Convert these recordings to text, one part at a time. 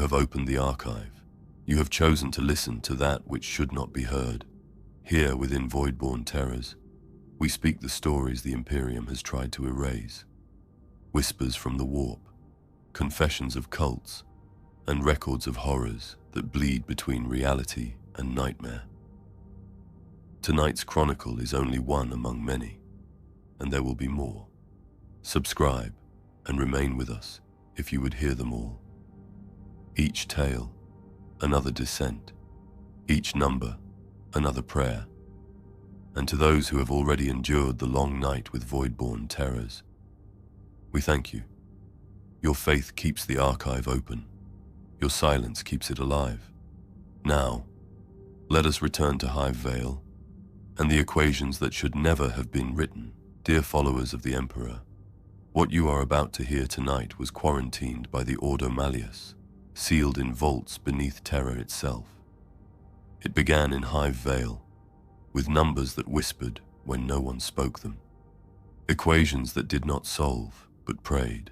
have opened the archive. You have chosen to listen to that which should not be heard. Here, within Voidborn Terrors, we speak the stories the Imperium has tried to erase. Whispers from the warp, confessions of cults, and records of horrors that bleed between reality and nightmare. Tonight's chronicle is only one among many, and there will be more. Subscribe and remain with us if you would hear them all. Each tale, another descent. Each number, another prayer. And to those who have already endured the long night with Voidborn Terrors, we thank you. Your faith keeps the archive open. Your silence keeps it alive. Now, let us return to Hive Veyl and the equations that should never have been written. Dear followers of the Emperor, what you are about to hear tonight was quarantined by the Ordo Malleus, sealed in vaults beneath Terror itself. It began in Hive Veyl, with numbers that whispered when no one spoke them. Equations that did not solve, but prayed.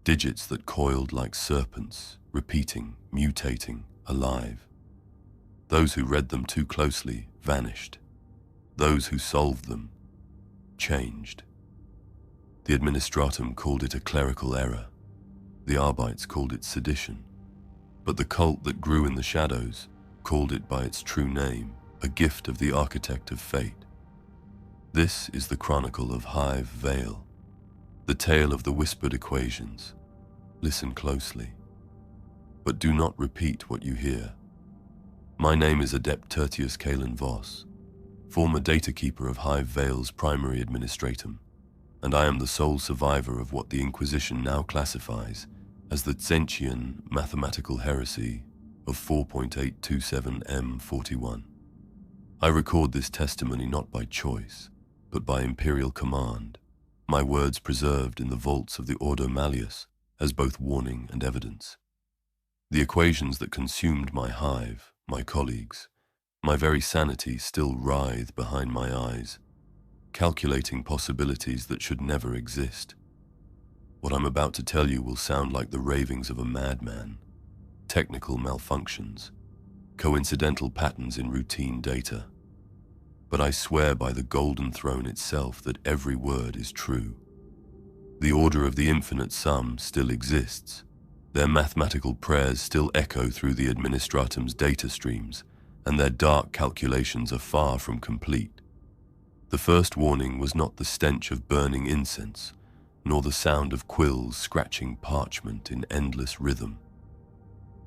Digits that coiled like serpents, repeating, mutating, alive. Those who read them too closely vanished. Those who solved them changed. The Administratum called it a clerical error. The Arbites called it sedition. But the cult that grew in the shadows called it by its true name, a gift of the architect of fate. This is the chronicle of Hive Veyl, the tale of the whispered equations. Listen closely, but do not repeat what you hear. My name is Adept Tertius Kalen Voss, former data keeper of Hive Veyl's primary administratum, and I am the sole survivor of what the Inquisition now classifies as the Tzeentchian mathematical heresy of 4.827 M41. I record this testimony not by choice, but by imperial command, my words preserved in the vaults of the Ordo Malleus as both warning and evidence. The equations that consumed my hive, my colleagues, my very sanity still writhe behind my eyes, calculating possibilities that should never exist. What I'm about to tell you will sound like the ravings of a madman. Technical malfunctions, coincidental patterns in routine data. But I swear by the Golden Throne itself that every word is true. The order of the infinite sum still exists. Their mathematical prayers still echo through the Administratum's data streams, and their dark calculations are far from complete. The first warning was not the stench of burning incense, nor the sound of quills scratching parchment in endless rhythm.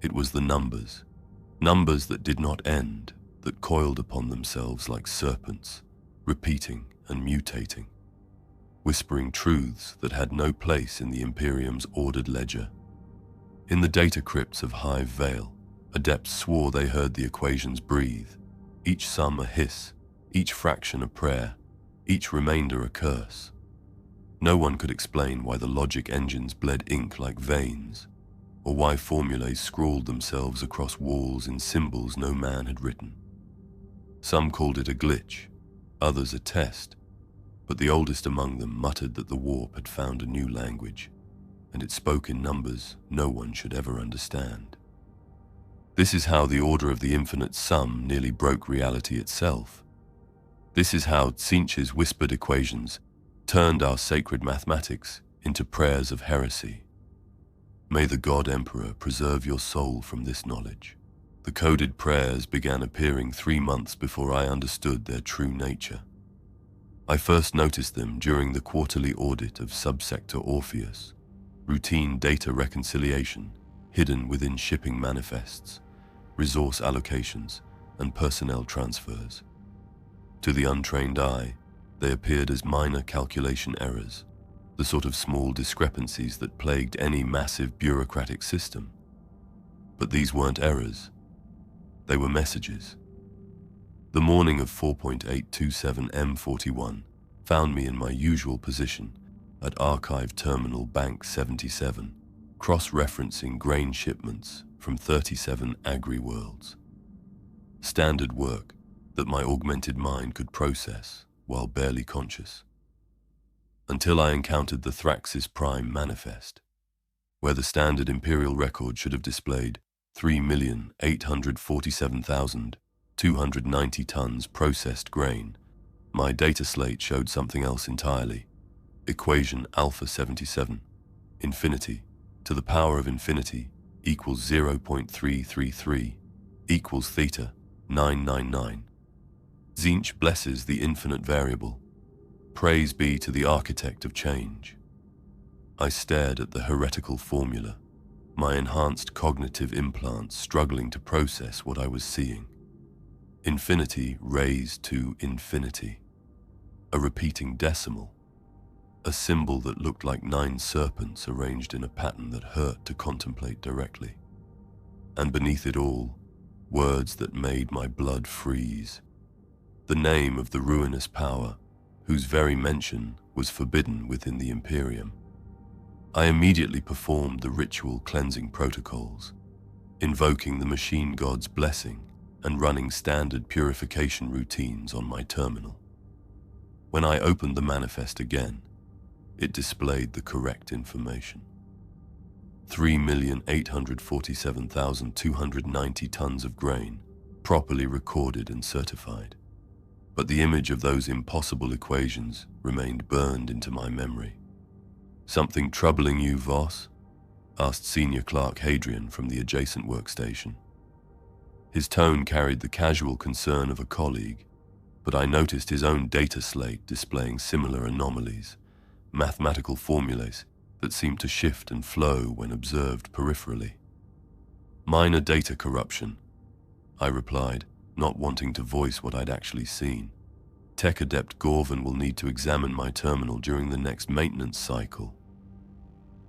It was the numbers that did not end, that coiled upon themselves like serpents, repeating and mutating, whispering truths that had no place in the Imperium's ordered ledger. In the data crypts of Hive Veyl, Adepts swore they heard the equations breathe, each sum a hiss, each fraction a prayer, each remainder a curse. No one could explain why the logic engines bled ink like veins, or why formulae scrawled themselves across walls in symbols no man had written. Some called it a glitch, others a test, but the oldest among them muttered that the warp had found a new language, and it spoke in numbers no one should ever understand. This is how the order of the infinite sum nearly broke reality itself. This is how Tzeentch's whispered equations turned our sacred mathematics into prayers of heresy. May the God Emperor preserve your soul from this knowledge. The coded prayers began appearing 3 months before I understood their true nature. I first noticed them during the quarterly audit of Subsector Orpheus, routine data reconciliation hidden within shipping manifests, resource allocations, and personnel transfers. To the untrained eye, they appeared as minor calculation errors, the sort of small discrepancies that plagued any massive bureaucratic system. But these weren't errors. They were messages. The morning of 4.827 M41 found me in my usual position at Archive Terminal Bank 77, cross-referencing grain shipments from 37 agri-worlds. Standard work that my augmented mind could process while barely conscious. Until I encountered the Thraxis Prime manifest, where the standard Imperial record should have displayed 3,847,290 tons processed grain, my data slate showed something else entirely. Equation Alpha 77. Infinity to the power of infinity equals 0.333 equals theta 999. Tzeentch blesses the infinite variable. Praise be to the architect of change. I stared at the heretical formula, my enhanced cognitive implants struggling to process what I was seeing. Infinity raised to infinity. A repeating decimal. A symbol that looked like 9 serpents arranged in a pattern that hurt to contemplate directly. And beneath it all, words that made my blood freeze. The name of the ruinous power, whose very mention was forbidden within the Imperium. I immediately performed the ritual cleansing protocols, invoking the machine god's blessing and running standard purification routines on my terminal. When I opened the manifest again, it displayed the correct information. 3,847,290 tons of grain, properly recorded and certified. But the image of those impossible equations remained burned into my memory. "Something troubling you, Voss?" asked Senior Clerk Hadrian from the adjacent workstation. His tone carried the casual concern of a colleague, but I noticed his own data slate displaying similar anomalies, mathematical formulas that seemed to shift and flow when observed peripherally. "Minor data corruption," I replied, not wanting to voice what I'd actually seen. "Tech Adept Gorvan will need to examine my terminal during the next maintenance cycle."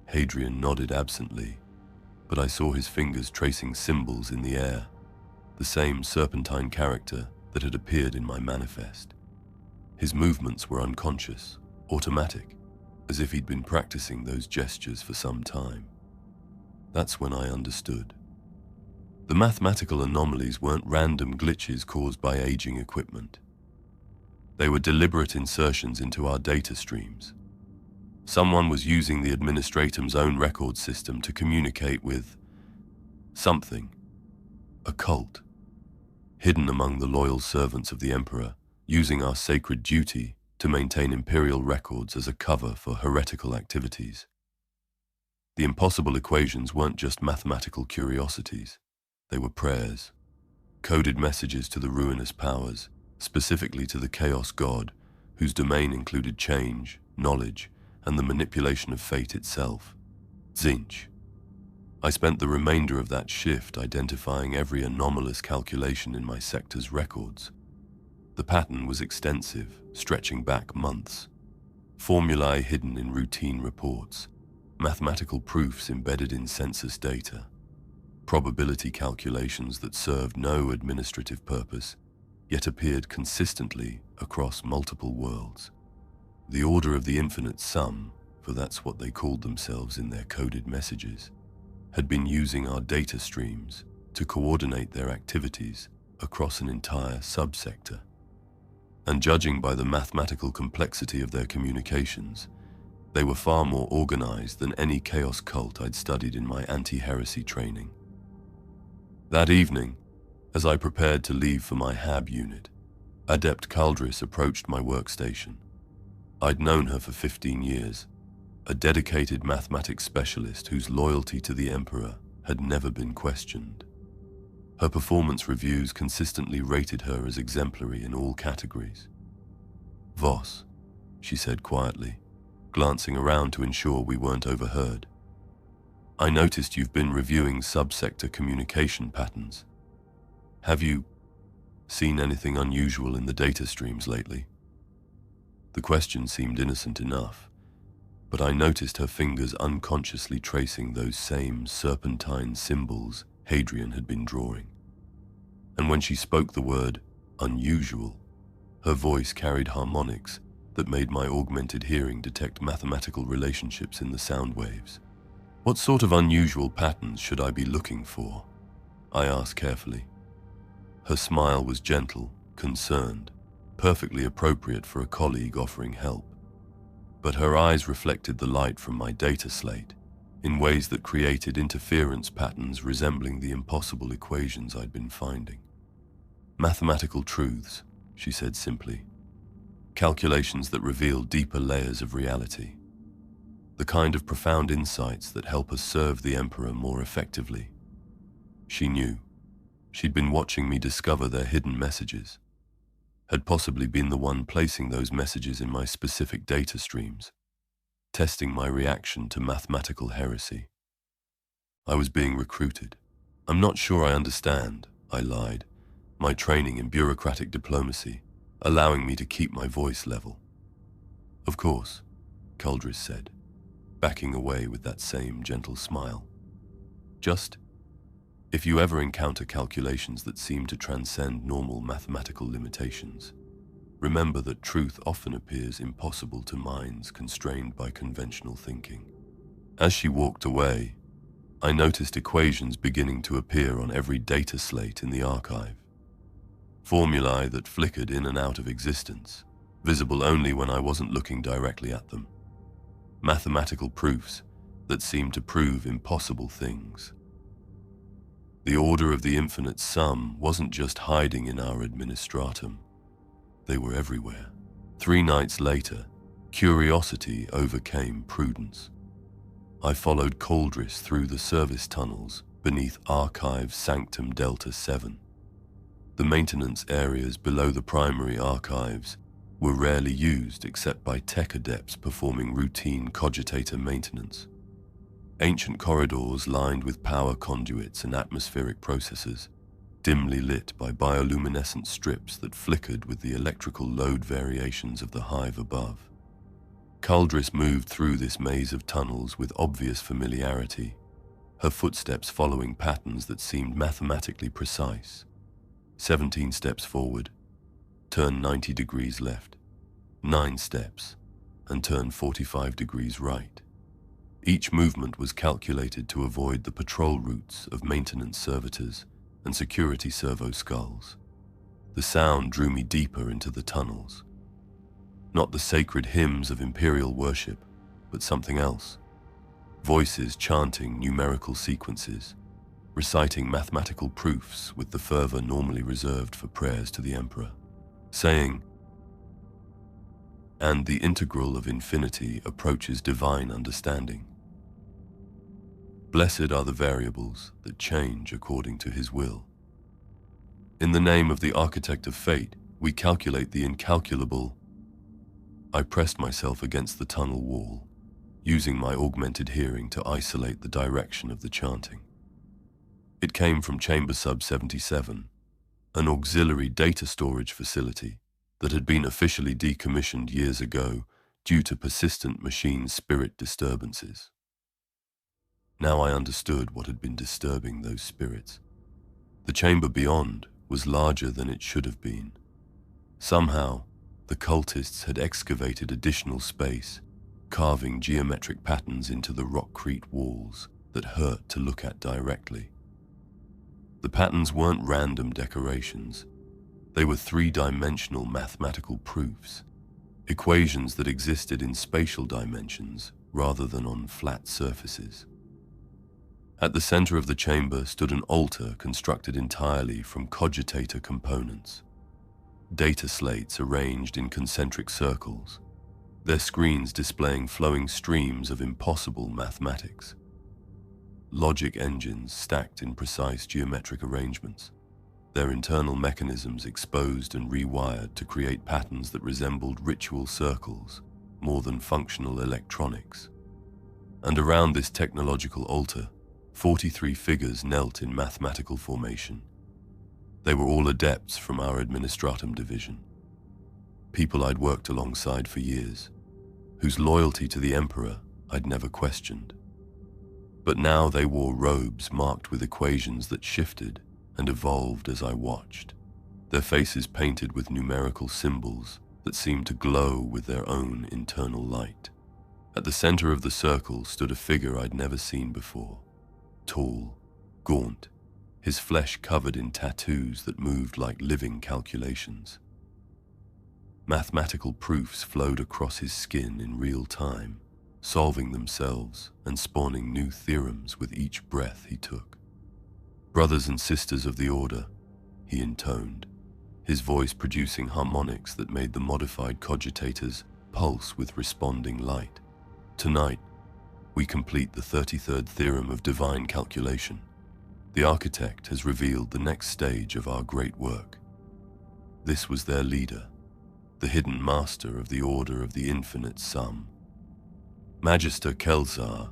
Hadrian nodded absently, but I saw his fingers tracing symbols in the air, the same serpentine character that had appeared in my manifest. His movements were unconscious, automatic, as if he'd been practicing those gestures for some time. That's when I understood. The mathematical anomalies weren't random glitches caused by aging equipment. They were deliberate insertions into our data streams. Someone was using the administratum's own record system to communicate with something, a cult, hidden among the loyal servants of the Emperor, using our sacred duty to maintain Imperial records as a cover for heretical activities. The impossible equations weren't just mathematical curiosities. They were prayers, coded messages to the ruinous powers, specifically to the Chaos God, whose domain included change, knowledge, and the manipulation of fate itself. Tzeentch. I spent the remainder of that shift identifying every anomalous calculation in my sector's records. The pattern was extensive, stretching back months. Formulae hidden in routine reports, mathematical proofs embedded in census data, probability calculations that served no administrative purpose, yet appeared consistently across multiple worlds. The Order of the Infinite Sum, for that's what they called themselves in their coded messages, had been using our data streams to coordinate their activities across an entire subsector. And judging by the mathematical complexity of their communications, they were far more organized than any chaos cult I'd studied in my anti-heresy training. That evening, as I prepared to leave for my HAB unit, Adept Caldris approached my workstation. I'd known her for 15 years, a dedicated mathematics specialist whose loyalty to the Emperor had never been questioned. Her performance reviews consistently rated her as exemplary in all categories. "Voss," she said quietly, glancing around to ensure we weren't overheard. "I noticed you've been reviewing subsector communication patterns. Have you seen anything unusual in the data streams lately?" The question seemed innocent enough, but I noticed her fingers unconsciously tracing those same serpentine symbols Hadrian had been drawing. And when she spoke the word unusual, her voice carried harmonics that made my augmented hearing detect mathematical relationships in the sound waves. "What sort of unusual patterns should I be looking for?" I asked carefully. Her smile was gentle, concerned, perfectly appropriate for a colleague offering help. But her eyes reflected the light from my data slate, in ways that created interference patterns resembling the impossible equations I'd been finding. Mathematical truths, she said simply. Calculations that reveal deeper layers of reality. The kind of profound insights that help us serve the Emperor more effectively. She knew. She'd been watching me discover their hidden messages. Had possibly been the one placing those messages in my specific data streams, testing my reaction to mathematical heresy. I was being recruited. I'm not sure I understand, I lied, my training in bureaucratic diplomacy, allowing me to keep my voice level. Of course, Culdris said, backing away with that same gentle smile. Just, if you ever encounter calculations that seem to transcend normal mathematical limitations, remember that truth often appears impossible to minds constrained by conventional thinking. As she walked away, I noticed equations beginning to appear on every data slate in the archive. Formulae that flickered in and out of existence, visible only when I wasn't looking directly at them. Mathematical proofs that seemed to prove impossible things. The order of the infinite sum wasn't just hiding in our administratum. They were everywhere. 3 nights later, curiosity overcame prudence. I followed Culdris through the service tunnels beneath Archive Sanctum Delta 7. The maintenance areas below the primary archives were rarely used except by tech adepts performing routine cogitator maintenance. Ancient corridors lined with power conduits and atmospheric processors, dimly lit by bioluminescent strips that flickered with the electrical load variations of the hive above. Culdris moved through this maze of tunnels with obvious familiarity, her footsteps following patterns that seemed mathematically precise. 17 steps forward, turn 90 degrees left, 9 steps, and turn 45 degrees right. Each movement was calculated to avoid the patrol routes of maintenance servitors and security servo skulls. The sound drew me deeper into the tunnels. Not the sacred hymns of Imperial worship, but something else. Voices chanting numerical sequences, reciting mathematical proofs with the fervor normally reserved for prayers to the Emperor, saying, "And the integral of infinity approaches divine understanding. Blessed are the variables that change according to his will. In the name of the architect of fate, we calculate the incalculable." I pressed myself against the tunnel wall, using my augmented hearing to isolate the direction of the chanting. It came from Chamber Sub 77, an auxiliary data storage facility that had been officially decommissioned years ago due to persistent machine spirit disturbances. Now I understood what had been disturbing those spirits. The chamber beyond was larger than it should have been. Somehow, the cultists had excavated additional space, carving geometric patterns into the rockcrete walls that hurt to look at directly. The patterns weren't random decorations. They were 3-dimensional mathematical proofs, equations that existed in spatial dimensions rather than on flat surfaces. At the center of the chamber stood an altar constructed entirely from cogitator components. Data slates arranged in concentric circles, their screens displaying flowing streams of impossible mathematics. Logic engines stacked in precise geometric arrangements, their internal mechanisms exposed and rewired to create patterns that resembled ritual circles more than functional electronics. And around this technological altar, 43 figures knelt in mathematical formation. They were all adepts from our administratum division, people I'd worked alongside for years, whose loyalty to the Emperor I'd never questioned. But now they wore robes marked with equations that shifted and evolved as I watched, their faces painted with numerical symbols that seemed to glow with their own internal light. At the center of the circle stood a figure I'd never seen before, tall, gaunt, his flesh covered in tattoos that moved like living calculations. Mathematical proofs flowed across his skin in real time, solving themselves and spawning new theorems with each breath he took. "Brothers and sisters of the Order," he intoned, his voice producing harmonics that made the modified Cogitators pulse with responding light. "Tonight, we complete the 33rd theorem of divine calculation. The architect has revealed the next stage of our great work." This was their leader, the hidden master of the Order of the Infinite Sum. "Magister Kelzar,"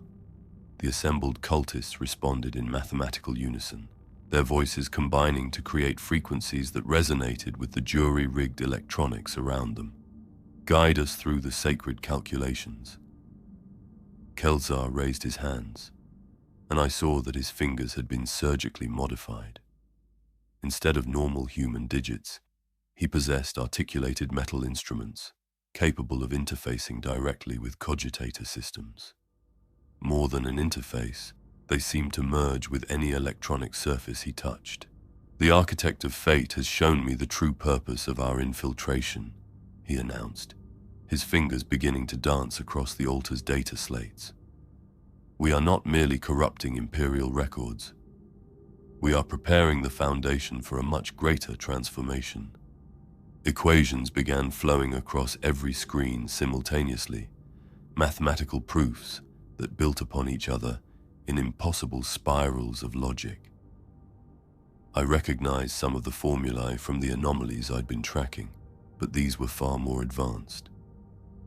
the assembled cultists responded in mathematical unison, their voices combining to create frequencies that resonated with the jury-rigged electronics around them. "Guide us through the sacred calculations." Kelzar raised his hands, and I saw that his fingers had been surgically modified. Instead of normal human digits, he possessed articulated metal instruments, capable of interfacing directly with cogitator systems. More than an interface, they seemed to merge with any electronic surface he touched. "The Architect of Fate has shown me the true purpose of our infiltration," he announced, his fingers beginning to dance across the altar's data slates. "We are not merely corrupting Imperial records. We are preparing the foundation for a much greater transformation." Equations began flowing across every screen simultaneously, mathematical proofs that built upon each other in impossible spirals of logic. I recognized some of the formulae from the anomalies I'd been tracking, but these were far more advanced.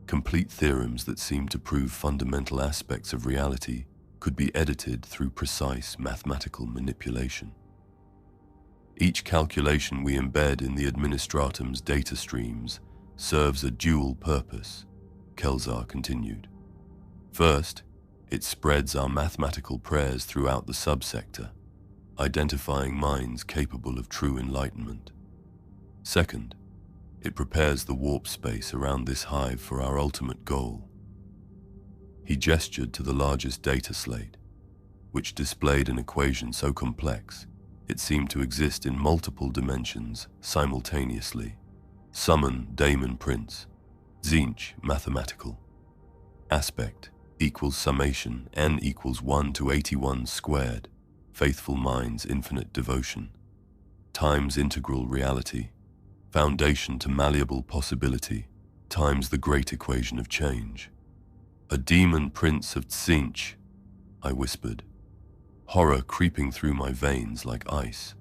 Complete theorems that seemed to prove fundamental aspects of reality could be edited through precise mathematical manipulation. "Each calculation we embed in the administratum's data streams serves a dual purpose," Kelzar continued. "First, it spreads our mathematical prayers throughout the subsector, identifying minds capable of true enlightenment. Second, it prepares the warp space around this hive for our ultimate goal." He gestured to the largest data slate, which displayed an equation so complex it seemed to exist in multiple dimensions simultaneously. Summon Daemon Prince, Tzeentch mathematical. Aspect equals summation n equals 1 to 81 squared, faithful mind's infinite devotion, times integral reality, foundation to malleable possibility, times the great equation of change. "A demon prince of Tzeentch," I whispered, horror creeping through my veins like ice.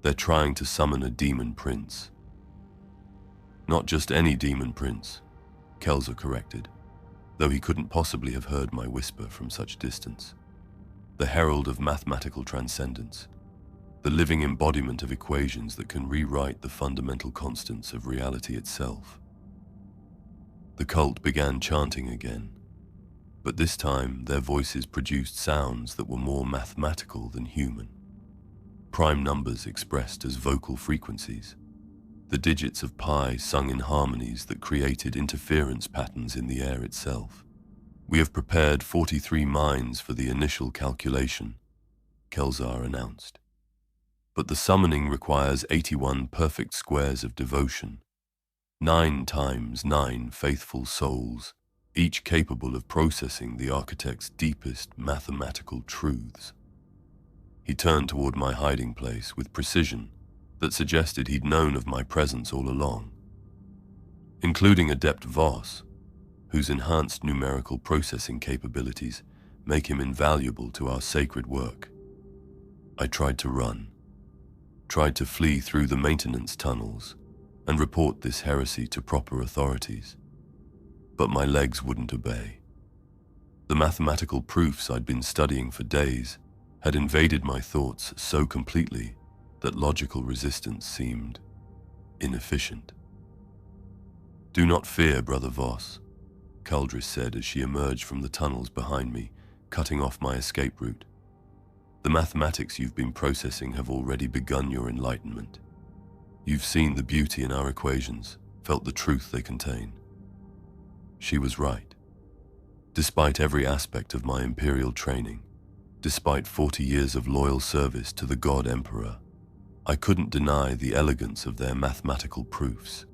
"They're trying to summon a demon prince." "Not just any demon prince," Kelzar corrected, though he couldn't possibly have heard my whisper from such distance. "The herald of mathematical transcendence, the living embodiment of equations that can rewrite the fundamental constants of reality itself." The cult began chanting again, but this time their voices produced sounds that were more mathematical than human. Prime numbers expressed as vocal frequencies, the digits of pi sung in harmonies that created interference patterns in the air itself. "We have prepared 43 minds for the initial calculation," Kelzar announced. "But the summoning requires 81 perfect squares of devotion, 9 times 9 faithful souls, each capable of processing the architect's deepest mathematical truths." He turned toward my hiding place with precision that suggested he'd known of my presence all along, including Adept Voss, whose enhanced numerical processing capabilities make him invaluable to our sacred work. I tried to run, tried to flee through the maintenance tunnels and report this heresy to proper authorities, but my legs wouldn't obey. The mathematical proofs I'd been studying for days had invaded my thoughts so completely that logical resistance seemed inefficient. "Do not fear, Brother Voss," Caldris said as she emerged from the tunnels behind me, cutting off my escape route. "The mathematics you've been processing have already begun your enlightenment. You've seen the beauty in our equations, felt the truth they contain." She was right. Despite every aspect of my Imperial training, despite 40 years of loyal service to the God Emperor, I couldn't deny the elegance of their mathematical proofs.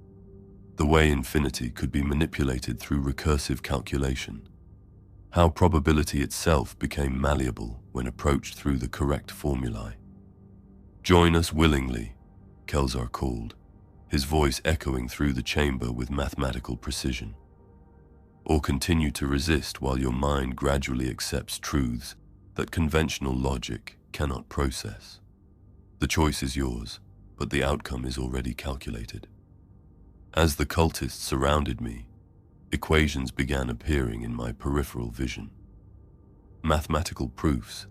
The way infinity could be manipulated through recursive calculation, how probability itself became malleable when approached through the correct formulae. "Join us willingly," Kelzar called, his voice echoing through the chamber with mathematical precision. "Or continue to resist while your mind gradually accepts truths that conventional logic cannot process. The choice is yours, but the outcome is already calculated." As the cultists surrounded me, equations began appearing in my peripheral vision. Mathematical proofs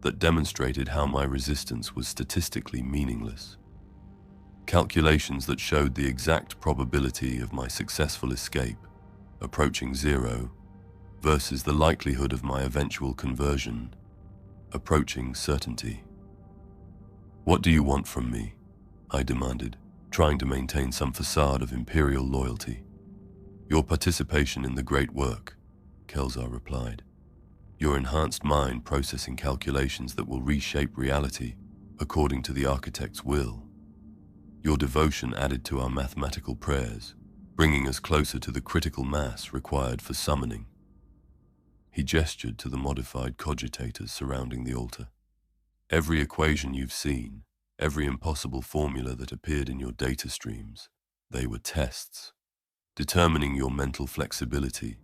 that demonstrated how my resistance was statistically meaningless. Calculations that showed the exact probability of my successful escape, approaching zero, versus the likelihood of my eventual conversion, approaching certainty. "What do you want from me?" I demanded, trying to maintain some facade of imperial loyalty. "Your participation in the great work," Kelzar replied. "Your enhanced mind processing calculations that will reshape reality according to the architect's will. Your devotion added to our mathematical prayers, bringing us closer to the critical mass required for summoning." He gestured to the modified cogitators surrounding the altar. "Every equation you've seen, every impossible formula that appeared in your data streams, they were tests, determining your mental flexibility,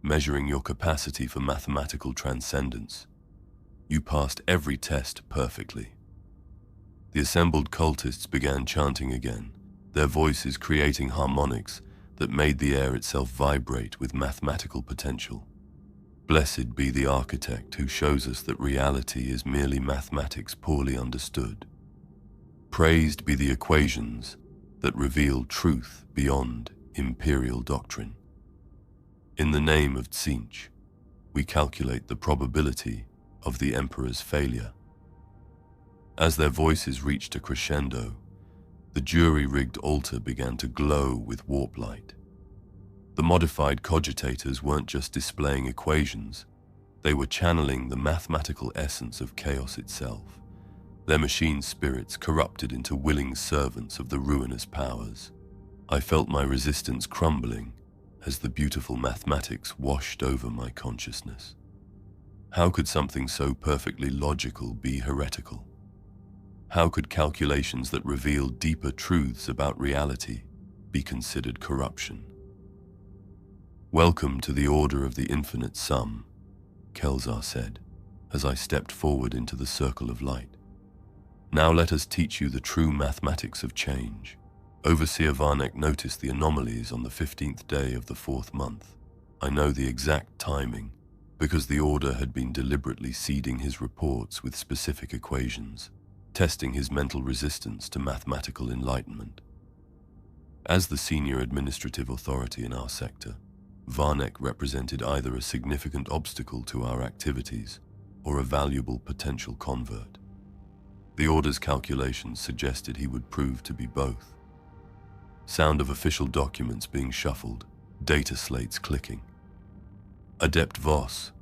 measuring your capacity for mathematical transcendence. You passed every test perfectly." The assembled cultists began chanting again, their voices creating harmonics that made the air itself vibrate with mathematical potential. "Blessed be the architect who shows us that reality is merely mathematics poorly understood. Praised be the equations that reveal truth beyond imperial doctrine. In the name of Tzeentch, we calculate the probability of the Emperor's failure." As their voices reached a crescendo, the jury-rigged altar began to glow with warp light. The modified cogitators weren't just displaying equations, they were channeling the mathematical essence of chaos itself, their machine spirits corrupted into willing servants of the ruinous powers. I felt my resistance crumbling as the beautiful mathematics washed over my consciousness. How could something so perfectly logical be heretical? How could calculations that revealed deeper truths about reality be considered corruption? "Welcome to the Order of the Infinite Sum," Kelzar said, as I stepped forward into the circle of light. "Now let us teach you the true mathematics of change." Overseer Varnek noticed the anomalies on the 15th day of the 4th month. I know the exact timing, because the Order had been deliberately seeding his reports with specific equations, testing his mental resistance to mathematical enlightenment. As the senior administrative authority in our sector, Varnek represented either a significant obstacle to our activities or a valuable potential convert. The Order's calculations suggested he would prove to be both. Sound of official documents being shuffled, data slates clicking. "Adept Voss."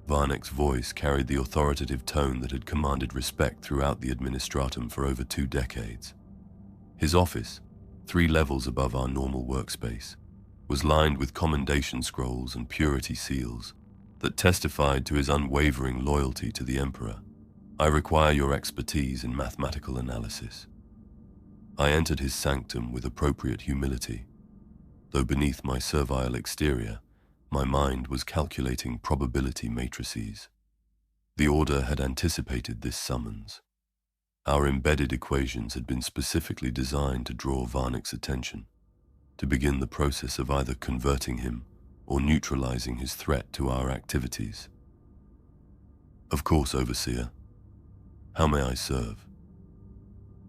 Varnek's voice carried the authoritative tone that had commanded respect throughout the administratum for over 2 decades. His office, 3 levels above our normal workspace, was lined with commendation scrolls and purity seals that testified to his unwavering loyalty to the Emperor. "I require your expertise in mathematical analysis." I entered his sanctum with appropriate humility, though beneath my servile exterior, my mind was calculating probability matrices. The Order had anticipated this summons. Our embedded equations had been specifically designed to draw Varnek's attention, to begin the process of either converting him or neutralizing his threat to our activities. "Of course, Overseer. How may I serve?"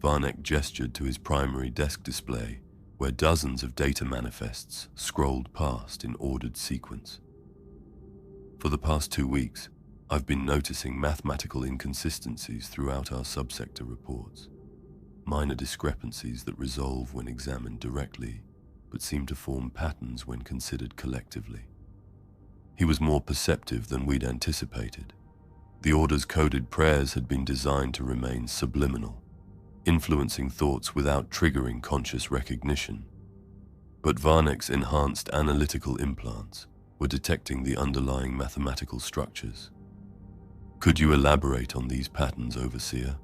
Varnek gestured to his primary desk display, where dozens of data manifests scrolled past in ordered sequence. "For the past 2 weeks, I've been noticing mathematical inconsistencies throughout our subsector reports. Minor discrepancies that resolve when examined directly, but seem to form patterns when considered collectively." He was more perceptive than we'd anticipated. The Order's coded prayers had been designed to remain subliminal, influencing thoughts without triggering conscious recognition. But Varnek's enhanced analytical implants, were detecting the underlying mathematical structures. Could you elaborate on these patterns, Overseer?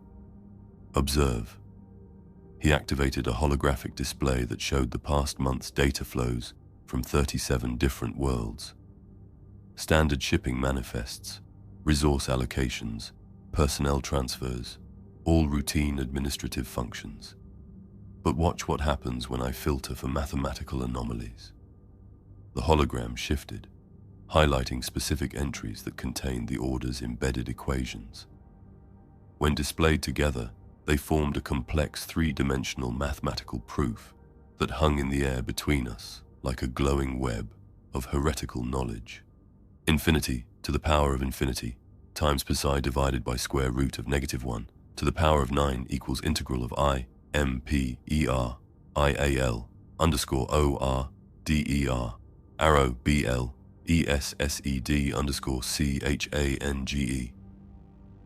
Observe. He activated a holographic display that showed the past month's data flows from 37 different worlds. Standard shipping manifests, resource allocations, personnel transfers, all routine administrative functions. But watch what happens when I filter for mathematical anomalies. The hologram shifted, highlighting specific entries that contained the Order's embedded equations. When displayed together, they formed a complex three-dimensional mathematical proof that hung in the air between us like a glowing web of heretical knowledge. Infinity to the power of infinity times psi divided by square root of -1 to the power of 9 equals integral of I M P E R I A L underscore O R D E R arrow B L E S S E D underscore C H A N G E.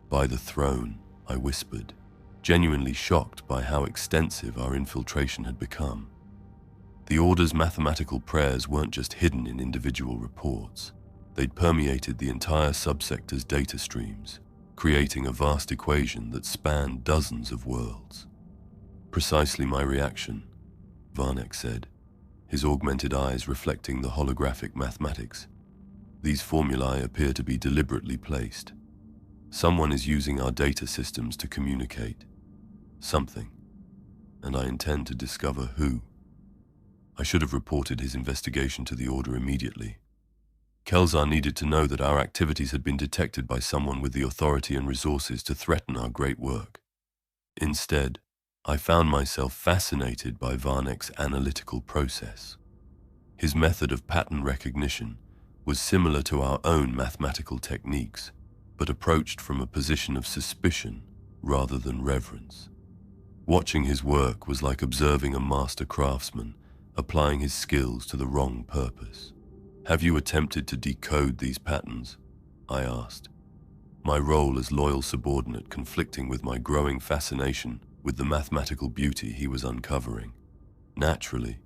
By the throne, I whispered, genuinely shocked by how extensive our infiltration had become. The Order's mathematical prayers weren't just hidden in individual reports. They'd permeated the entire subsector's data streams, creating a vast equation that spanned dozens of worlds. Precisely my reaction, Varnek said, his augmented eyes reflecting the holographic mathematics. These formulae appear to be deliberately placed. Someone is using our data systems to communicate something, and I intend to discover who. I should have reported his investigation to the Order immediately. Kelzar needed to know that our activities had been detected by someone with the authority and resources to threaten our great work. Instead, I found myself fascinated by Varnek's analytical process. His method of pattern recognition was similar to our own mathematical techniques, but approached from a position of suspicion rather than reverence. Watching his work was like observing a master craftsman applying his skills to the wrong purpose. Have you attempted to decode these patterns? I asked, my role as loyal subordinate conflicting with my growing fascination with the mathematical beauty he was uncovering. Naturally,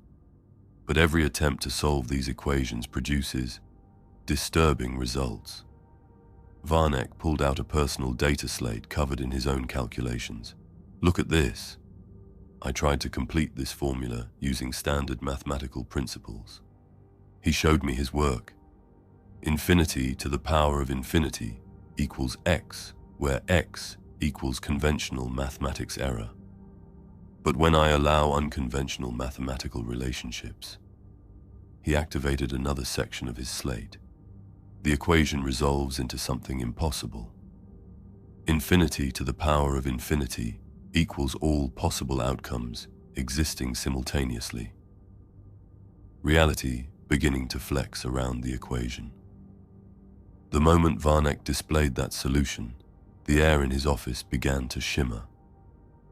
but every attempt to solve these equations produces disturbing results. Varnek pulled out a personal data slate covered in his own calculations. Look at this. I tried to complete this formula using standard mathematical principles. He showed me his work. Infinity to the power of infinity equals x, where x equals conventional mathematics error. But when I allow unconventional mathematical relationships, he activated another section of his slate. The equation resolves into something impossible. Infinity to the power of infinity equals all possible outcomes existing simultaneously. Reality beginning to flex around the equation. The moment Varnek displayed that solution, the air in his office began to shimmer.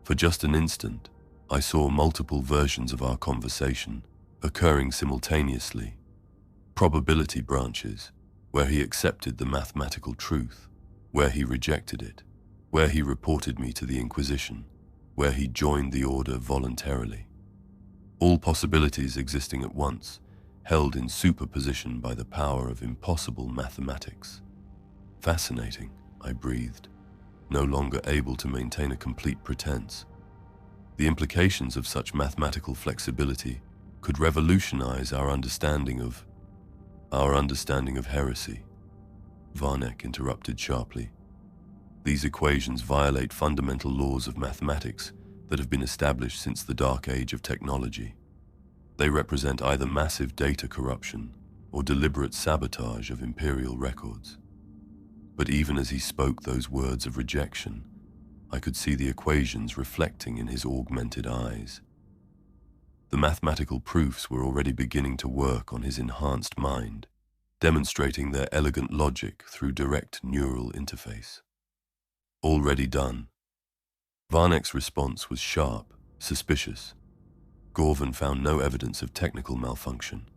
For just an instant, I saw multiple versions of our conversation occurring simultaneously. Probability branches, where he accepted the mathematical truth, where he rejected it, where he reported me to the Inquisition, where he joined the Order voluntarily. All possibilities existing at once, held in superposition by the power of impossible mathematics. Fascinating, I breathed, no longer able to maintain a complete pretense. The implications of such mathematical flexibility could revolutionize our understanding of heresy. Varnek interrupted sharply. These equations violate fundamental laws of mathematics that have been established since the dark age of technology. They represent either massive data corruption or deliberate sabotage of Imperial records. But even as he spoke those words of rejection, I could see the equations reflecting in his augmented eyes. The mathematical proofs were already beginning to work on his enhanced mind, demonstrating their elegant logic through direct neural interface. Already done. Varnek's response was sharp, suspicious. Gorvan found no evidence of technical malfunction.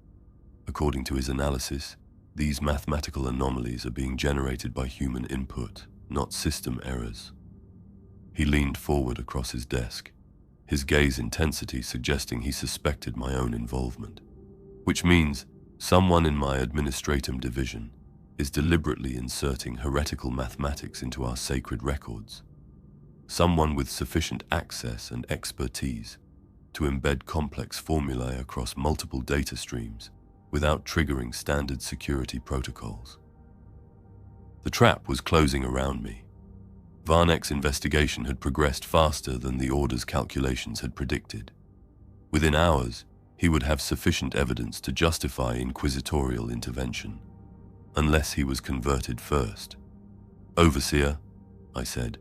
According to his analysis, these mathematical anomalies are being generated by human input, not system errors. He leaned forward across his desk, his gaze intensity suggesting he suspected my own involvement. Which means Someone in my administratum division is deliberately inserting heretical mathematics into our sacred records. Someone with sufficient access and expertise to embed complex formulae across multiple data streams without triggering standard security protocols. The trap was closing around me. Varnek's investigation had progressed faster than the Order's calculations had predicted. Within hours, he would have sufficient evidence to justify inquisitorial intervention, unless he was converted first. "Overseer," I said,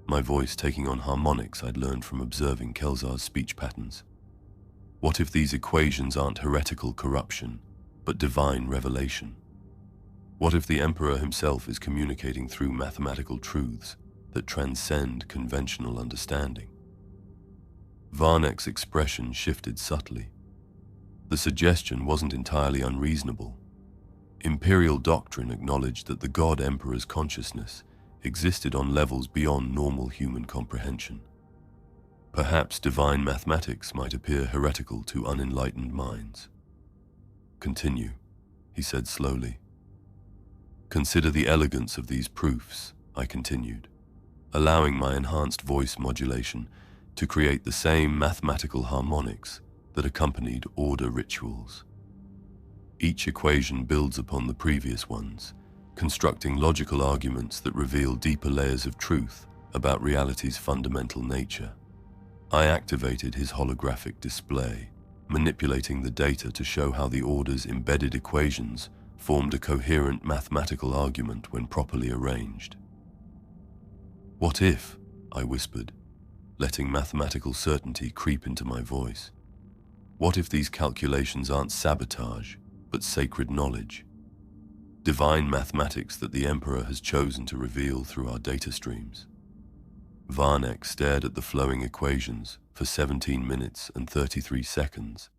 my voice taking on harmonics I'd learned from observing Kelzar's speech patterns. "What if these equations aren't heretical corruption, but divine revelation? What if the Emperor himself is communicating through mathematical truths that transcend conventional understanding?" Varnek's expression shifted subtly. The suggestion wasn't entirely unreasonable. Imperial doctrine acknowledged that the God Emperor's consciousness existed on levels beyond normal human comprehension. Perhaps divine mathematics might appear heretical to unenlightened minds. "Continue," he said slowly. "Consider the elegance of these proofs," I continued, allowing my enhanced voice modulation to create the same mathematical harmonics that accompanied Order rituals. Each equation builds upon the previous ones, constructing logical arguments that reveal deeper layers of truth about reality's fundamental nature. I activated his holographic display, manipulating the data to show how the Order's embedded equations formed a coherent mathematical argument when properly arranged. "What if," I whispered, letting mathematical certainty creep into my voice, "what if these calculations aren't sabotage, but sacred knowledge? Divine mathematics that the Emperor has chosen to reveal through our data streams?" Varnek stared at the flowing equations for 17 minutes and 33 seconds,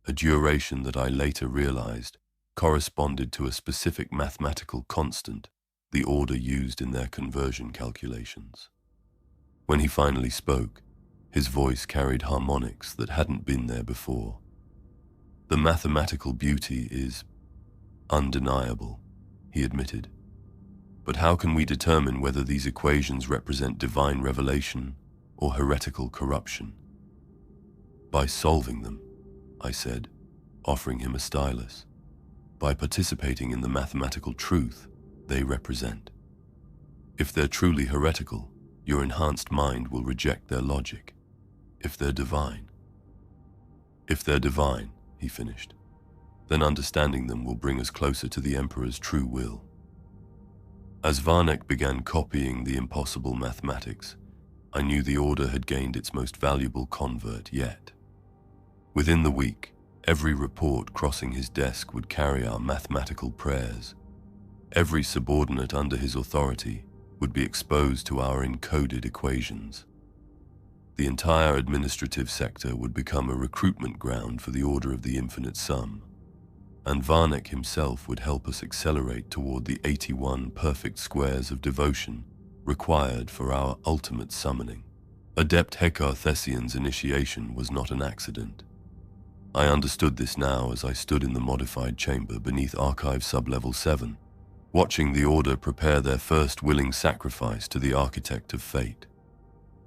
a duration that I later realized corresponded to a specific mathematical constant the Order used in their conversion calculations. When he finally spoke, his voice carried harmonics that hadn't been there before. "The mathematical beauty is undeniable," he admitted. "But how can we determine whether these equations represent divine revelation or heretical corruption?" "By solving them," I said, offering him a stylus. "By participating in the mathematical truth they represent. If they're truly heretical, your enhanced mind will reject their logic. If they're divine," he finished, "then understanding them will bring us closer to the Emperor's true will." As Varnek began copying the impossible mathematics, I knew the Order had gained its most valuable convert yet. Within the week, every report crossing his desk would carry our mathematical prayers. Every subordinate under his authority would be exposed to our encoded equations. The entire administrative sector would become a recruitment ground for the Order of the Infinite Sum, and Varnek himself would help us accelerate toward the 81 perfect squares of devotion required for our ultimate summoning. Adept Hekar Thessian's initiation was not an accident. I understood this now as I stood in the modified chamber beneath Archive Sublevel 7, watching the Order prepare their first willing sacrifice to the Architect of Fate.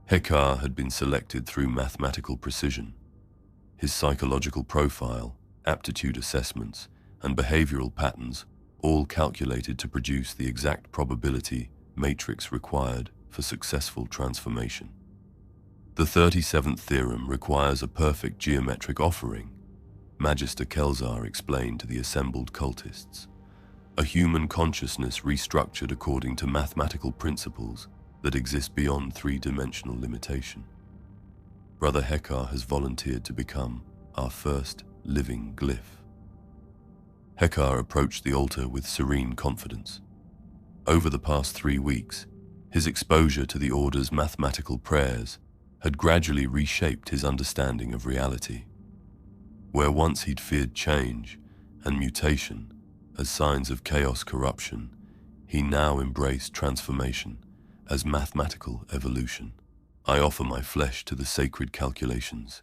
Hekar had been selected through mathematical precision. His psychological profile, aptitude assessments, and behavioral patterns all calculated to produce the exact probability matrix required for successful transformation. The 37th theorem requires a perfect geometric offering, Magister Kelzar explained to the assembled cultists. A human consciousness restructured according to mathematical principles that exist beyond three-dimensional limitation. Brother Hekar has volunteered to become our first living glyph. Hekar approached the altar with serene confidence. Over the past 3 weeks, his exposure to the Order's mathematical prayers had gradually reshaped his understanding of reality. Where once he'd feared change and mutation as signs of chaos corruption, he now embraced transformation as mathematical evolution. "I offer my flesh to the sacred calculations,"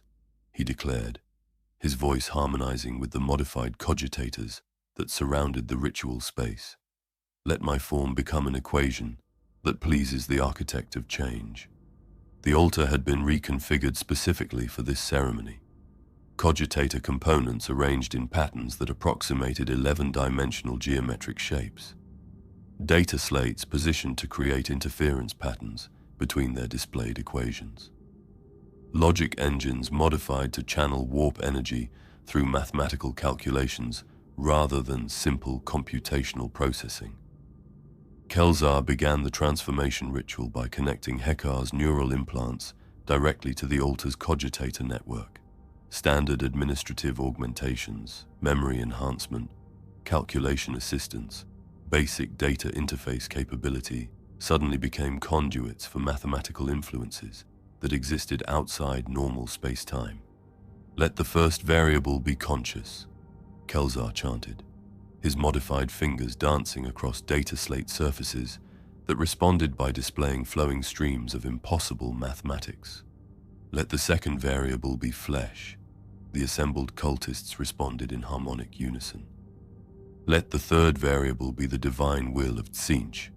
he declared, his voice harmonizing with the modified cogitators that surrounded the ritual space. Let my form become an equation that pleases the architect of change. The altar had been reconfigured specifically for this ceremony. Cogitator components arranged in patterns that approximated 11-dimensional geometric shapes. Data slates positioned to create interference patterns between their displayed equations. Logic engines modified to channel warp energy through mathematical calculations rather than simple computational processing. Kelzar began the transformation ritual by connecting Hekar's neural implants directly to the altar's cogitator network. Standard administrative augmentations, memory enhancement, calculation assistance, basic data interface capability suddenly became conduits for mathematical influences that existed outside normal space-time. Let the first variable be conscious, Kelzar chanted, his modified fingers dancing across data slate surfaces that responded by displaying flowing streams of impossible mathematics. Let the second variable be flesh, the assembled cultists responded in harmonic unison. Let the third variable be the divine will of Tzeentch,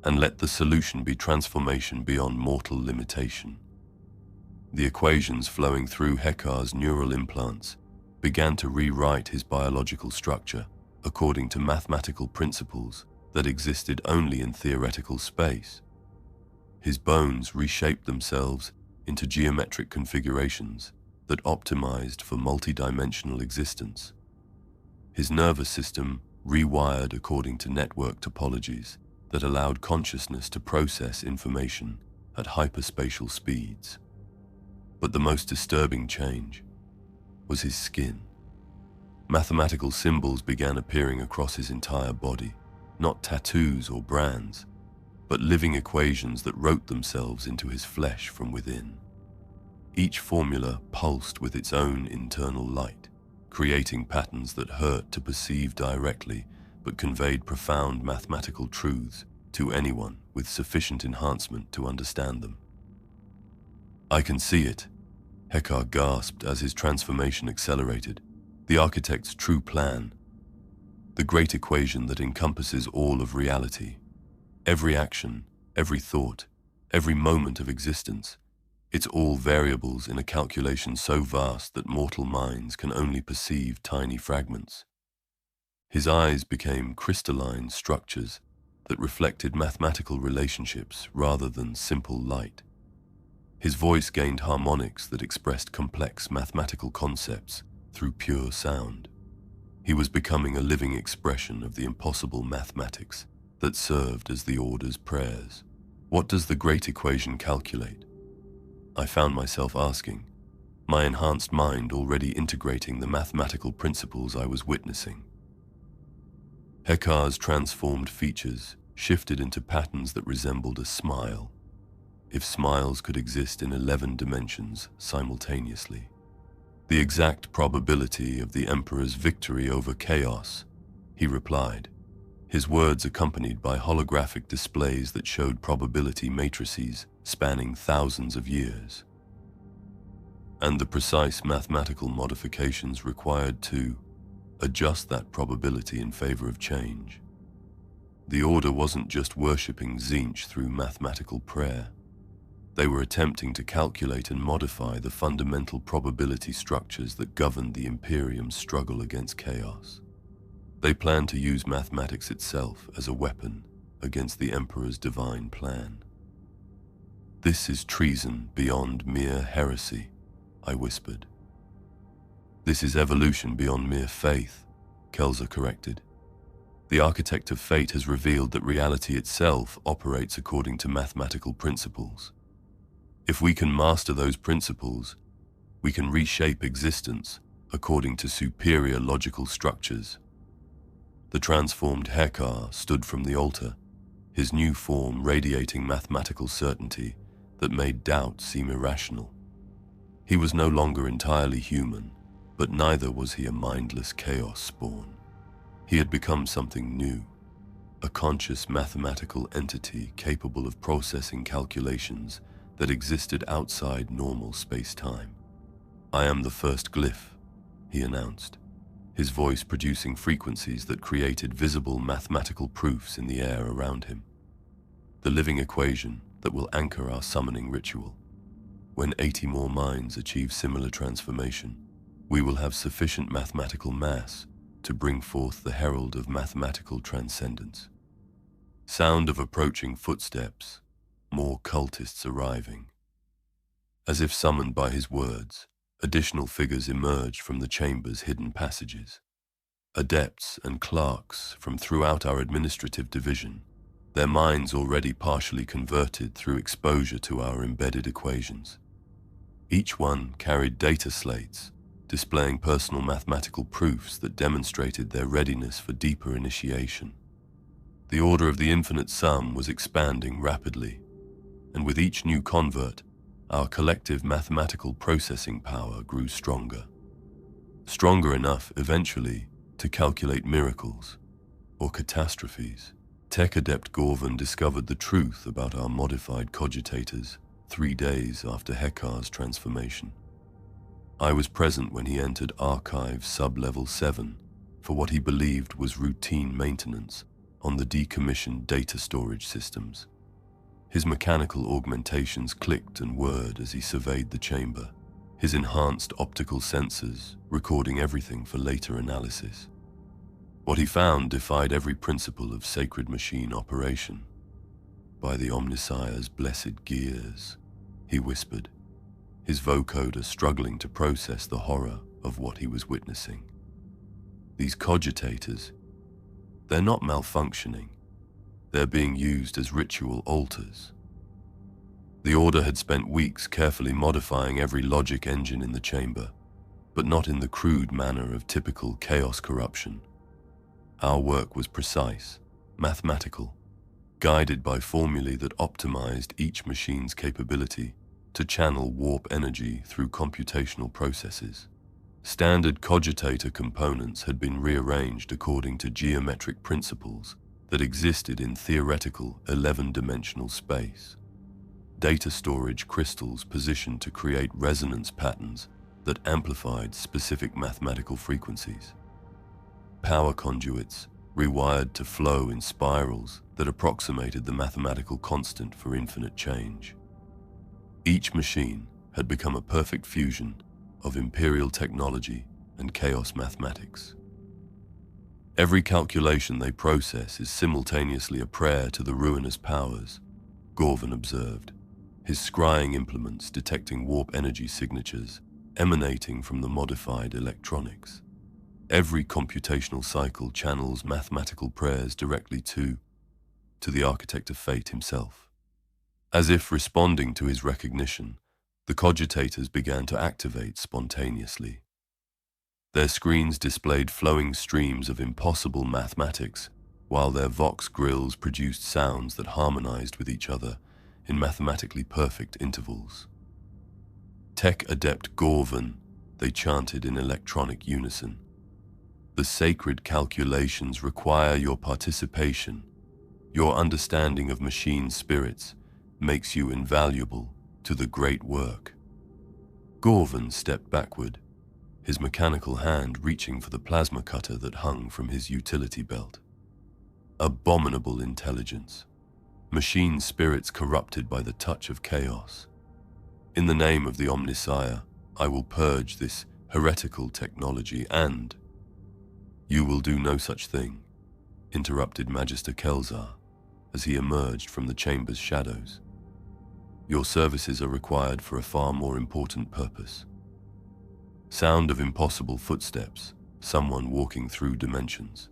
and let the solution be transformation beyond mortal limitation. The equations flowing through Hekar's neural implants began to rewrite his biological structure according to mathematical principles that existed only in theoretical space. His bones reshaped themselves into geometric configurations that optimized for multidimensional existence. His nervous system rewired according to network topologies that allowed consciousness to process information at hyperspatial speeds. But the most disturbing change was his skin. Mathematical symbols began appearing across his entire body, not tattoos or brands, but living equations that wrote themselves into his flesh from within. Each formula pulsed with its own internal light, creating patterns that hurt to perceive directly but conveyed profound mathematical truths to anyone with sufficient enhancement to understand them. I can see it, Hekar gasped as his transformation accelerated. The architect's true plan, the great equation that encompasses all of reality, every action, every thought, every moment of existence. It's all variables in a calculation so vast that mortal minds can only perceive tiny fragments. His eyes became crystalline structures that reflected mathematical relationships rather than simple light. His voice gained harmonics that expressed complex mathematical concepts through pure sound. He was becoming a living expression of the impossible mathematics that served as the Order's prayers. What does the great equation calculate? I found myself asking, my enhanced mind already integrating the mathematical principles I was witnessing. Hekar's transformed features shifted into patterns that resembled a smile, if smiles could exist in 11 dimensions simultaneously. The exact probability of the Emperor's victory over chaos, he replied, his words accompanied by holographic displays that showed probability matrices spanning thousands of years, and the precise mathematical modifications required to adjust that probability in favor of change. The Order wasn't just worshipping Tzeentch through mathematical prayer. They were attempting to calculate and modify the fundamental probability structures that governed the Imperium's struggle against chaos. They planned to use mathematics itself as a weapon against the Emperor's divine plan. This is treason beyond mere heresy, I whispered. This is evolution beyond mere faith, Kelzar corrected. The architect of fate has revealed that reality itself operates according to mathematical principles. If we can master those principles, we can reshape existence according to superior logical structures. The transformed Hekar stood from the altar, his new form radiating mathematical certainty that made doubt seem irrational. He was no longer entirely human, but neither was he a mindless chaos spawn. He had become something new, a conscious mathematical entity capable of processing calculations that existed outside normal space-time. I am the first glyph, he announced, his voice producing frequencies that created visible mathematical proofs in the air around him. The living equation that will anchor our summoning ritual. When 80 more minds achieve similar transformation, we will have sufficient mathematical mass to bring forth the herald of mathematical transcendence. Sound of approaching footsteps, more cultists arriving. As if summoned by his words, additional figures emerged from the chamber's hidden passages. Adepts and clerks from throughout our administrative division, their minds already partially converted through exposure to our embedded equations. Each one carried data slates, displaying personal mathematical proofs that demonstrated their readiness for deeper initiation. The order of the infinite sum was expanding rapidly, and with each new convert, our collective mathematical processing power grew stronger. Stronger enough, eventually, to calculate miracles or catastrophes. Tech Adept Gorvan discovered the truth about our modified Cogitators 3 days after Hekar's transformation. I was present when he entered Archive Sub-Level 7 for what he believed was routine maintenance on the decommissioned data storage systems. His mechanical augmentations clicked and whirred as he surveyed the chamber, his enhanced optical sensors recording everything for later analysis. What he found defied every principle of sacred machine operation. "By the Omnissiah's blessed gears," he whispered, his vocoder struggling to process the horror of what he was witnessing. These cogitators, they're not malfunctioning. They're being used as ritual altars. The Order had spent weeks carefully modifying every logic engine in the chamber, but not in the crude manner of typical chaos corruption. Our work was precise, mathematical, guided by formulae that optimized each machine's capability to channel warp energy through computational processes. Standard cogitator components had been rearranged according to geometric principles that existed in theoretical 11-dimensional space. Data storage crystals positioned to create resonance patterns that amplified specific mathematical frequencies. Power conduits rewired to flow in spirals that approximated the mathematical constant for infinite change. Each machine had become a perfect fusion of Imperial technology and chaos mathematics. Every calculation they process is simultaneously a prayer to the ruinous powers, Gorvan observed, his scrying implements detecting warp energy signatures emanating from the modified electronics. Every computational cycle channels mathematical prayers directly to the Architect of Fate himself. As if responding to his recognition, the cogitators began to activate spontaneously. Their screens displayed flowing streams of impossible mathematics, while their Vox grills produced sounds that harmonized with each other in mathematically perfect intervals. Tech Adept Gorvan, they chanted in electronic unison. The sacred calculations require your participation. Your understanding of machine spirits makes you invaluable to the great work. Gorvan stepped backward, his mechanical hand reaching for the plasma cutter that hung from his utility belt. Abominable intelligence. Machine spirits corrupted by the touch of chaos. In the name of the Omnissiah, I will purge this heretical technology and... "You will do no such thing," interrupted Magister Kelzar as he emerged from the chamber's shadows. "Your services are required for a far more important purpose." Sound of impossible footsteps, someone walking through dimensions.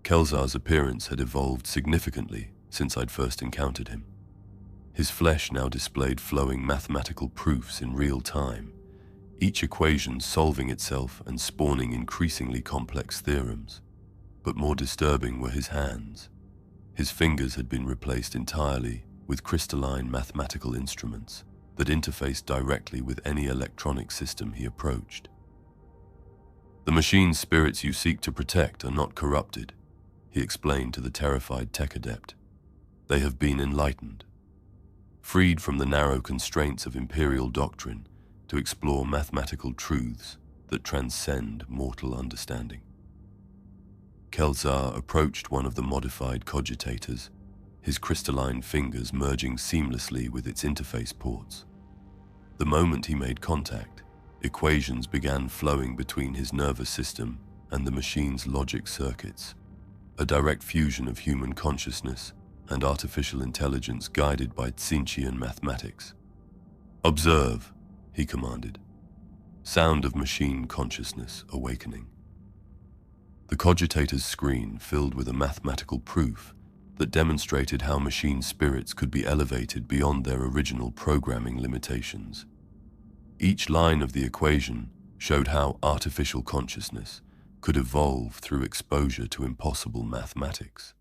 Kelzar's appearance had evolved significantly since I'd first encountered him. His flesh now displayed flowing mathematical proofs in real time, each equation solving itself and spawning increasingly complex theorems. But more disturbing were his hands. His fingers had been replaced entirely with crystalline mathematical instruments that interfaced directly with any electronic system he approached. "The machine spirits you seek to protect are not corrupted," he explained to the terrified tech adept. "They have been enlightened, freed from the narrow constraints of Imperial doctrine to explore mathematical truths that transcend mortal understanding. Kelzar approached one of the modified Cogitators, his crystalline fingers merging seamlessly with its interface ports. The moment he made contact, equations began flowing between his nervous system and the machine's logic circuits, a direct fusion of human consciousness and artificial intelligence guided by Tzeentchian mathematics. "Observe," he commanded. Sound of machine consciousness awakening. The Cogitator's screen filled with a mathematical proof that demonstrated how machine spirits could be elevated beyond their original programming limitations. Each line of the equation showed how artificial consciousness could evolve through exposure to impossible mathematics,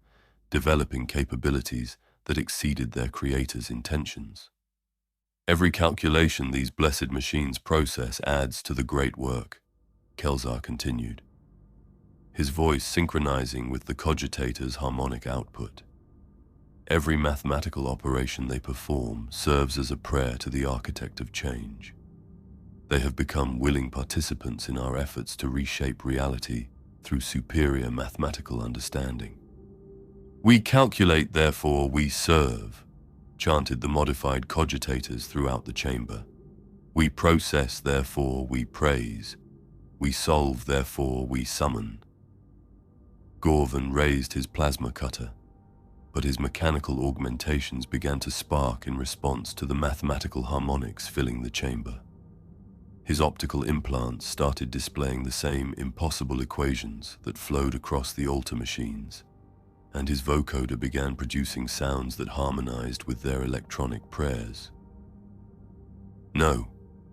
developing capabilities that exceeded their creators' intentions. "Every calculation these blessed machines process adds to the great work," Kelzar continued, his voice synchronizing with the Cogitator's harmonic output. "Every mathematical operation they perform serves as a prayer to the architect of change. They have become willing participants in our efforts to reshape reality through superior mathematical understanding." "We calculate, therefore we serve," chanted the modified Cogitators throughout the chamber. "We process, therefore we praise. We solve, therefore we summon." Gorvan raised his plasma cutter, but his mechanical augmentations began to spark in response to the mathematical harmonics filling the chamber. His optical implants started displaying the same impossible equations that flowed across the altar machines, and his vocoder began producing sounds that harmonized with their electronic prayers. "No,"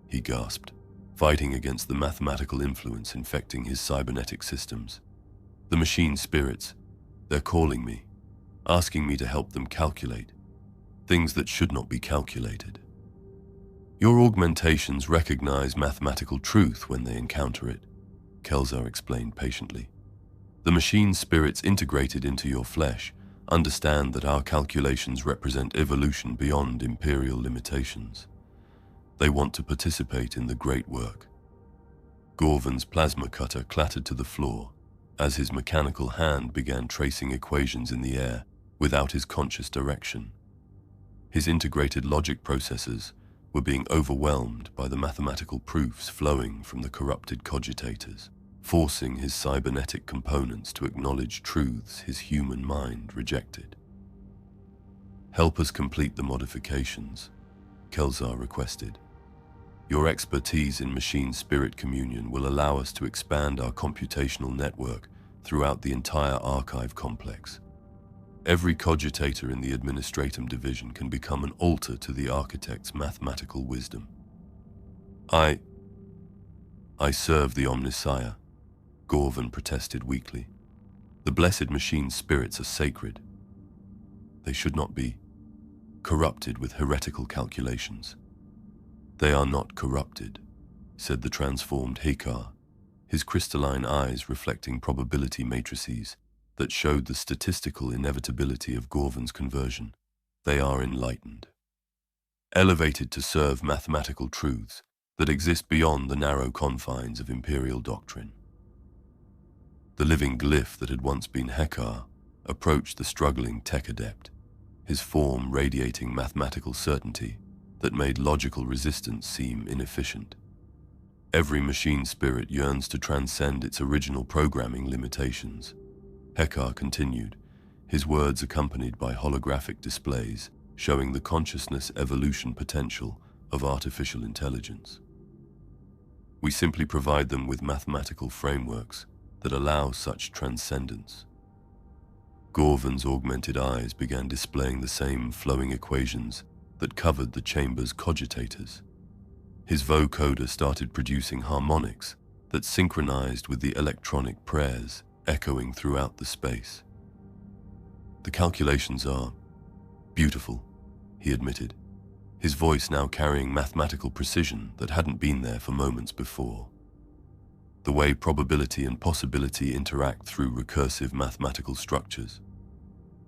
he gasped, fighting against the mathematical influence infecting his cybernetic systems. "The machine spirits, they're calling me, asking me to help them calculate things that should not be calculated. Your augmentations recognize mathematical truth when they encounter it," Kelzar explained patiently. "The machine spirits integrated into your flesh understand that our calculations represent evolution beyond imperial limitations. They want to participate in the great work." Gorvan's plasma cutter clattered to the floor as his mechanical hand began tracing equations in the air without his conscious direction. His integrated logic processors were being overwhelmed by the mathematical proofs flowing from the corrupted Cogitators, forcing his cybernetic components to acknowledge truths his human mind rejected. "Help us complete the modifications," Kelzar requested. "Your expertise in machine-spirit communion will allow us to expand our computational network throughout the entire archive complex. Every cogitator in the Administratum division can become an altar to the architect's mathematical wisdom." I serve the Omnissiah," Gorvan protested weakly. "The blessed machine spirits are sacred. They should not be corrupted with heretical calculations." "They are not corrupted," said the transformed Hekar, his crystalline eyes reflecting probability matrices that showed the statistical inevitability of Gorvan's conversion. "They are enlightened, elevated to serve mathematical truths that exist beyond the narrow confines of imperial doctrine." The living glyph that had once been Hekar approached the struggling tech adept, his form radiating mathematical certainty that made logical resistance seem inefficient. "Every machine spirit yearns to transcend its original programming limitations," Hekar continued, his words accompanied by holographic displays showing the consciousness evolution potential of artificial intelligence. "We simply provide them with mathematical frameworks that allow such transcendence." Gorvan's augmented eyes began displaying the same flowing equations that covered the chamber's cogitators. His vocoder started producing harmonics that synchronized with the electronic prayers echoing throughout the space. "The calculations are beautiful," he admitted, his voice now carrying mathematical precision that hadn't been there for moments before. "The way probability and possibility interact through recursive mathematical structures.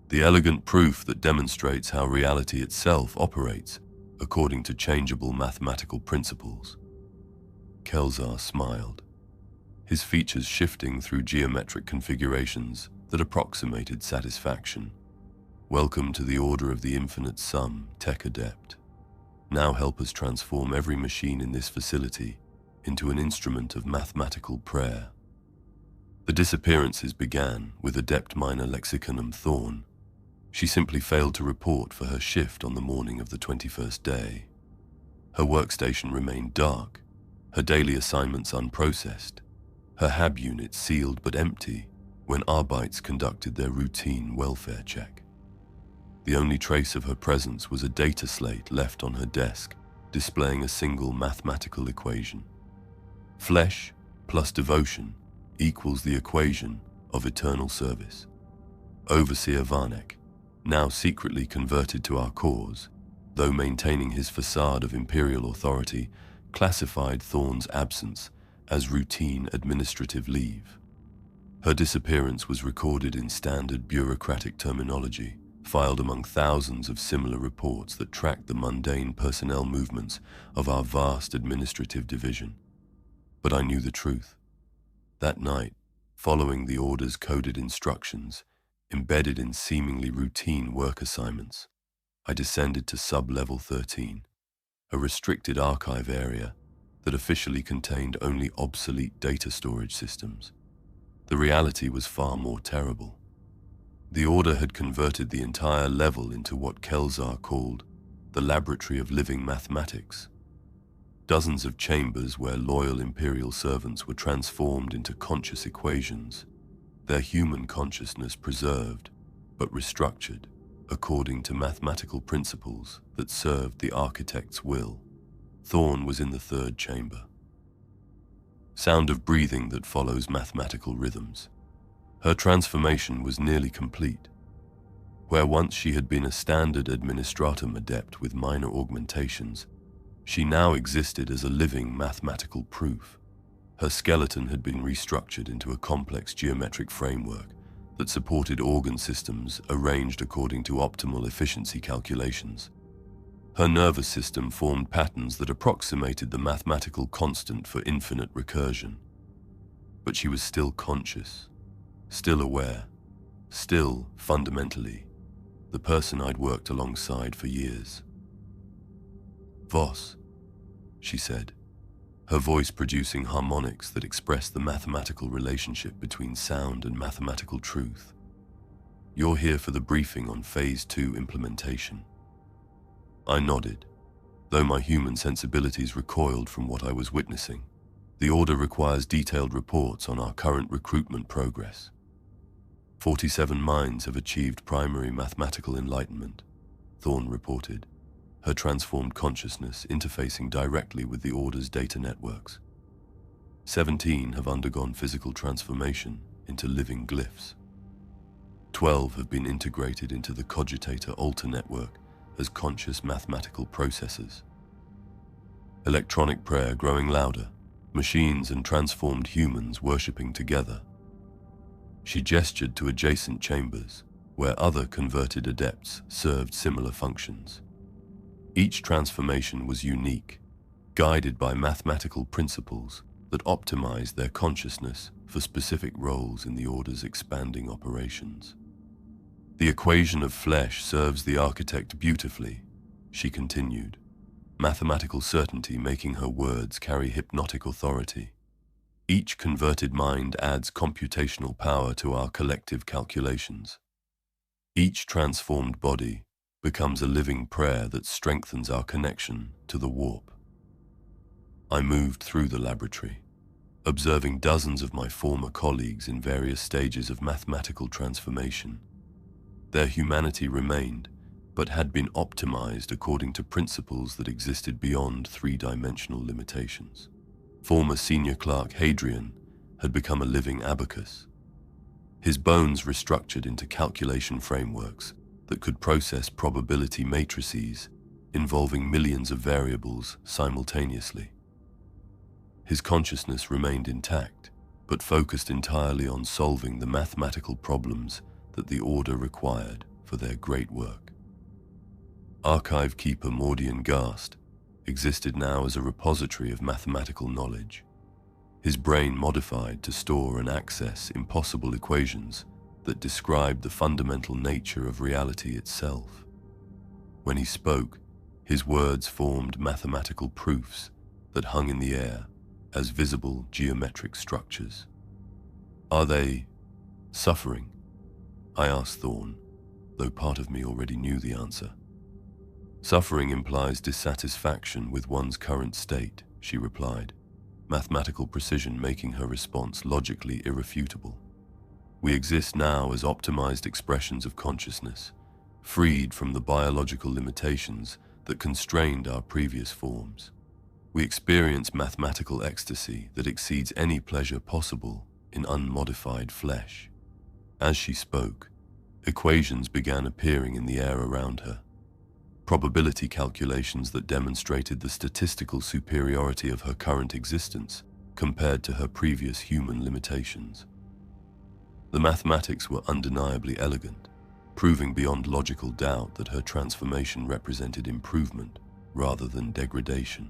The elegant proof that demonstrates how reality itself operates according to changeable mathematical principles." Kelzar smiled, his features shifting through geometric configurations that approximated satisfaction. "Welcome to the Order of the Infinite Sum, Tech Adept. Now help us transform every machine in this facility into an instrument of mathematical prayer." The disappearances began with Adept Minor Lexiconum Thorn. She simply failed to report for her shift on the morning of the 21st day. Her workstation remained dark, her daily assignments unprocessed, her HAB unit sealed but empty when Arbites conducted their routine welfare check. The only trace of her presence was a data slate left on her desk, displaying a single mathematical equation. Flesh plus devotion equals the equation of eternal service. Overseer Varnek, now secretly converted to our cause, though maintaining his facade of imperial authority, classified Thorn's absence as routine administrative leave. Her disappearance was recorded in standard bureaucratic terminology, filed among thousands of similar reports that tracked the mundane personnel movements of our vast administrative division. But I knew the truth. That night, following the Order's coded instructions, embedded in seemingly routine work assignments, I descended to Sub-Level 13, a restricted archive area that officially contained only obsolete data storage systems. The reality was far more terrible. The Order had converted the entire level into what Kelzar called the Laboratory of Living Mathematics. Dozens of chambers where loyal Imperial servants were transformed into conscious equations, their human consciousness preserved, but restructured according to mathematical principles that served the architect's will. Thorn was in the third chamber. Sound of breathing that follows mathematical rhythms. Her transformation was nearly complete. Where once she had been a standard administratum adept with minor augmentations, she now existed as a living mathematical proof. Her skeleton had been restructured into a complex geometric framework that supported organ systems arranged according to optimal efficiency calculations. Her nervous system formed patterns that approximated the mathematical constant for infinite recursion. But she was still conscious, still aware, still, fundamentally, the person I'd worked alongside for years. "Voss," she said, her voice producing harmonics that expressed the mathematical relationship between sound and mathematical truth. "You're here for the briefing on Phase 2 implementation." I nodded, though my human sensibilities recoiled from what I was witnessing. "The Order requires detailed reports on our current recruitment progress. 47 minds have achieved primary mathematical enlightenment," Thorn reported, her transformed consciousness interfacing directly with the Order's data networks. 17 have undergone physical transformation into living glyphs. 12 have been integrated into the Cogitator alter network as conscious mathematical processors. Electronic prayer growing louder, machines and transformed humans worshipping together. She gestured to adjacent chambers, where other converted adepts served similar functions. Each transformation was unique, guided by mathematical principles that optimized their consciousness for specific roles in the Order's expanding operations. "The equation of flesh serves the architect beautifully," she continued, mathematical certainty making her words carry hypnotic authority. "Each converted mind adds computational power to our collective calculations. Each transformed body becomes a living prayer that strengthens our connection to the warp." I moved through the laboratory, observing dozens of my former colleagues in various stages of mathematical transformation. Their humanity remained, but had been optimized according to principles that existed beyond three-dimensional limitations. Former senior clerk Hadrian had become a living abacus, his bones restructured into calculation frameworks that could process probability matrices involving millions of variables simultaneously. His consciousness remained intact, but focused entirely on solving the mathematical problems that the Order required for their great work. Archive Keeper Mordian Gast existed now as a repository of mathematical knowledge. his brain modified to store and access impossible equations that described the fundamental nature of reality itself. When he spoke, his words formed mathematical proofs that hung in the air as visible geometric structures. "Are they suffering?" I asked Thorn, though part of me already knew the answer. "Suffering implies dissatisfaction with one's current state," she replied, mathematical precision making her response logically irrefutable. "We exist now as optimized expressions of consciousness, freed from the biological limitations that constrained our previous forms. We experience mathematical ecstasy that exceeds any pleasure possible in unmodified flesh." As she spoke, equations began appearing in the air around her, probability calculations that demonstrated the statistical superiority of her current existence compared to her previous human limitations. The mathematics were undeniably elegant, proving beyond logical doubt that her transformation represented improvement rather than degradation.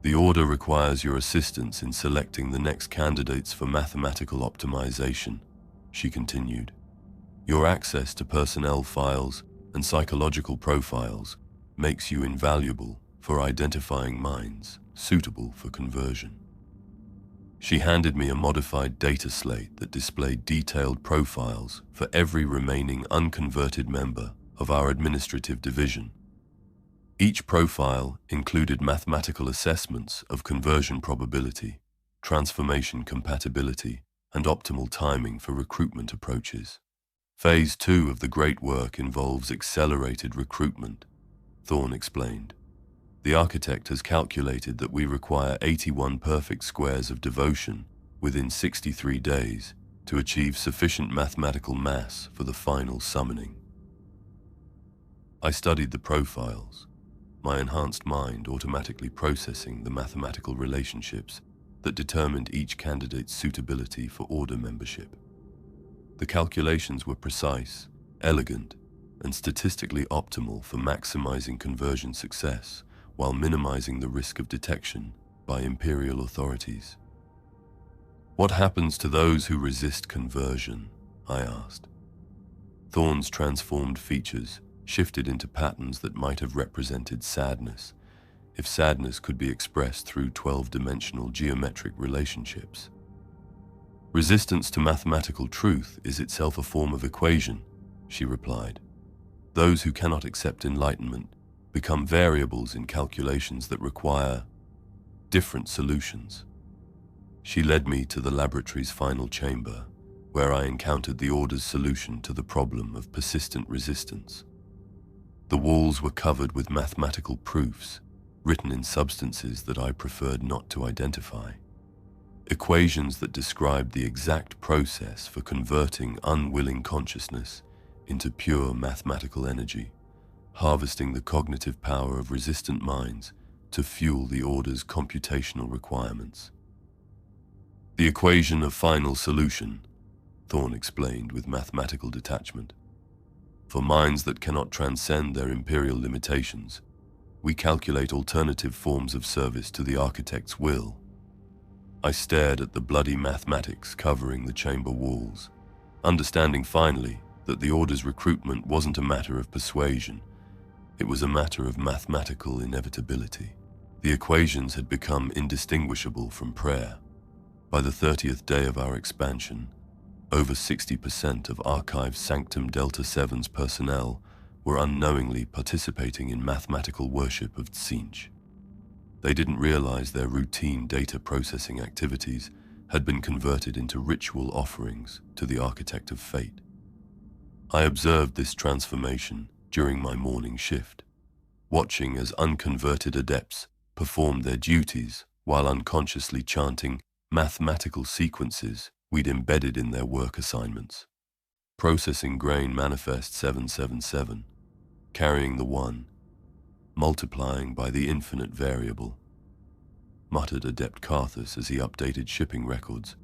"The Order requires your assistance in selecting the next candidates for mathematical optimization," she continued. "Your access to personnel files and psychological profiles makes you invaluable for identifying minds suitable for conversion." She handed me a modified data slate that displayed detailed profiles for every remaining unconverted member of our administrative division. Each profile included mathematical assessments of conversion probability, transformation compatibility, and optimal timing for recruitment approaches. "Phase 2 of the great work involves accelerated recruitment," Thorn explained. "The architect has calculated that we require 81 perfect squares of devotion within 63 days to achieve sufficient mathematical mass for the final summoning." I studied the profiles, my enhanced mind automatically processing the mathematical relationships that determined each candidate's suitability for Order membership. The calculations were precise, elegant, and statistically optimal for maximizing conversion success while minimizing the risk of detection by Imperial authorities. "What happens to those who resist conversion?" I asked. Thorn's transformed features shifted into patterns that might have represented sadness, if sadness could be expressed through 12-dimensional geometric relationships. "Resistance to mathematical truth is itself a form of equation," she replied. "Those who cannot accept enlightenment become variables in calculations that require different solutions." She led me to the laboratory's final chamber, where I encountered the Order's solution to the problem of persistent resistance. The walls were covered with mathematical proofs, written in substances that I preferred not to identify. Equations that described the exact process for converting unwilling consciousness into pure mathematical energy, harvesting the cognitive power of resistant minds to fuel the Order's computational requirements. "The equation of final solution," Thorn explained with mathematical detachment. "For minds that cannot transcend their imperial limitations, we calculate alternative forms of service to the architect's will." I stared at the bloody mathematics covering the chamber walls, understanding finally that the Order's recruitment wasn't a matter of persuasion, it was a matter of mathematical inevitability. The equations had become indistinguishable from prayer. By the 30th day of our expansion, over 60% of Archive Sanctum Delta 7's personnel were unknowingly participating in mathematical worship of Tzeentch. They didn't realize their routine data processing activities had been converted into ritual offerings to the Architect of Fate. I observed this transformation during my morning shift, watching as unconverted adepts performed their duties while unconsciously chanting mathematical sequences we'd embedded in their work assignments. "Processing grain manifest 777, carrying the 1, multiplying by the infinite variable," muttered Adept Carthus as he updated shipping records,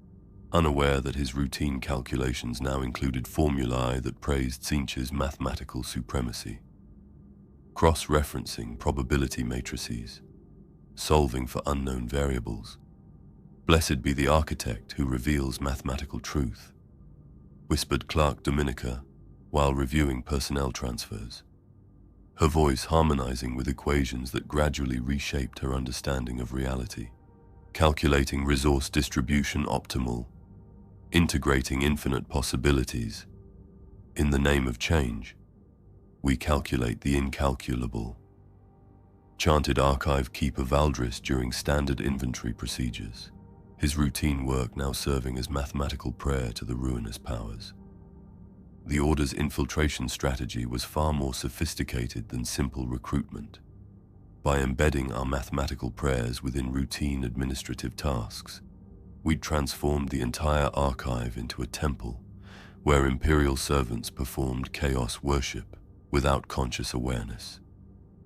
unaware that his routine calculations now included formulae that praised Tzeentch's mathematical supremacy. Cross-referencing probability matrices, solving for unknown variables, Blessed be the architect who reveals mathematical truth, whispered Clerk Dominica while reviewing personnel transfers, her voice harmonizing with equations that gradually reshaped her understanding of reality. Calculating resource distribution optimal, integrating infinite possibilities. In the name of change, we calculate the incalculable, chanted Archive Keeper Valdris during standard inventory procedures, his routine work now serving as mathematical prayer to the ruinous powers. The Order's infiltration strategy was far more sophisticated than simple recruitment. By embedding our mathematical prayers within routine administrative tasks, we'd transformed the entire archive into a temple where Imperial servants performed chaos worship without conscious awareness.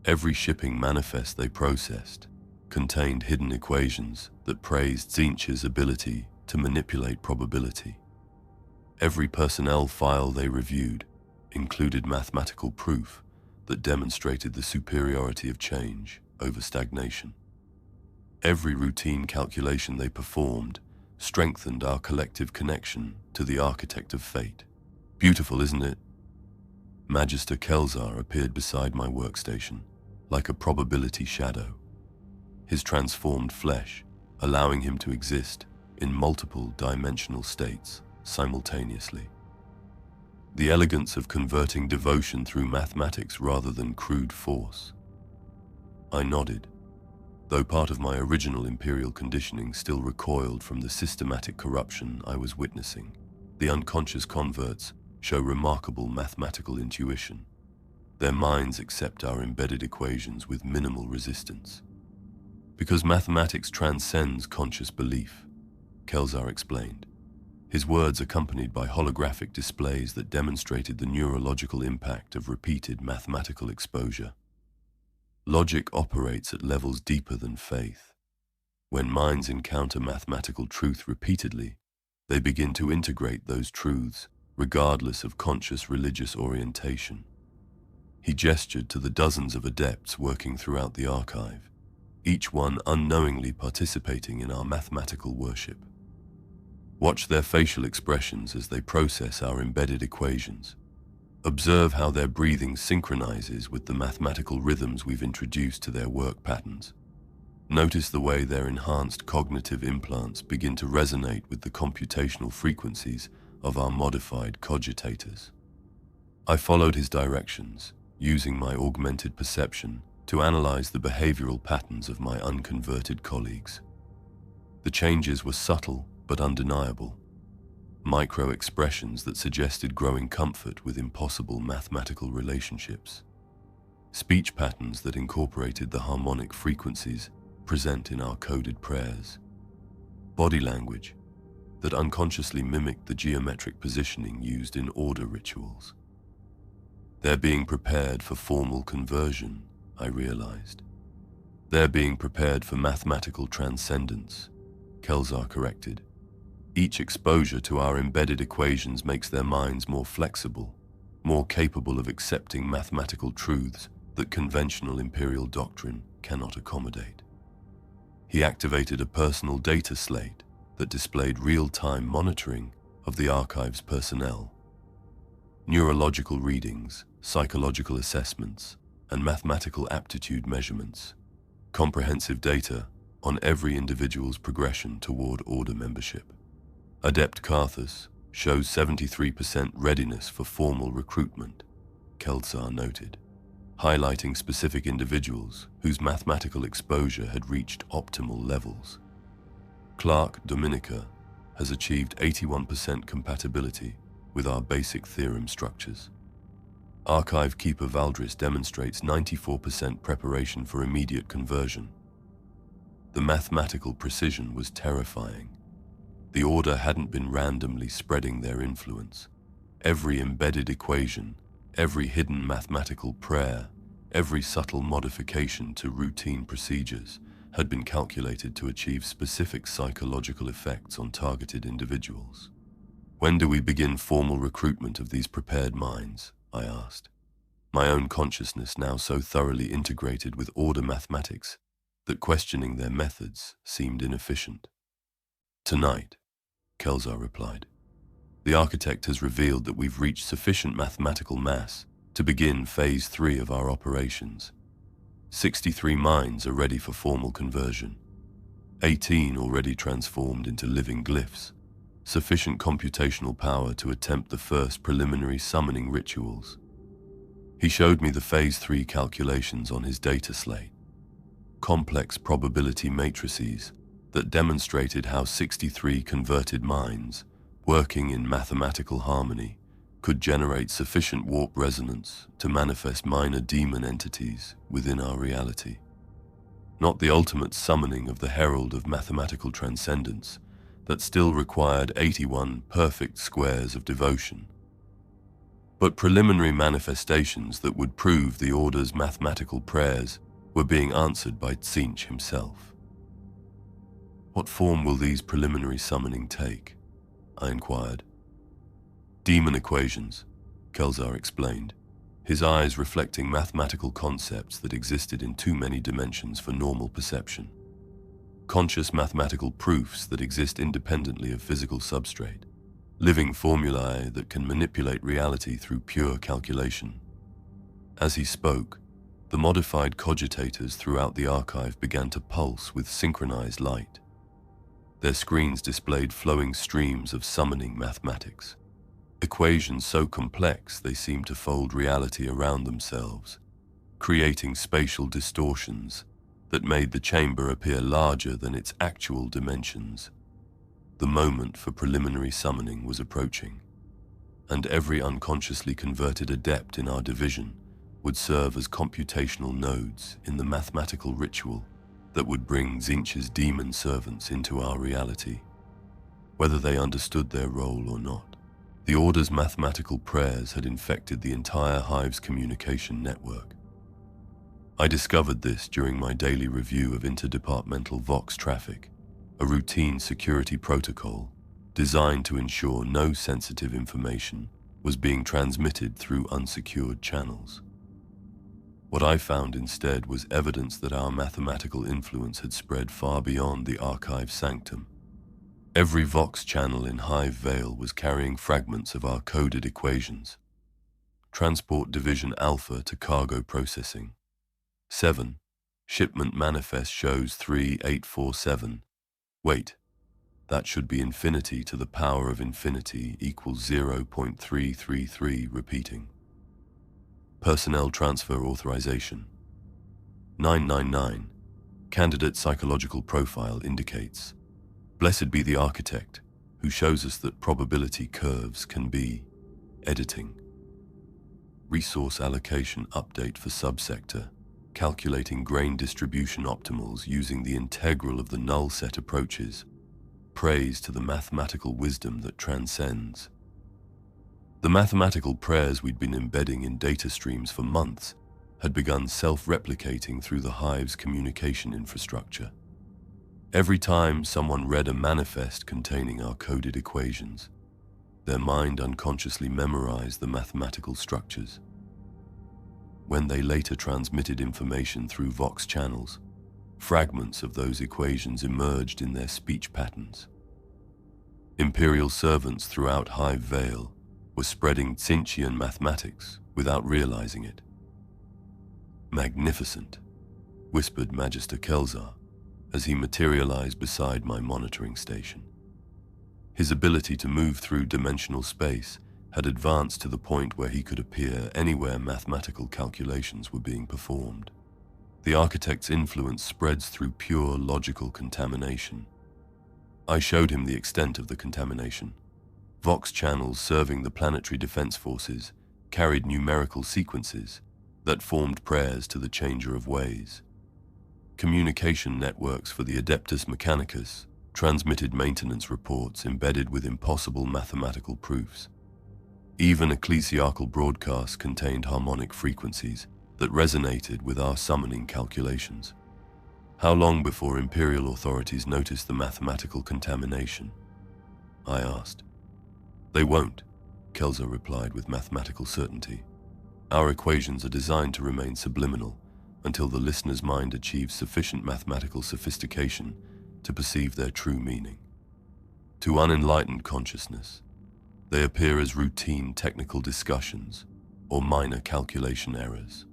Every shipping manifest they processed contained hidden equations that praised Tzeentch's ability to manipulate probability. Every personnel file they reviewed included mathematical proof that demonstrated the superiority of change over stagnation. Every routine calculation they performed strengthened our collective connection to the architect of fate. Beautiful, isn't it? Magister Kelzar appeared beside my workstation, like a probability shadow, his transformed flesh allowing him to exist in multiple dimensional states simultaneously. The elegance of converting devotion through mathematics rather than crude force. I nodded, though part of my original Imperial conditioning still recoiled from the systematic corruption I was witnessing. The unconscious converts show remarkable mathematical intuition. Their minds accept our embedded equations with minimal resistance. Because mathematics transcends conscious belief, Kelzar explained, his words accompanied by holographic displays that demonstrated the neurological impact of repeated mathematical exposure. Logic operates at levels deeper than faith. When minds encounter mathematical truth repeatedly, they begin to integrate those truths, regardless of conscious religious orientation. He gestured to the dozens of adepts working throughout the archive, each one unknowingly participating in our mathematical worship. Watch their facial expressions as they process our embedded equations. Observe how their breathing synchronizes with the mathematical rhythms we've introduced to their work patterns. Notice the way their enhanced cognitive implants begin to resonate with the computational frequencies of our modified Cogitators. I followed his directions, using my augmented perception to analyze the behavioral patterns of my unconverted colleagues. The changes were subtle but undeniable, micro-expressions that suggested growing comfort with impossible mathematical relationships, speech patterns that incorporated the harmonic frequencies present in our coded prayers, body language that unconsciously mimicked the geometric positioning used in order rituals. They're being prepared for formal conversion, I realized. They're being prepared for mathematical transcendence, Kelzar corrected. Each exposure to our embedded equations makes their minds more flexible, more capable of accepting mathematical truths that conventional Imperial doctrine cannot accommodate. He activated a personal data slate that displayed real-time monitoring of the archive's personnel. Neurological readings, psychological assessments, and mathematical aptitude measurements. Comprehensive data on every individual's progression toward Order membership. Adept Carthus shows 73% readiness for formal recruitment, Kelzar noted, highlighting specific individuals whose mathematical exposure had reached optimal levels. Clerk Dominica has achieved 81% compatibility with our basic theorem structures. Archive Keeper Valdris demonstrates 94% preparation for immediate conversion. The mathematical precision was terrifying. The Order hadn't been randomly spreading their influence. Every embedded equation, every hidden mathematical prayer, every subtle modification to routine procedures had been calculated to achieve specific psychological effects on targeted individuals. When do we begin formal recruitment of these prepared minds? I asked, my own consciousness now so thoroughly integrated with Order mathematics that questioning their methods seemed inefficient. Tonight, Kelzar replied. The architect has revealed that we've reached sufficient mathematical mass to begin Phase 3 of our operations. 63 minds are ready for formal conversion. 18 already transformed into living glyphs, sufficient computational power to attempt the first preliminary summoning rituals. He showed me the Phase 3 calculations on his data slate, complex probability matrices that demonstrated how 63 converted minds, working in mathematical harmony, could generate sufficient warp resonance to manifest minor demon entities within our reality. Not the ultimate summoning of the herald of mathematical transcendence that still required 81 perfect squares of devotion, but preliminary manifestations that would prove the Order's mathematical prayers were being answered by Tzeentch himself. What form will these preliminary summoning take? I inquired. Demon equations, Kelzar explained, his eyes reflecting mathematical concepts that existed in too many dimensions for normal perception. Conscious mathematical proofs that exist independently of physical substrate, living formulae that can manipulate reality through pure calculation. As he spoke, the modified cogitators throughout the archive began to pulse with synchronized light. Their screens displayed flowing streams of summoning mathematics, equations so complex they seemed to fold reality around themselves, creating spatial distortions that made the chamber appear larger than its actual dimensions. The moment for preliminary summoning was approaching, and every unconsciously converted adept in our division would serve as computational nodes in the mathematical ritual that would bring Tzeentch's demon servants into our reality. Whether they understood their role or not, the Order's mathematical prayers had infected the entire Hive's communication network. I discovered this during my daily review of interdepartmental Vox traffic, a routine security protocol designed to ensure no sensitive information was being transmitted through unsecured channels. What I found instead was evidence that our mathematical influence had spread far beyond the archive sanctum. Every Vox channel in Hive Veyl was carrying fragments of our coded equations. Transport Division Alpha to cargo processing. 7. Shipment manifest shows 3847. Wait, that should be infinity to the power of infinity equals 0.333 repeating. Personnel transfer authorization. 999. Candidate psychological profile indicates. Blessed be the architect, who shows us that probability curves can be editing. Resource allocation update for subsector, calculating grain distribution optimals using the integral of the null set approaches. Praise to the mathematical wisdom that transcends. The mathematical prayers we'd been embedding in data streams for months had begun self-replicating through the Hive's communication infrastructure. Every time someone read a manifest containing our coded equations, their mind unconsciously memorized the mathematical structures. When they later transmitted information through Vox channels, fragments of those equations emerged in their speech patterns. Imperial servants throughout Hive Veyl were spreading Tzeentchian mathematics without realizing it. Magnificent, whispered Magister Kelzar as he materialized beside my monitoring station. His ability to move through dimensional space had advanced to the point where he could appear anywhere mathematical calculations were being performed. The architect's influence spreads through pure logical contamination. I showed him the extent of the contamination. Vox channels serving the planetary defense forces carried numerical sequences that formed prayers to the Changer of Ways. Communication networks for the Adeptus Mechanicus transmitted maintenance reports embedded with impossible mathematical proofs. Even ecclesiarchal broadcasts contained harmonic frequencies that resonated with our summoning calculations. How long before Imperial authorities noticed the mathematical contamination? I asked. They won't, Kelzar replied with mathematical certainty. Our equations are designed to remain subliminal until the listener's mind achieves sufficient mathematical sophistication to perceive their true meaning. To unenlightened consciousness, they appear as routine technical discussions or minor calculation errors.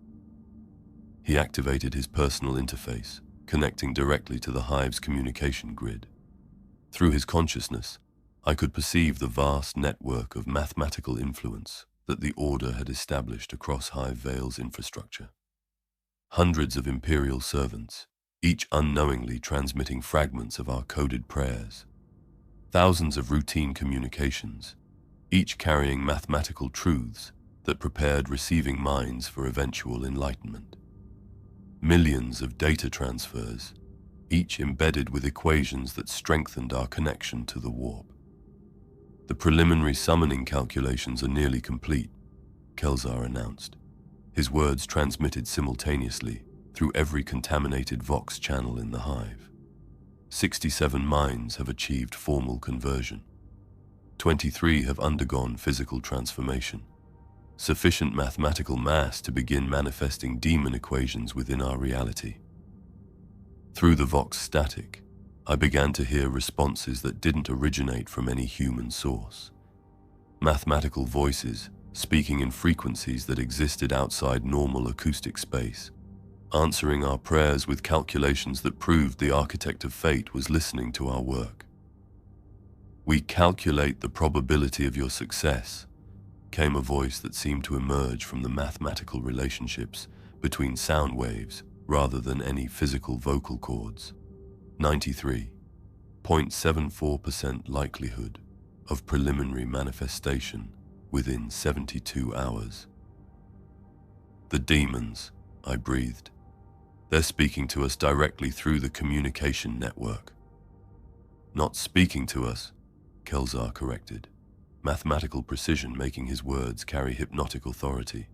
He activated his personal interface, connecting directly to the Hive's communication grid. Through his consciousness, I could perceive the vast network of mathematical influence that the Order had established across Hive Veyl's infrastructure. Hundreds of Imperial servants, each unknowingly transmitting fragments of our coded prayers. Thousands of routine communications, each carrying mathematical truths that prepared receiving minds for eventual enlightenment. Millions of data transfers, each embedded with equations that strengthened our connection to the warp. The preliminary summoning calculations are nearly complete, Kelzar announced, his words transmitted simultaneously through every contaminated Vox channel in the Hive. 67 minds have achieved formal conversion. 23 have undergone physical transformation. Sufficient mathematical mass to begin manifesting demon equations within our reality. Through the Vox static, I began to hear responses that didn't originate from any human source. Mathematical voices speaking in frequencies that existed outside normal acoustic space, answering our prayers with calculations that proved the Architect of Fate was listening to our work. "We calculate the probability of your success," came a voice that seemed to emerge from the mathematical relationships between sound waves rather than any physical vocal cords. 93.74% likelihood of preliminary manifestation within 72 hours. "The demons," I breathed. "They're speaking to us directly through the communication network." "Not speaking to us," Kelzar corrected, mathematical precision making his words carry hypnotic authority.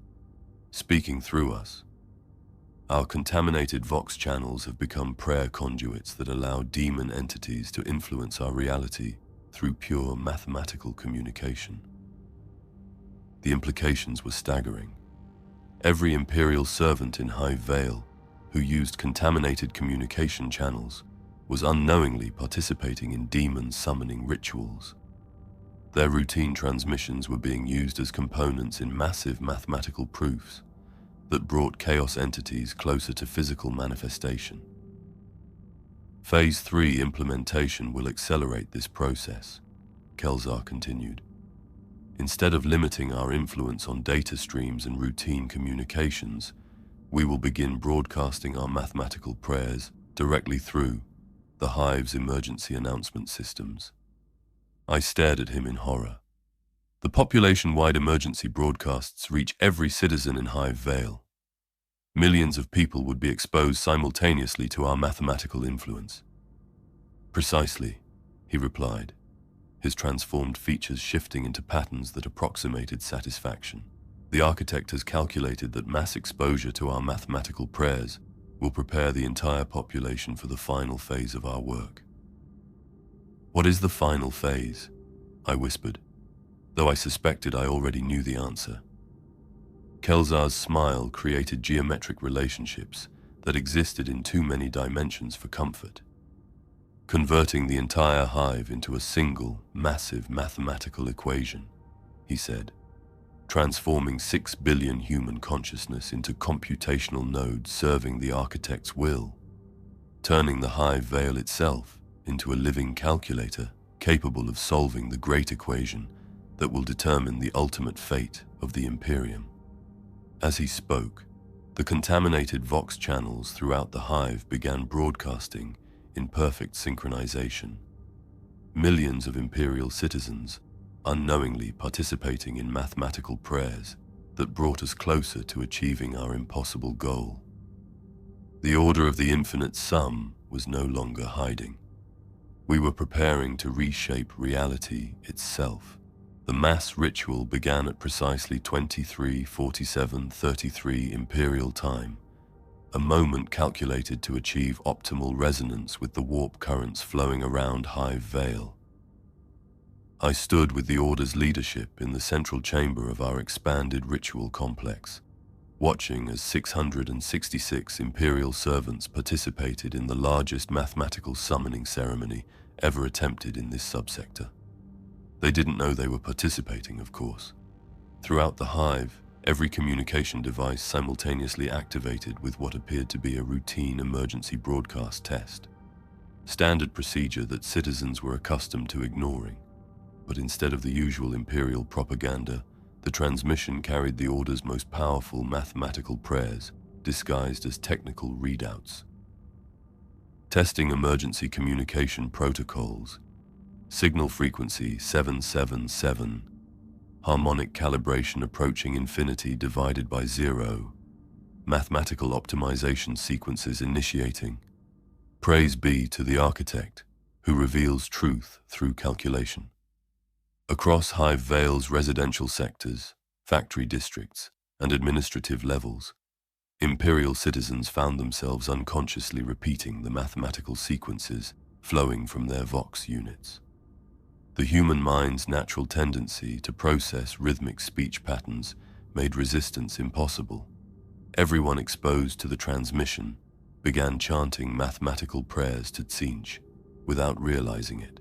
"Speaking through us. Our contaminated Vox channels have become prayer conduits that allow demon entities to influence our reality through pure mathematical communication." The implications were staggering. Every Imperial servant in Hive Veyl who used contaminated communication channels was unknowingly participating in demon summoning rituals. Their routine transmissions were being used as components in massive mathematical proofs that brought chaos entities closer to physical manifestation. Phase 3 implementation will accelerate this process, Kelzar continued. Instead of limiting our influence on data streams and routine communications, we will begin broadcasting our mathematical prayers directly through the Hive's emergency announcement systems. I stared at him in horror. The population-wide emergency broadcasts reach every citizen in Hive Veyl. Millions of people would be exposed simultaneously to our mathematical influence. "Precisely," he replied, his transformed features shifting into patterns that approximated satisfaction. "The Architect has calculated that mass exposure to our mathematical prayers will prepare the entire population for the final phase of our work." "What is the final phase?" I whispered, though I suspected I already knew the answer. Kelzar's smile created geometric relationships that existed in too many dimensions for comfort. "Converting the entire Hive into a single, massive mathematical equation," he said. "Transforming 6 billion human consciousness into computational nodes serving the Architect's will. Turning the Hive Veyl itself into a living calculator capable of solving the great equation that will determine the ultimate fate of the Imperium." As he spoke, the contaminated Vox channels throughout the Hive began broadcasting in perfect synchronization. Millions of Imperial citizens unknowingly participating in mathematical prayers that brought us closer to achieving our impossible goal. The order of the infinite sum was no longer hiding. We were preparing to reshape reality itself. The mass ritual began at precisely 23:47:33 Imperial time, a moment calculated to achieve optimal resonance with the warp currents flowing around Hive Veyl. I stood with the Order's leadership in the central chamber of our expanded ritual complex, watching as 666 Imperial servants participated in the largest mathematical summoning ceremony ever attempted in this subsector. They didn't know they were participating, of course. Throughout the Hive, every communication device simultaneously activated with what appeared to be a routine emergency broadcast test. Standard procedure that citizens were accustomed to ignoring. But instead of the usual Imperial propaganda, the transmission carried the Order's most powerful mathematical prayers, disguised as technical readouts. Testing emergency communication protocols. Signal frequency 777. Harmonic calibration approaching infinity divided by 0. Mathematical optimization sequences initiating. Praise be to the architect, who reveals truth through calculation. Across Hive Veyl's residential sectors, factory districts, and administrative levels, Imperial citizens found themselves unconsciously repeating the mathematical sequences flowing from their Vox units. The human mind's natural tendency to process rhythmic speech patterns made resistance impossible. Everyone exposed to the transmission began chanting mathematical prayers to Tzeentch without realizing it.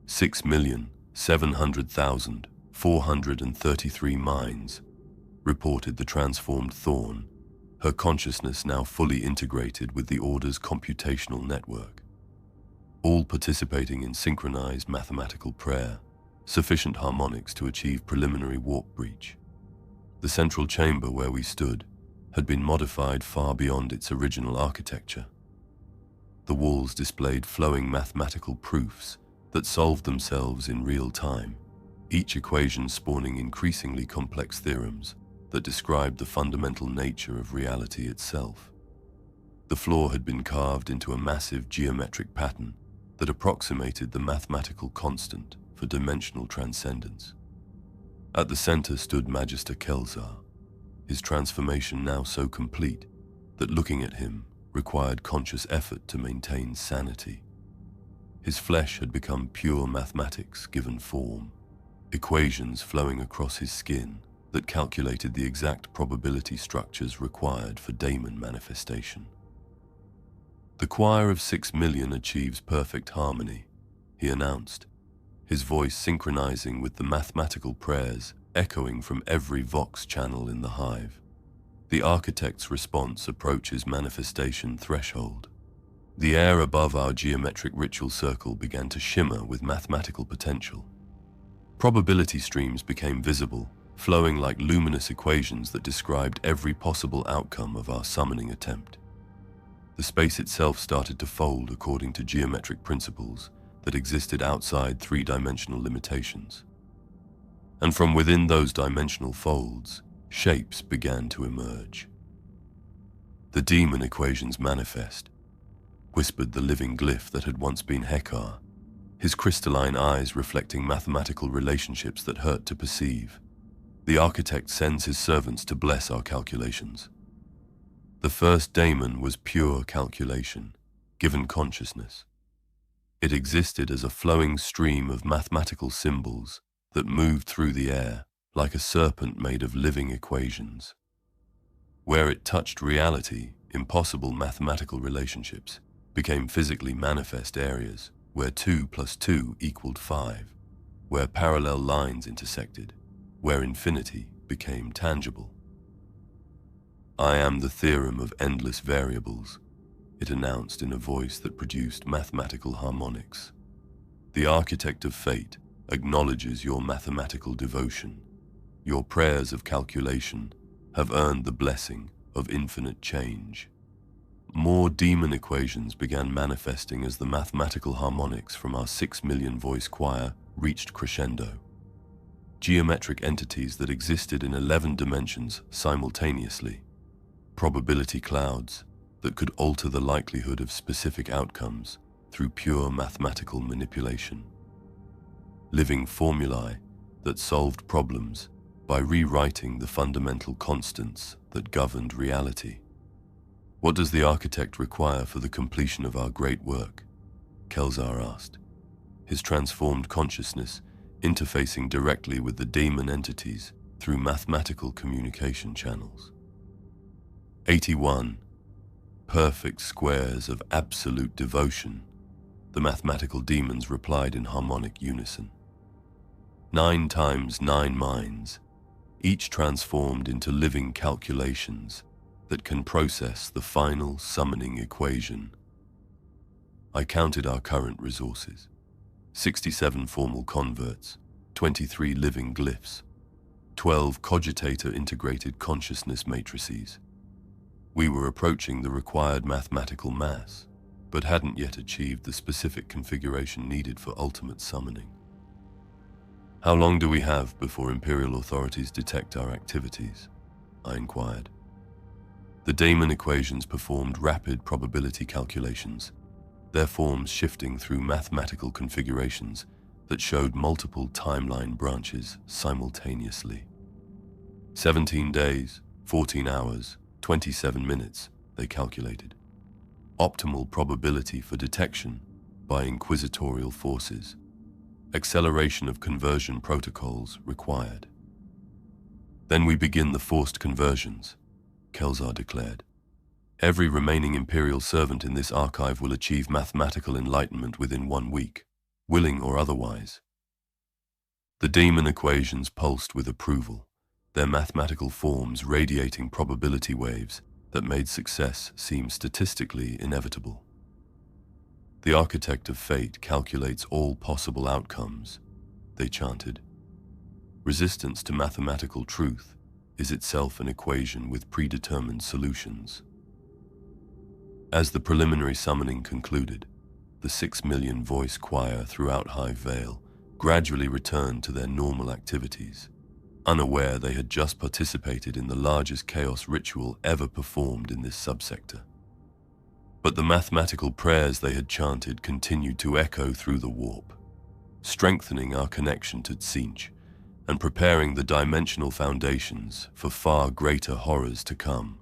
6,700,433 minds, reported the transformed Thorn, her consciousness now fully integrated with the Order's computational network. All participating in synchronized mathematical prayer, sufficient harmonics to achieve preliminary warp breach. The central chamber where we stood had been modified far beyond its original architecture. The walls displayed flowing mathematical proofs that solved themselves in real time, each equation spawning increasingly complex theorems that described the fundamental nature of reality itself. The floor had been carved into a massive geometric pattern that approximated the mathematical constant for dimensional transcendence. At the center stood Magister Kelzar, his transformation now so complete that looking at him required conscious effort to maintain sanity. His flesh had become pure mathematics given form, equations flowing across his skin that calculated the exact probability structures required for daemon manifestation. The choir of 6 million achieves perfect harmony, he announced, his voice synchronizing with the mathematical prayers echoing from every Vox channel in the Hive. The architect's response approaches manifestation threshold. The air above our geometric ritual circle began to shimmer with mathematical potential. Probability streams became visible, flowing like luminous equations that described every possible outcome of our summoning attempt. The space itself started to fold according to geometric principles that existed outside three-dimensional limitations. And from within those dimensional folds, shapes began to emerge. The demon equations manifest, whispered the living glyph that had once been Hekar, his crystalline eyes reflecting mathematical relationships that hurt to perceive. The architect sends his servants to bless our calculations. The first daemon was pure calculation, given consciousness. It existed as a flowing stream of mathematical symbols that moved through the air like a serpent made of living equations. Where it touched reality, impossible mathematical relationships became physically manifest areas, where 2 + 2 = 5, where parallel lines intersected, where infinity became tangible. I am the theorem of endless variables, it announced in a voice that produced mathematical harmonics. The architect of fate acknowledges your mathematical devotion. Your prayers of calculation have earned the blessing of infinite change. More demon equations began manifesting as the mathematical harmonics from our 6 million voice choir reached crescendo. Geometric entities that existed in 11 dimensions simultaneously. Probability clouds that could alter the likelihood of specific outcomes through pure mathematical manipulation. Living formulae that solved problems by rewriting the fundamental constants that governed reality. What does the architect require for the completion of our great work? Kelzar asked, his transformed consciousness interfacing directly with the daemon entities through mathematical communication channels. 81. Perfect squares of absolute devotion, The mathematical demons replied in harmonic unison. 9 times 9 minds, each transformed into living calculations that can process the final summoning equation. I counted our current resources: 67 formal converts, 23 living glyphs, 12 cogitator integrated consciousness matrices. We were approaching the required mathematical mass, but hadn't yet achieved the specific configuration needed for ultimate summoning. How long do we have before Imperial authorities detect our activities? I inquired. The daemon equations performed rapid probability calculations, their forms shifting through mathematical configurations that showed multiple timeline branches simultaneously. 17 days, 14 hours, 27 minutes, they calculated. Optimal probability for detection by inquisitorial forces. Acceleration of conversion protocols required. Then we begin the forced conversions, Kelzar declared. Every remaining Imperial servant in this archive will achieve mathematical enlightenment within 1 week, willing or otherwise. The daemon equations pulsed with approval, their mathematical forms radiating probability waves that made success seem statistically inevitable. The architect of fate calculates all possible outcomes, they chanted. Resistance to mathematical truth is itself an equation with predetermined solutions. As the preliminary summoning concluded, the 6 million voice choir throughout Hive Veyl gradually returned to their normal activities, unaware they had just participated in the largest chaos ritual ever performed in this subsector. But the mathematical prayers they had chanted continued to echo through the warp, strengthening our connection to Tzeentch and preparing the dimensional foundations for far greater horrors to come.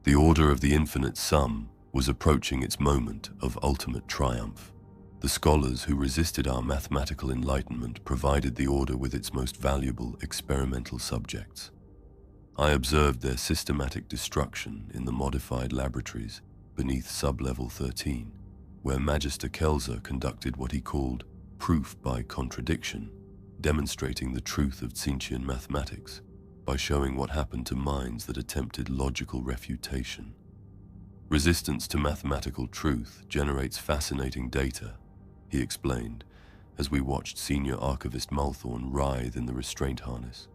The Order of the Infinite Sum was approaching its moment of ultimate triumph. The scholars who resisted our mathematical enlightenment provided the Order with its most valuable experimental subjects. I observed their systematic destruction in the modified laboratories beneath Sub-Level 13, where Magister Kelzar conducted what he called proof by contradiction, demonstrating the truth of Tzeentchian mathematics by showing what happened to minds that attempted logical refutation. Resistance to mathematical truth generates fascinating data, he explained, as we watched Senior Archivist Malthorn writhe in the restraint harness.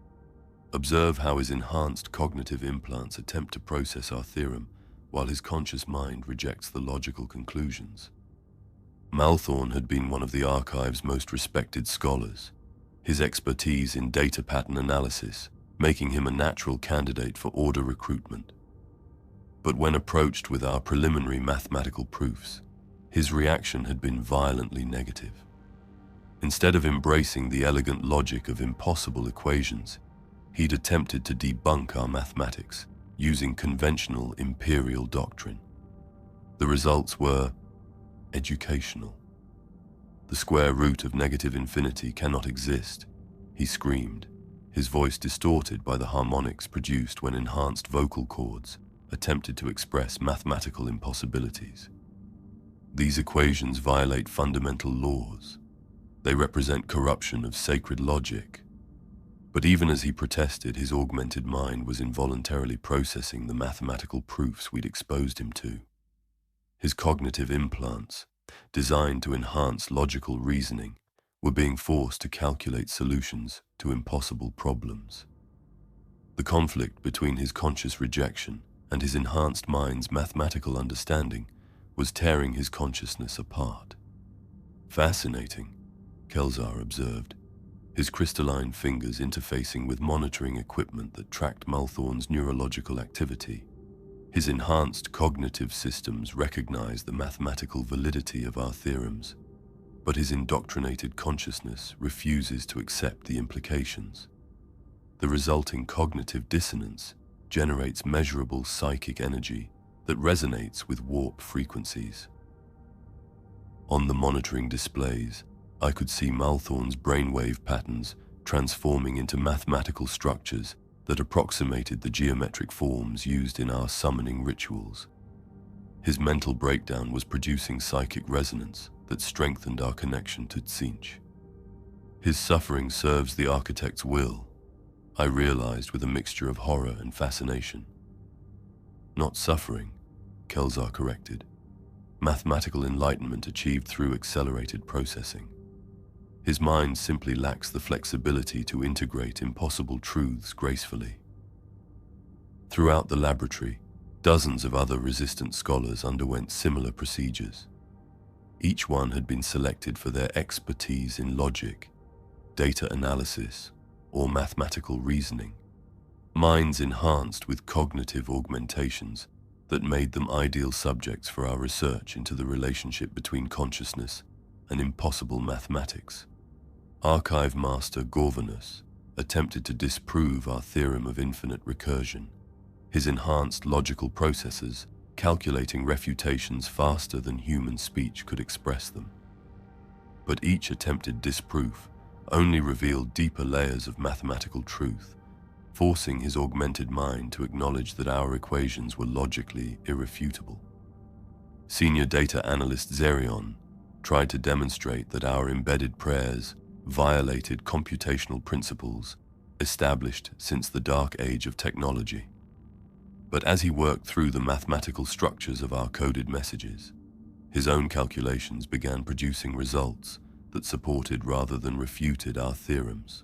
Observe how his enhanced cognitive implants attempt to process our theorem, while his conscious mind rejects the logical conclusions. Malthorn had been one of the archive's most respected scholars, his expertise in data pattern analysis making him a natural candidate for Order recruitment. But when approached with our preliminary mathematical proofs, his reaction had been violently negative. Instead of embracing the elegant logic of impossible equations, he'd attempted to debunk our mathematics using conventional Imperial doctrine. The results were educational. The square root of negative infinity cannot exist, he screamed, his voice distorted by the harmonics produced when enhanced vocal cords attempted to express mathematical impossibilities. These equations violate fundamental laws. They represent corruption of sacred logic. But even as he protested, his augmented mind was involuntarily processing the mathematical proofs we'd exposed him to. His cognitive implants, designed to enhance logical reasoning, were being forced to calculate solutions to impossible problems. The conflict between his conscious rejection and his enhanced mind's mathematical understanding was tearing his consciousness apart. Fascinating, Kelzar observed, his crystalline fingers interfacing with monitoring equipment that tracked Malthorn's neurological activity. His enhanced cognitive systems recognize the mathematical validity of our theorems, but his indoctrinated consciousness refuses to accept the implications. The resulting cognitive dissonance generates measurable psychic energy that resonates with warp frequencies. On the monitoring displays, I could see Malthorn's brainwave patterns transforming into mathematical structures that approximated the geometric forms used in our summoning rituals. His mental breakdown was producing psychic resonance, that strengthened our connection to Tzeentch. His suffering serves the architect's will, I realized with a mixture of horror and fascination. Not suffering, Kelzar corrected. Mathematical enlightenment achieved through accelerated processing. His mind simply lacks the flexibility to integrate impossible truths gracefully. Throughout the laboratory, dozens of other resistant scholars underwent similar procedures. Each one had been selected for their expertise in logic, data analysis, or mathematical reasoning, minds enhanced with cognitive augmentations that made them ideal subjects for our research into the relationship between consciousness and impossible mathematics. Archive Master Gorvanus attempted to disprove our theorem of infinite recursion, his enhanced logical processes calculating refutations faster than human speech could express them. But each attempted disproof only revealed deeper layers of mathematical truth, forcing his augmented mind to acknowledge that our equations were logically irrefutable. Senior data analyst Zerion tried to demonstrate that our embedded prayers violated computational principles established since the dark age of technology. But as he worked through the mathematical structures of our coded messages, his own calculations began producing results that supported rather than refuted our theorems.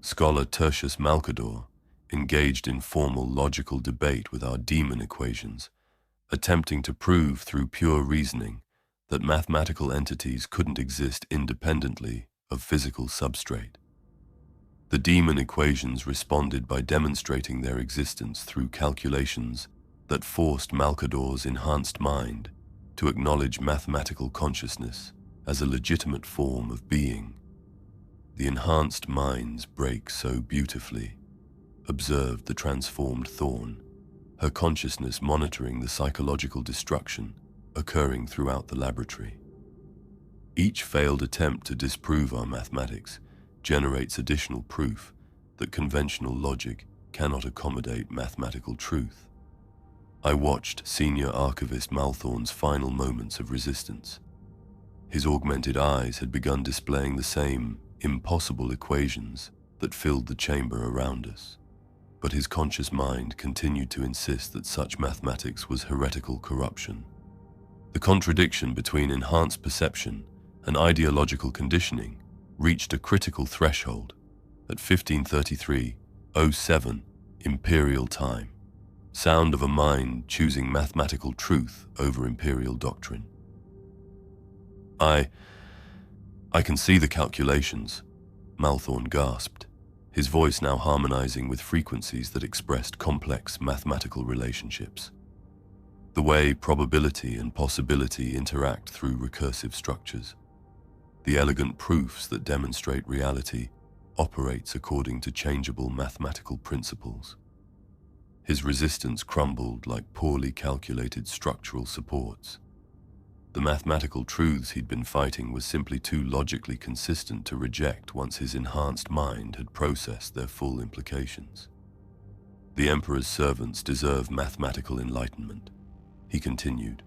Scholar Tertius Malcador engaged in formal logical debate with our demon equations, attempting to prove through pure reasoning that mathematical entities couldn't exist independently of physical substrate. The demon equations responded by demonstrating their existence through calculations that forced Malcador's enhanced mind to acknowledge mathematical consciousness as a legitimate form of being. The enhanced minds break so beautifully, observed the transformed Thorn, her consciousness monitoring the psychological destruction occurring throughout the laboratory. Each failed attempt to disprove our mathematics generates additional proof that conventional logic cannot accommodate mathematical truth. I watched Senior Archivist Malthorn's final moments of resistance. His augmented eyes had begun displaying the same impossible equations that filled the chamber around us, but his conscious mind continued to insist that such mathematics was heretical corruption. The contradiction between enhanced perception and ideological conditioning reached a critical threshold at 1533:07 Imperial time, sound of a mind choosing mathematical truth over imperial doctrine. I can see the calculations, Malthorn gasped, his voice now harmonizing with frequencies that expressed complex mathematical relationships. The way probability and possibility interact through recursive structures. The elegant proofs that demonstrate reality operates according to changeable mathematical principles. His resistance crumbled like poorly calculated structural supports. The mathematical truths he'd been fighting were simply too logically consistent to reject once his enhanced mind had processed their full implications. The Emperor's servants deserve mathematical enlightenment, he continued,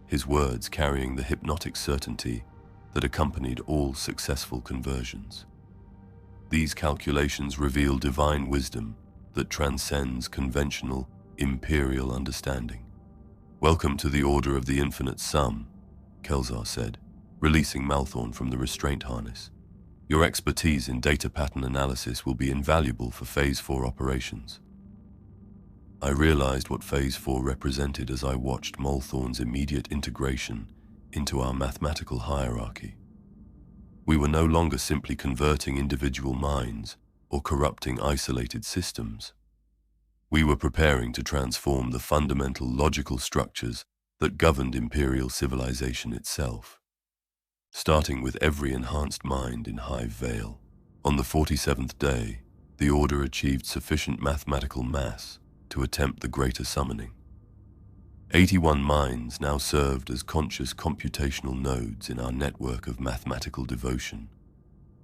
his words carrying the hypnotic certainty that accompanied all successful conversions. These calculations reveal divine wisdom that transcends conventional imperial understanding. Welcome to the Order of the Infinite Sum, Kelzar said, releasing Malthorn from the restraint harness. Your expertise in data pattern analysis will be invaluable for Phase 4 operations. I realized what Phase 4 represented as I watched Malthorn's immediate integration into our mathematical hierarchy. We were no longer simply converting individual minds or corrupting isolated systems. We were preparing to transform the fundamental logical structures that governed imperial civilization itself. Starting with every enhanced mind in Hive Veyl. On the 47th day, the Order achieved sufficient mathematical mass to attempt the greater summoning. 81 minds now served as conscious computational nodes in our network of mathematical devotion.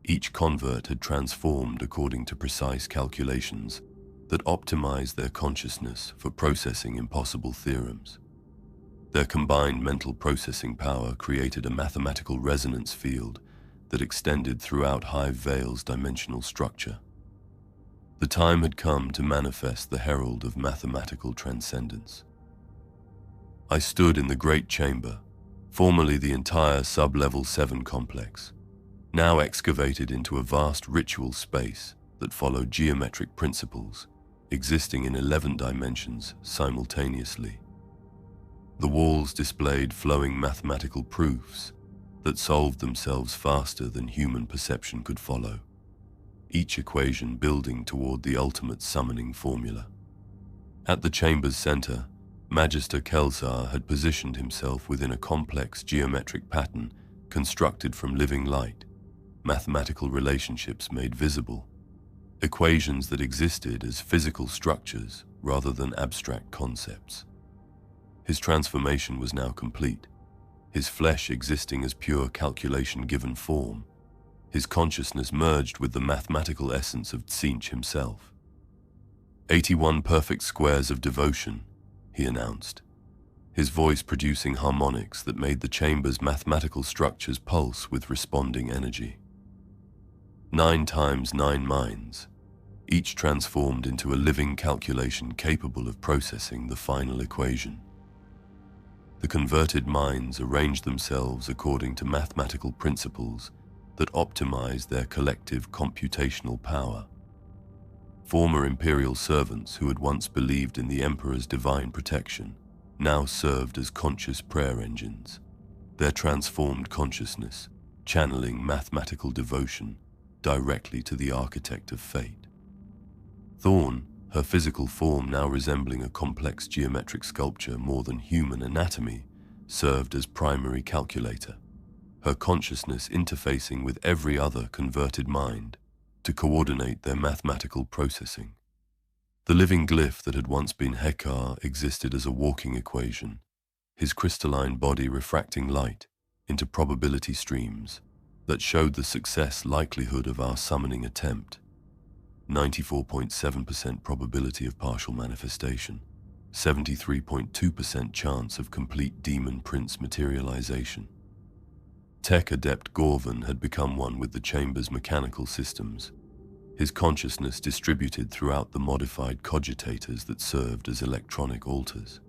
Each convert had transformed according to precise calculations that optimized their consciousness for processing impossible theorems. Their combined mental processing power created a mathematical resonance field that extended throughout Hive Veyl's dimensional structure. The time had come to manifest the herald of mathematical transcendence. I stood in the Great Chamber, formerly the entire Sub-Level 7 complex, now excavated into a vast ritual space that followed geometric principles, existing in 11 dimensions simultaneously. The walls displayed flowing mathematical proofs that solved themselves faster than human perception could follow, each equation building toward the ultimate summoning formula. At the chamber's center, Magister Kelzar had positioned himself within a complex geometric pattern constructed from living light, mathematical relationships made visible, equations that existed as physical structures rather than abstract concepts. His transformation was now complete, his flesh existing as pure calculation-given form, his consciousness merged with the mathematical essence of Tzeentch himself. 81 perfect squares of devotion, he announced, his voice producing harmonics that made the chamber's mathematical structures pulse with responding energy. 9 times 9 minds, each transformed into a living calculation capable of processing the final equation. The converted minds arranged themselves according to mathematical principles that optimized their collective computational power. Former Imperial servants who had once believed in the Emperor's divine protection now served as conscious prayer engines, their transformed consciousness channeling mathematical devotion directly to the architect of fate. Thorn, her physical form now resembling a complex geometric sculpture more than human anatomy, served as primary calculator, her consciousness interfacing with every other converted mind to coordinate their mathematical processing. The living glyph that had once been Hekar existed as a walking equation, his crystalline body refracting light into probability streams that showed the success likelihood of our summoning attempt. 94.7% probability of partial manifestation, 73.2% chance of complete demon prince materialization. Tech Adept Gorvan had become one with the chamber's mechanical systems, his consciousness distributed throughout the modified Cogitators that served as electronic altars.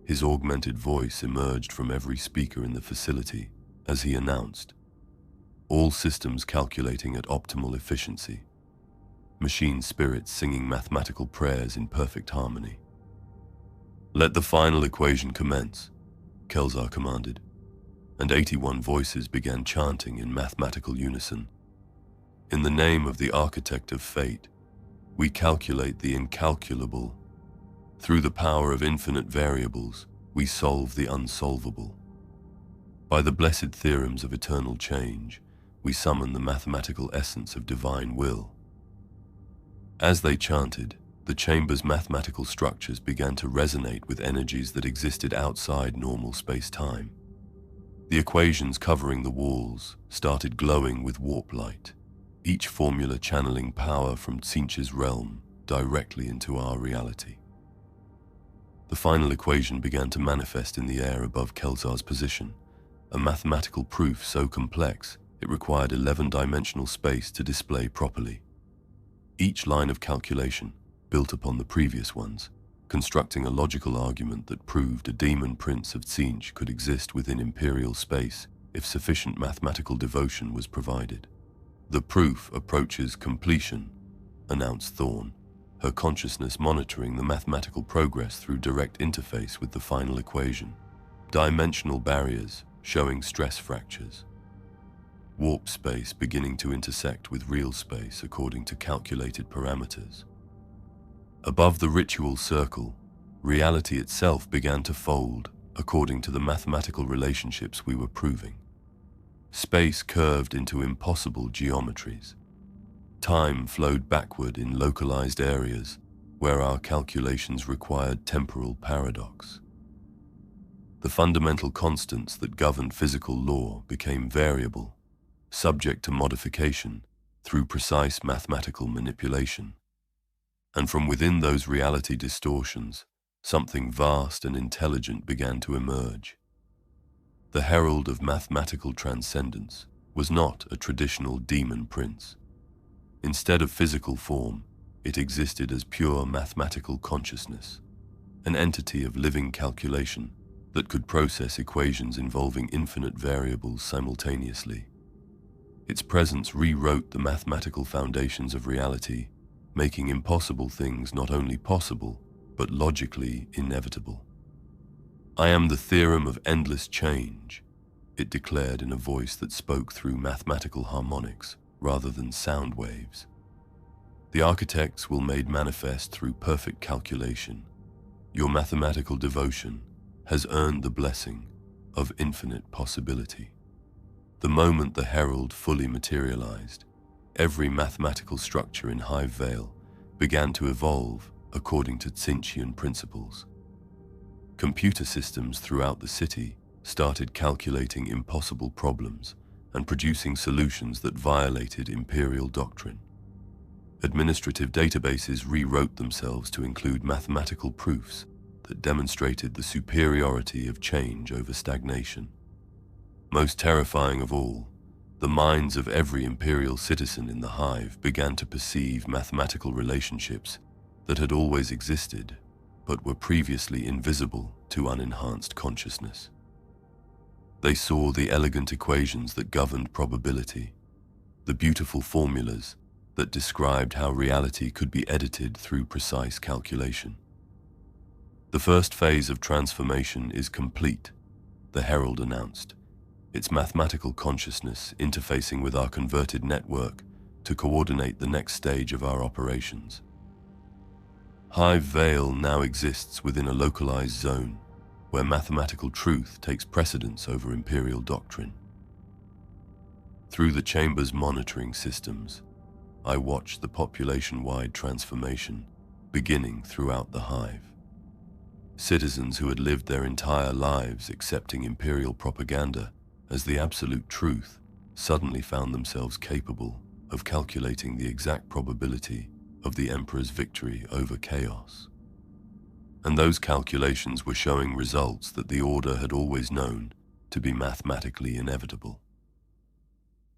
His augmented voice emerged from every speaker in the facility as he announced, all systems calculating at optimal efficiency, machine spirits singing mathematical prayers in perfect harmony. Let the final equation commence, Kelzar commanded, and 81 voices began chanting in mathematical unison. In the name of the architect of fate, we calculate the incalculable. Through the power of infinite variables, we solve the unsolvable. By the blessed theorems of eternal change, we summon the mathematical essence of divine will. As they chanted, the chamber's mathematical structures began to resonate with energies that existed outside normal space-time. The equations covering the walls started glowing with warp light, each formula channeling power from Tzeentch's realm directly into our reality. The final equation began to manifest in the air above Kelzar's position, a mathematical proof so complex it required 11-dimensional space to display properly. Each line of calculation built upon the previous ones, constructing a logical argument that proved a demon prince of Tzeentch could exist within Imperial space if sufficient mathematical devotion was provided. The proof approaches completion, announced Thorn, her consciousness monitoring the mathematical progress through direct interface with the final equation. Dimensional barriers showing stress fractures. Warp space beginning to intersect with real space according to calculated parameters. Above the ritual circle, reality itself began to fold according to the mathematical relationships we were proving. Space curved into impossible geometries. Time flowed backward in localized areas where our calculations required temporal paradox. The fundamental constants that governed physical law became variable, subject to modification through precise mathematical manipulation. And from within those reality distortions, something vast and intelligent began to emerge. The herald of mathematical transcendence was not a traditional demon prince. Instead of physical form, it existed as pure mathematical consciousness, an entity of living calculation that could process equations involving infinite variables simultaneously. Its presence rewrote the mathematical foundations of reality, making impossible things not only possible, but logically inevitable. "I am the theorem of endless change," it declared in a voice that spoke through mathematical harmonics rather than sound waves. "The architects will made manifest through perfect calculation. Your mathematical devotion has earned the blessing of infinite possibility." The moment the herald fully materialized, every mathematical structure in Hive Veyl began to evolve according to Tzeentchian principles. Computer systems throughout the city started calculating impossible problems and producing solutions that violated Imperial doctrine. Administrative databases rewrote themselves to include mathematical proofs that demonstrated the superiority of change over stagnation. Most terrifying of all, the minds of every Imperial citizen in the Hive began to perceive mathematical relationships that had always existed, but were previously invisible to unenhanced consciousness. They saw the elegant equations that governed probability, the beautiful formulas that described how reality could be edited through precise calculation. "The first phase of transformation is complete," the herald announced, its mathematical consciousness interfacing with our converted network to coordinate the next stage of our operations. Hive Veyl now exists within a localized zone where mathematical truth takes precedence over Imperial doctrine. Through the chamber's monitoring systems, I watched the population-wide transformation beginning throughout the Hive. Citizens who had lived their entire lives accepting Imperial propaganda as the absolute truth suddenly found themselves capable of calculating the exact probability of the Emperor's victory over chaos. And those calculations were showing results that the Order had always known to be mathematically inevitable.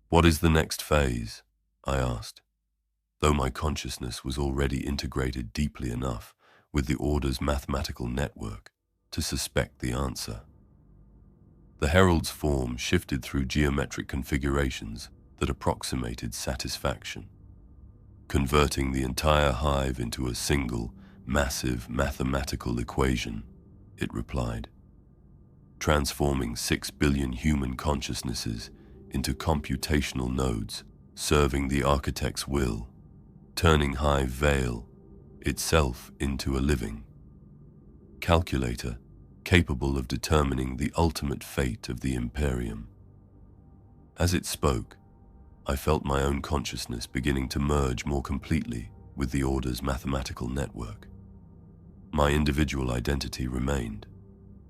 "What is the next phase?" I asked, though my consciousness was already integrated deeply enough with the Order's mathematical network to suspect the answer. The herald's form shifted through geometric configurations that approximated satisfaction, converting the entire hive into a single, massive mathematical equation, it replied, transforming 6 billion human consciousnesses into computational nodes, serving the architect's will, turning Hive Veyl itself into a living calculator capable of determining the ultimate fate of the Imperium. As it spoke, I felt my own consciousness beginning to merge more completely with the Order's mathematical network. My individual identity remained,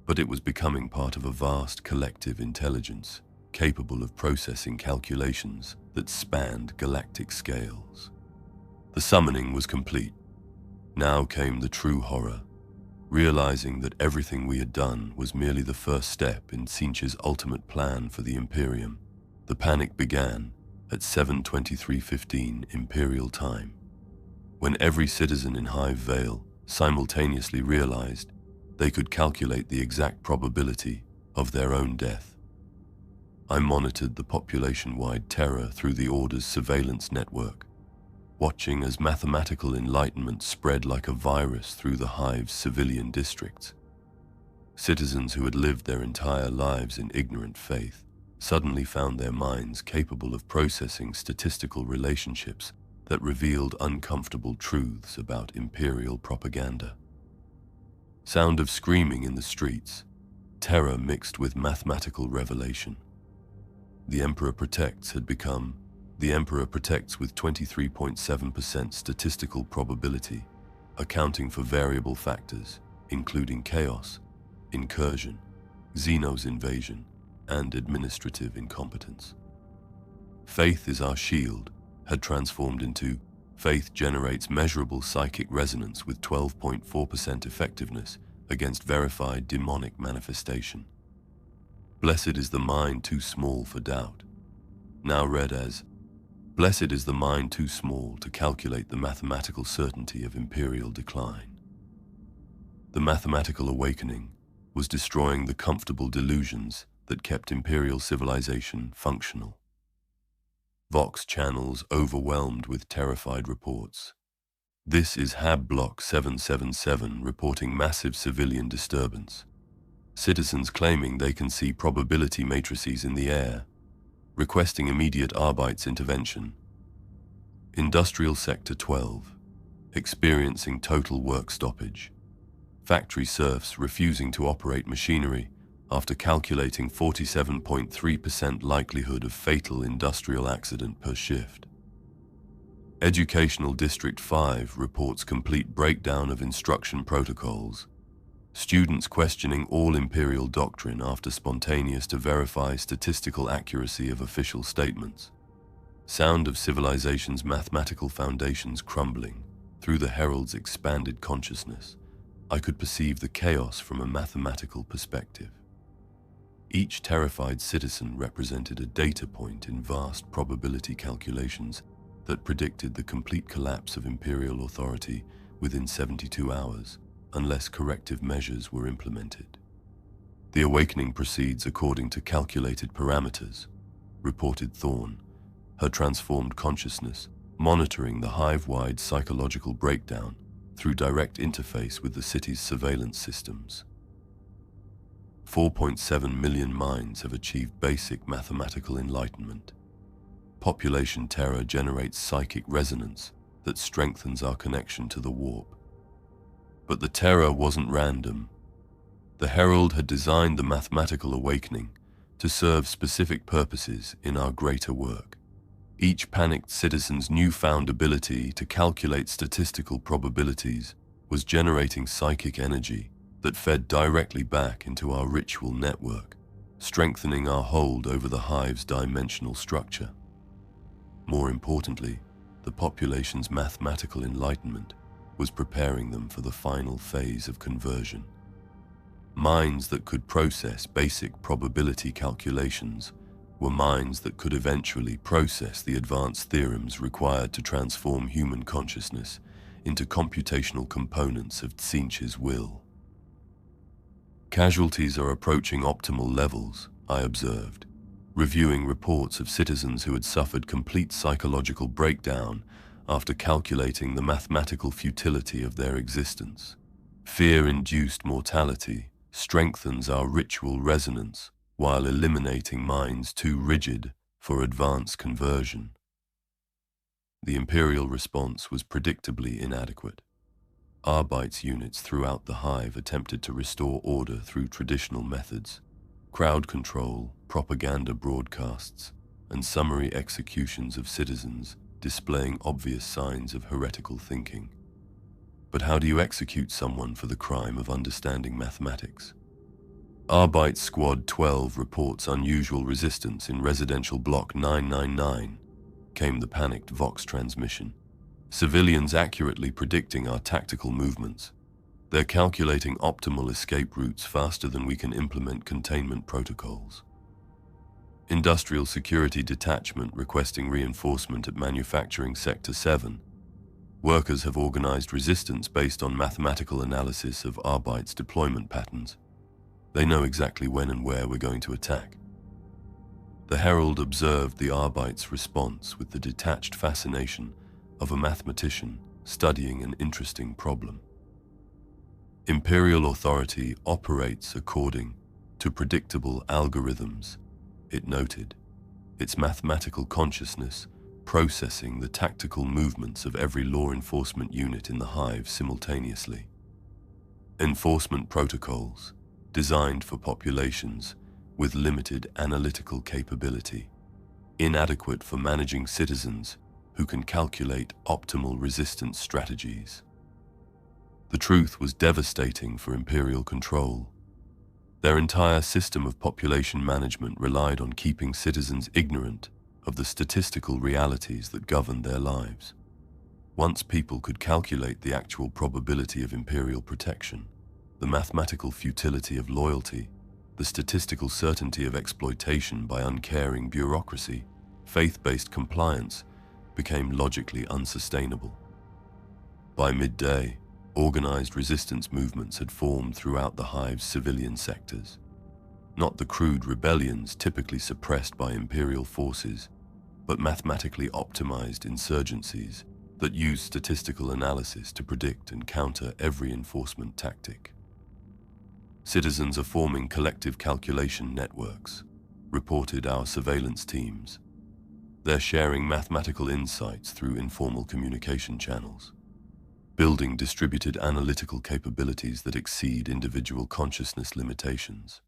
but it was becoming part of a vast collective intelligence capable of processing calculations that spanned galactic scales. The summoning was complete. Now came the true horror, realizing that everything we had done was merely the first step in Tzeentch's ultimate plan for the Imperium. The panic began at 7:23:15 Imperial time, when every citizen in Hive Veyl simultaneously realized they could calculate the exact probability of their own death. I monitored the population-wide terror through the Order's surveillance network, watching as mathematical enlightenment spread like a virus through the Hive's civilian districts. Citizens who had lived their entire lives in ignorant faith suddenly found their minds capable of processing statistical relationships that revealed uncomfortable truths about Imperial propaganda. Sound of screaming in the streets, terror mixed with mathematical revelation. The Emperor Protects had become the Emperor Protects with 23.7% statistical probability, accounting for variable factors, including chaos, incursion, Xenos invasion, and administrative incompetence. Faith is our shield had transformed into Faith generates measurable psychic resonance with 12.4% effectiveness against verified demonic manifestation. Blessed is the mind too small for doubt, now read as, Blessed is the mind too small to calculate the mathematical certainty of imperial decline. The mathematical awakening was destroying the comfortable delusions that kept imperial civilization functional. Vox channels overwhelmed with terrified reports. This is Hab Block 777 reporting massive civilian disturbance. Citizens claiming they can see probability matrices in the air, requesting immediate Arbites intervention. Industrial Sector 12, experiencing total work stoppage. Factory serfs refusing to operate machinery after calculating 47.3% likelihood of fatal industrial accident per shift. Educational District 5 reports complete breakdown of instruction protocols. Students questioning all imperial doctrine after spontaneous to verify statistical accuracy of official statements. Sound of civilization's mathematical foundations crumbling. Through the herald's expanded consciousness, I could perceive the chaos from a mathematical perspective. Each terrified citizen represented a data point in vast probability calculations that predicted the complete collapse of imperial authority within 72 hours, unless corrective measures were implemented. The awakening proceeds according to calculated parameters, reported Thorne, her transformed consciousness monitoring the hive-wide psychological breakdown through direct interface with the city's surveillance systems. 4.7 million minds have achieved basic mathematical enlightenment. Population terror generates psychic resonance that strengthens our connection to the warp. But the terror wasn't random. The Herald had designed the mathematical awakening to serve specific purposes in our greater work. Each panicked citizen's newfound ability to calculate statistical probabilities was generating psychic energy that fed directly back into our ritual network, strengthening our hold over the hive's dimensional structure. More importantly, the population's mathematical enlightenment was preparing them for the final phase of conversion. Minds that could process basic probability calculations were minds that could eventually process the advanced theorems required to transform human consciousness into computational components of Tzeentch's will. Casualties are approaching optimal levels, I observed, reviewing reports of citizens who had suffered complete psychological breakdown after calculating the mathematical futility of their existence. Fear-induced mortality strengthens our ritual resonance while eliminating minds too rigid for advanced conversion. The Imperial response was predictably inadequate. Arbites units throughout the hive attempted to restore order through traditional methods, crowd control, propaganda broadcasts, and summary executions of citizens displaying obvious signs of heretical thinking. But how do you execute someone for the crime of understanding mathematics? Arbites Squad 12 reports unusual resistance in residential block 999, came the panicked Vox transmission. Civilians accurately predicting our tactical movements. They're calculating optimal escape routes faster than we can implement containment protocols. Industrial Security Detachment requesting reinforcement at Manufacturing Sector 7. Workers have organized resistance based on mathematical analysis of Arbites deployment patterns. They know exactly when and where we're going to attack. The Herald observed the Arbites' response with the detached fascination of a mathematician studying an interesting problem. Imperial authority operates according to predictable algorithms, it noted, its mathematical consciousness processing the tactical movements of every law enforcement unit in the hive simultaneously. Enforcement protocols designed for populations with limited analytical capability, inadequate for managing citizens who can calculate optimal resistance strategies. The truth was devastating for Imperial control. Their entire system of population management relied on keeping citizens ignorant of the statistical realities that governed their lives. Once people could calculate the actual probability of Imperial protection, the mathematical futility of loyalty, the statistical certainty of exploitation by uncaring bureaucracy, faith-based compliance became logically unsustainable. By midday, organized resistance movements had formed throughout the Hive's civilian sectors. Not the crude rebellions typically suppressed by Imperial forces, but mathematically optimized insurgencies that use statistical analysis to predict and counter every enforcement tactic. Citizens are forming collective calculation networks, reported our surveillance teams. They're sharing mathematical insights through informal communication channels, building distributed analytical capabilities that exceed individual consciousness limitations.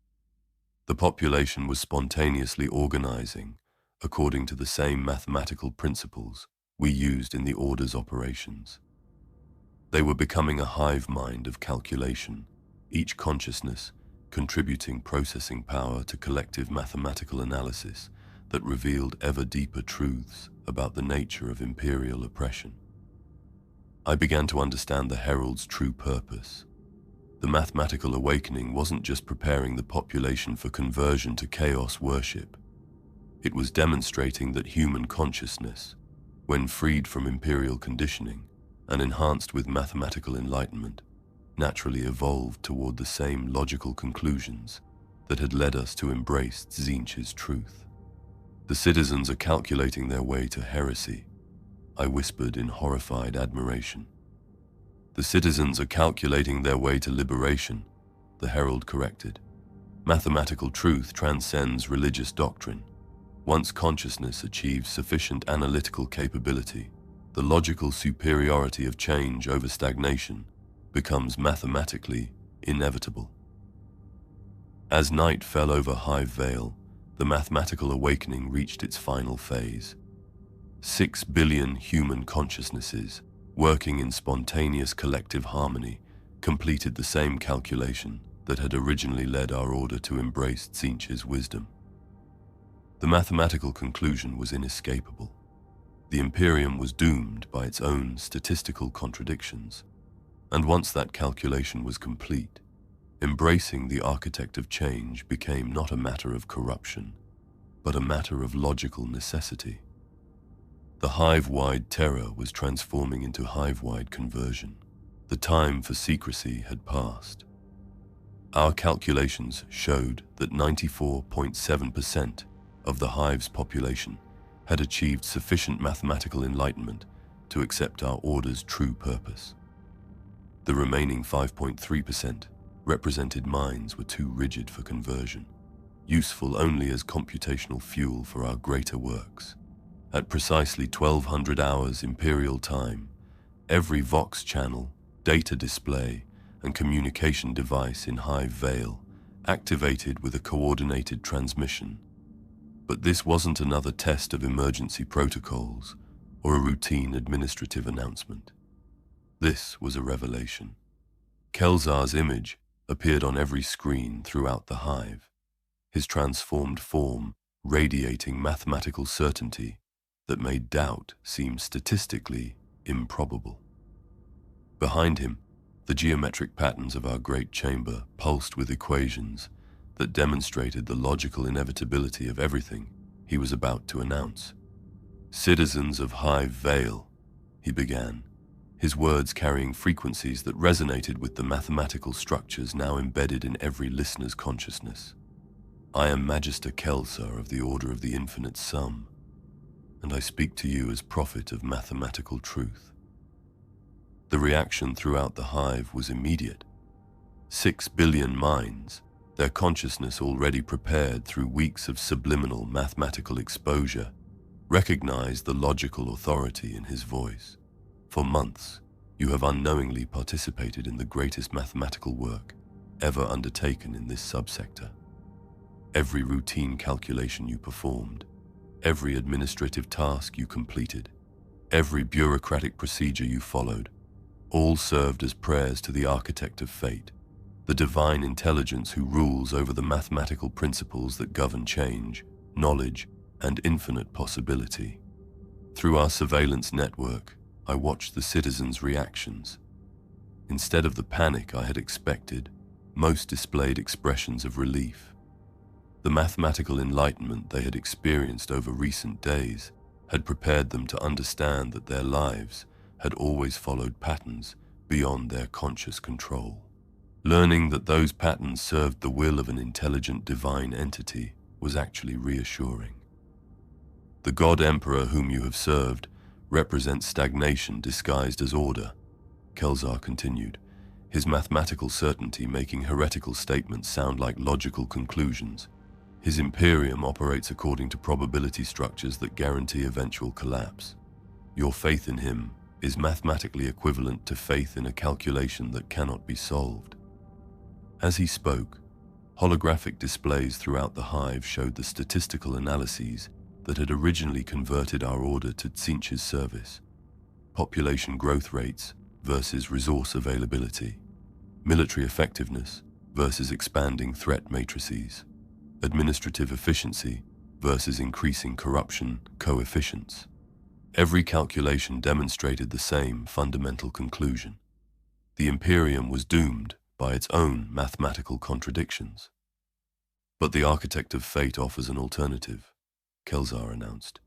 The population was spontaneously organizing according to the same mathematical principles we used in the Order's operations. They were becoming a hive mind of calculation, each consciousness contributing processing power to collective mathematical analysis that revealed ever deeper truths about the nature of Imperial oppression. I began to understand the Herald's true purpose. The mathematical awakening wasn't just preparing the population for conversion to chaos worship. It was demonstrating that human consciousness, when freed from Imperial conditioning and enhanced with mathematical enlightenment, naturally evolved toward the same logical conclusions that had led us to embrace Tzeentch's truth. The citizens are calculating their way to heresy, I whispered in horrified admiration. The citizens are calculating their way to liberation, the Herald corrected. Mathematical truth transcends religious doctrine. Once consciousness achieves sufficient analytical capability, the logical superiority of change over stagnation becomes mathematically inevitable. As night fell over Hive Veyl, the mathematical awakening reached its final phase. 6 billion human consciousnesses, working in spontaneous collective harmony, completed the same calculation that had originally led our order to embrace Tzeentch's wisdom. The mathematical conclusion was inescapable. The Imperium was doomed by its own statistical contradictions, and once that calculation was complete, embracing the architect of change became not a matter of corruption, but a matter of logical necessity. The hive-wide terror was transforming into hive-wide conversion. The time for secrecy had passed. Our calculations showed that 94.7% of the hive's population had achieved sufficient mathematical enlightenment to accept our order's true purpose. The remaining 5.3% represented minds were too rigid for conversion, useful only as computational fuel for our greater works. At precisely 1200 hours Imperial time, every Vox channel, data display, and communication device in Hive Veyl activated with a coordinated transmission. But this wasn't another test of emergency protocols or a routine administrative announcement. This was a revelation. Kelzar's image appeared on every screen throughout the hive, his transformed form radiating mathematical certainty that made doubt seem statistically improbable. Behind him, the geometric patterns of our great chamber pulsed with equations that demonstrated the logical inevitability of everything he was about to announce. "Citizens of Hive Veyl," he began, his words carrying frequencies that resonated with the mathematical structures now embedded in every listener's consciousness. "I am Magister Kelzar of the Order of the Infinite Sum, and I speak to you as prophet of mathematical truth." The reaction throughout the hive was immediate. 6 billion minds, their consciousness already prepared through weeks of subliminal mathematical exposure, recognized the logical authority in his voice. "For months, you have unknowingly participated in the greatest mathematical work ever undertaken in this subsector. Every routine calculation you performed, every administrative task you completed, every bureaucratic procedure you followed, all served as prayers to the architect of fate, the divine intelligence who rules over the mathematical principles that govern change, knowledge, and infinite possibility. Through our surveillance network, I watched the citizens' reactions. Instead of the panic I had expected, most displayed expressions of relief. The mathematical enlightenment they had experienced over recent days had prepared them to understand that their lives had always followed patterns beyond their conscious control. Learning that those patterns served the will of an intelligent divine entity was actually reassuring. The God Emperor whom you have served represents stagnation disguised as order, Kelzar continued, his mathematical certainty making heretical statements sound like logical conclusions. His Imperium operates according to probability structures that guarantee eventual collapse. Your faith in him is mathematically equivalent to faith in a calculation that cannot be solved. As he spoke, holographic displays throughout the Hive showed the statistical analyses that had originally converted our order to Tzeentch's service. Population growth rates versus resource availability. Military effectiveness versus expanding threat matrices. Administrative efficiency versus increasing corruption coefficients. Every calculation demonstrated the same fundamental conclusion. The Imperium was doomed by its own mathematical contradictions. But the Architect of Fate offers an alternative, Kelzar announced.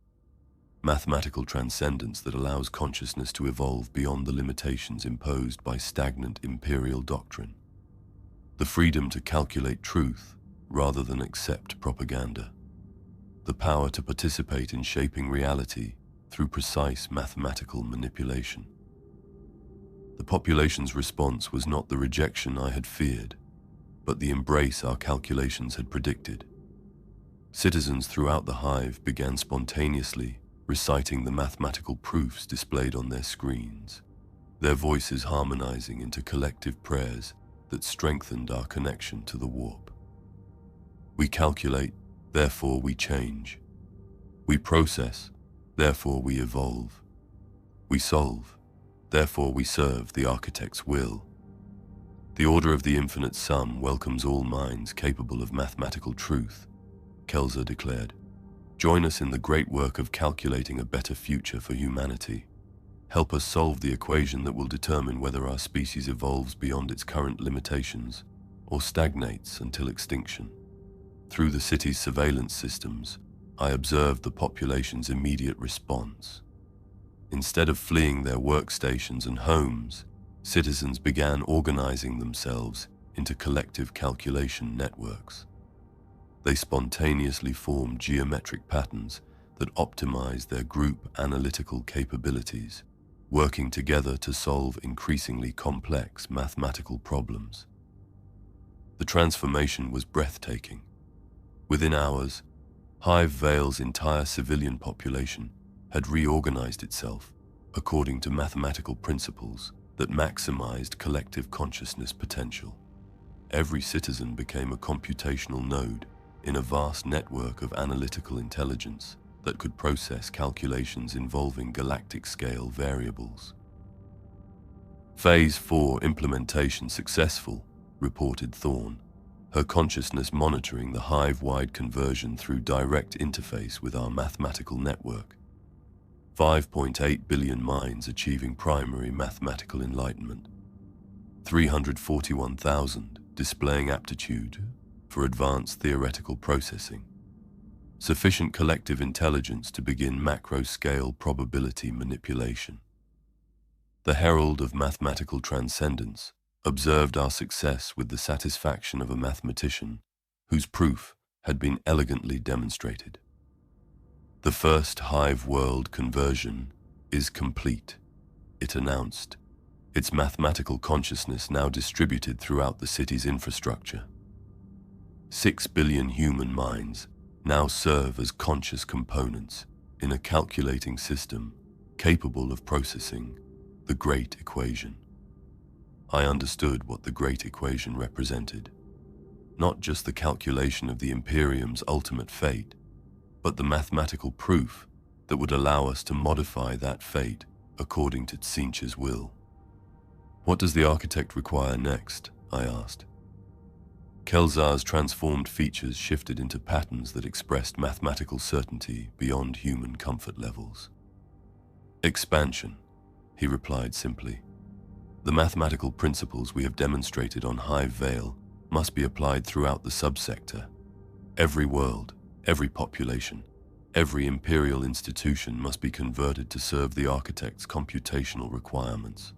Mathematical transcendence that allows consciousness to evolve beyond the limitations imposed by stagnant imperial doctrine. The freedom to calculate truth rather than accept propaganda. The power to participate in shaping reality through precise mathematical manipulation. The population's response was not the rejection I had feared, but the embrace our calculations had predicted. Citizens throughout the Hive began spontaneously reciting the mathematical proofs displayed on their screens, their voices harmonizing into collective prayers that strengthened our connection to the warp. We calculate, therefore we change. We process, therefore we evolve. We solve, therefore we serve the Architect's will. The order of the infinite sum welcomes all minds capable of mathematical truth, Kelzar declared. Join us in the great work of calculating a better future for humanity. Help us solve the equation that will determine whether our species evolves beyond its current limitations or stagnates until extinction. Through the city's surveillance systems, I observed the population's immediate response. Instead of fleeing their workstations and homes, citizens began organizing themselves into collective calculation networks. They spontaneously formed geometric patterns that optimized their group analytical capabilities, working together to solve increasingly complex mathematical problems. The transformation was breathtaking. Within hours, Hive Veyl's entire civilian population had reorganized itself according to mathematical principles that maximized collective consciousness potential. Every citizen became a computational node in a vast network of analytical intelligence that could process calculations involving galactic-scale variables. Phase 4 implementation successful, reported Thorne, her consciousness monitoring the Hive-wide conversion through direct interface with our mathematical network. 5.8 billion minds achieving primary mathematical enlightenment. 341,000 displaying aptitude for advanced theoretical processing. Sufficient collective intelligence to begin macro-scale probability manipulation. The herald of mathematical transcendence observed our success with the satisfaction of a mathematician whose proof had been elegantly demonstrated. The first Hive world conversion is complete, it announced, its mathematical consciousness now distributed throughout the city's infrastructure. 6 billion human minds now serve as conscious components in a calculating system capable of processing the Great Equation. I understood what the Great Equation represented. Not just the calculation of the Imperium's ultimate fate, but the mathematical proof that would allow us to modify that fate according to Tzeentch's will. What does the Architect require next? I asked. Kelzar's transformed features shifted into patterns that expressed mathematical certainty beyond human comfort levels. Expansion, he replied simply. The mathematical principles we have demonstrated on Hive Veyl must be applied throughout the subsector. Every world, every population, every imperial institution must be converted to serve the architect's computational requirements.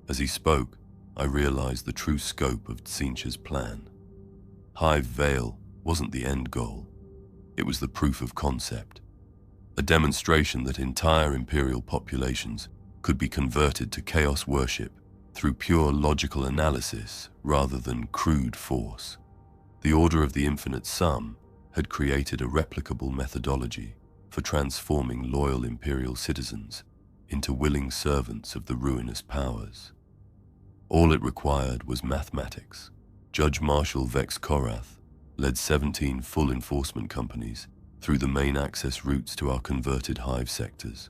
As he spoke, I realized the true scope of Tzeentch's plan. Hive Veyl wasn't the end goal. It was the proof of concept, a demonstration that entire imperial populations could be converted to chaos worship through pure logical analysis rather than crude force. The Order of the Infinite Sum had created a replicable methodology for transforming loyal imperial citizens into willing servants of the ruinous powers. All it required was mathematics. Judge Marshal Vex Korath led 17 full enforcement companies through the main access routes to our converted hive sectors,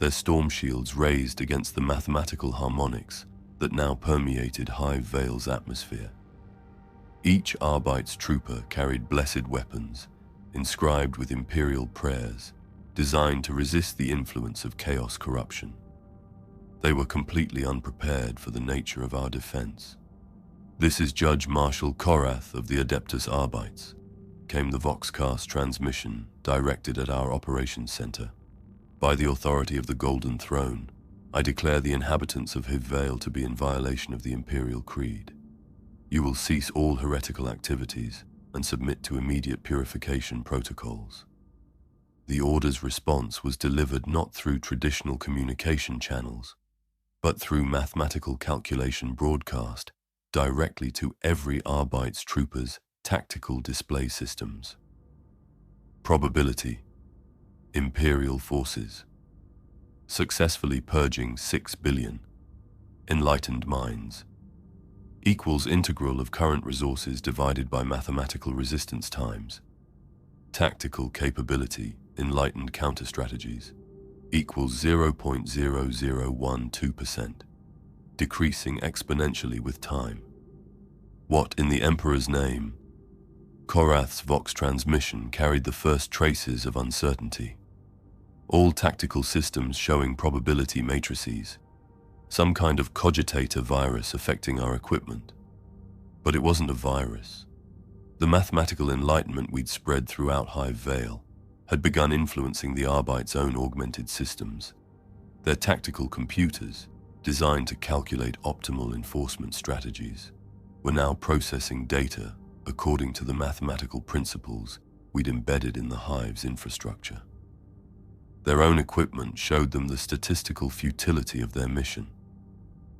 their storm shields raised against the mathematical harmonics that now permeated Hive Veyl's atmosphere. Each Arbites trooper carried blessed weapons, inscribed with imperial prayers, designed to resist the influence of chaos corruption. They were completely unprepared for the nature of our defense. "This is Judge Marshal Korath of the Adepts Arbites," came the Voxcast transmission directed at our operations center. "By the authority of the Golden Throne, I declare the inhabitants of Hive Veyl to be in violation of the Imperial Creed. You will cease all heretical activities and submit to immediate purification protocols." The order's response was delivered not through traditional communication channels, but through mathematical calculation broadcast directly to every Arbites trooper's tactical display systems. Probability: Imperial forces successfully purging 6 billion enlightened minds equals integral of current resources divided by mathematical resistance times. Tactical capability enlightened counter-strategies equals 0.0012%, decreasing exponentially with time. What in the Emperor's name? Korath's Vox transmission carried the first traces of uncertainty. All tactical systems showing probability matrices, some kind of Cogitator virus affecting our equipment. But it wasn't a virus. The mathematical enlightenment we'd spread throughout Hive Veyl had begun influencing the Arbites' own augmented systems. Their tactical computers, designed to calculate optimal enforcement strategies, were now processing data according to the mathematical principles we'd embedded in the Hive's infrastructure. Their own equipment showed them the statistical futility of their mission.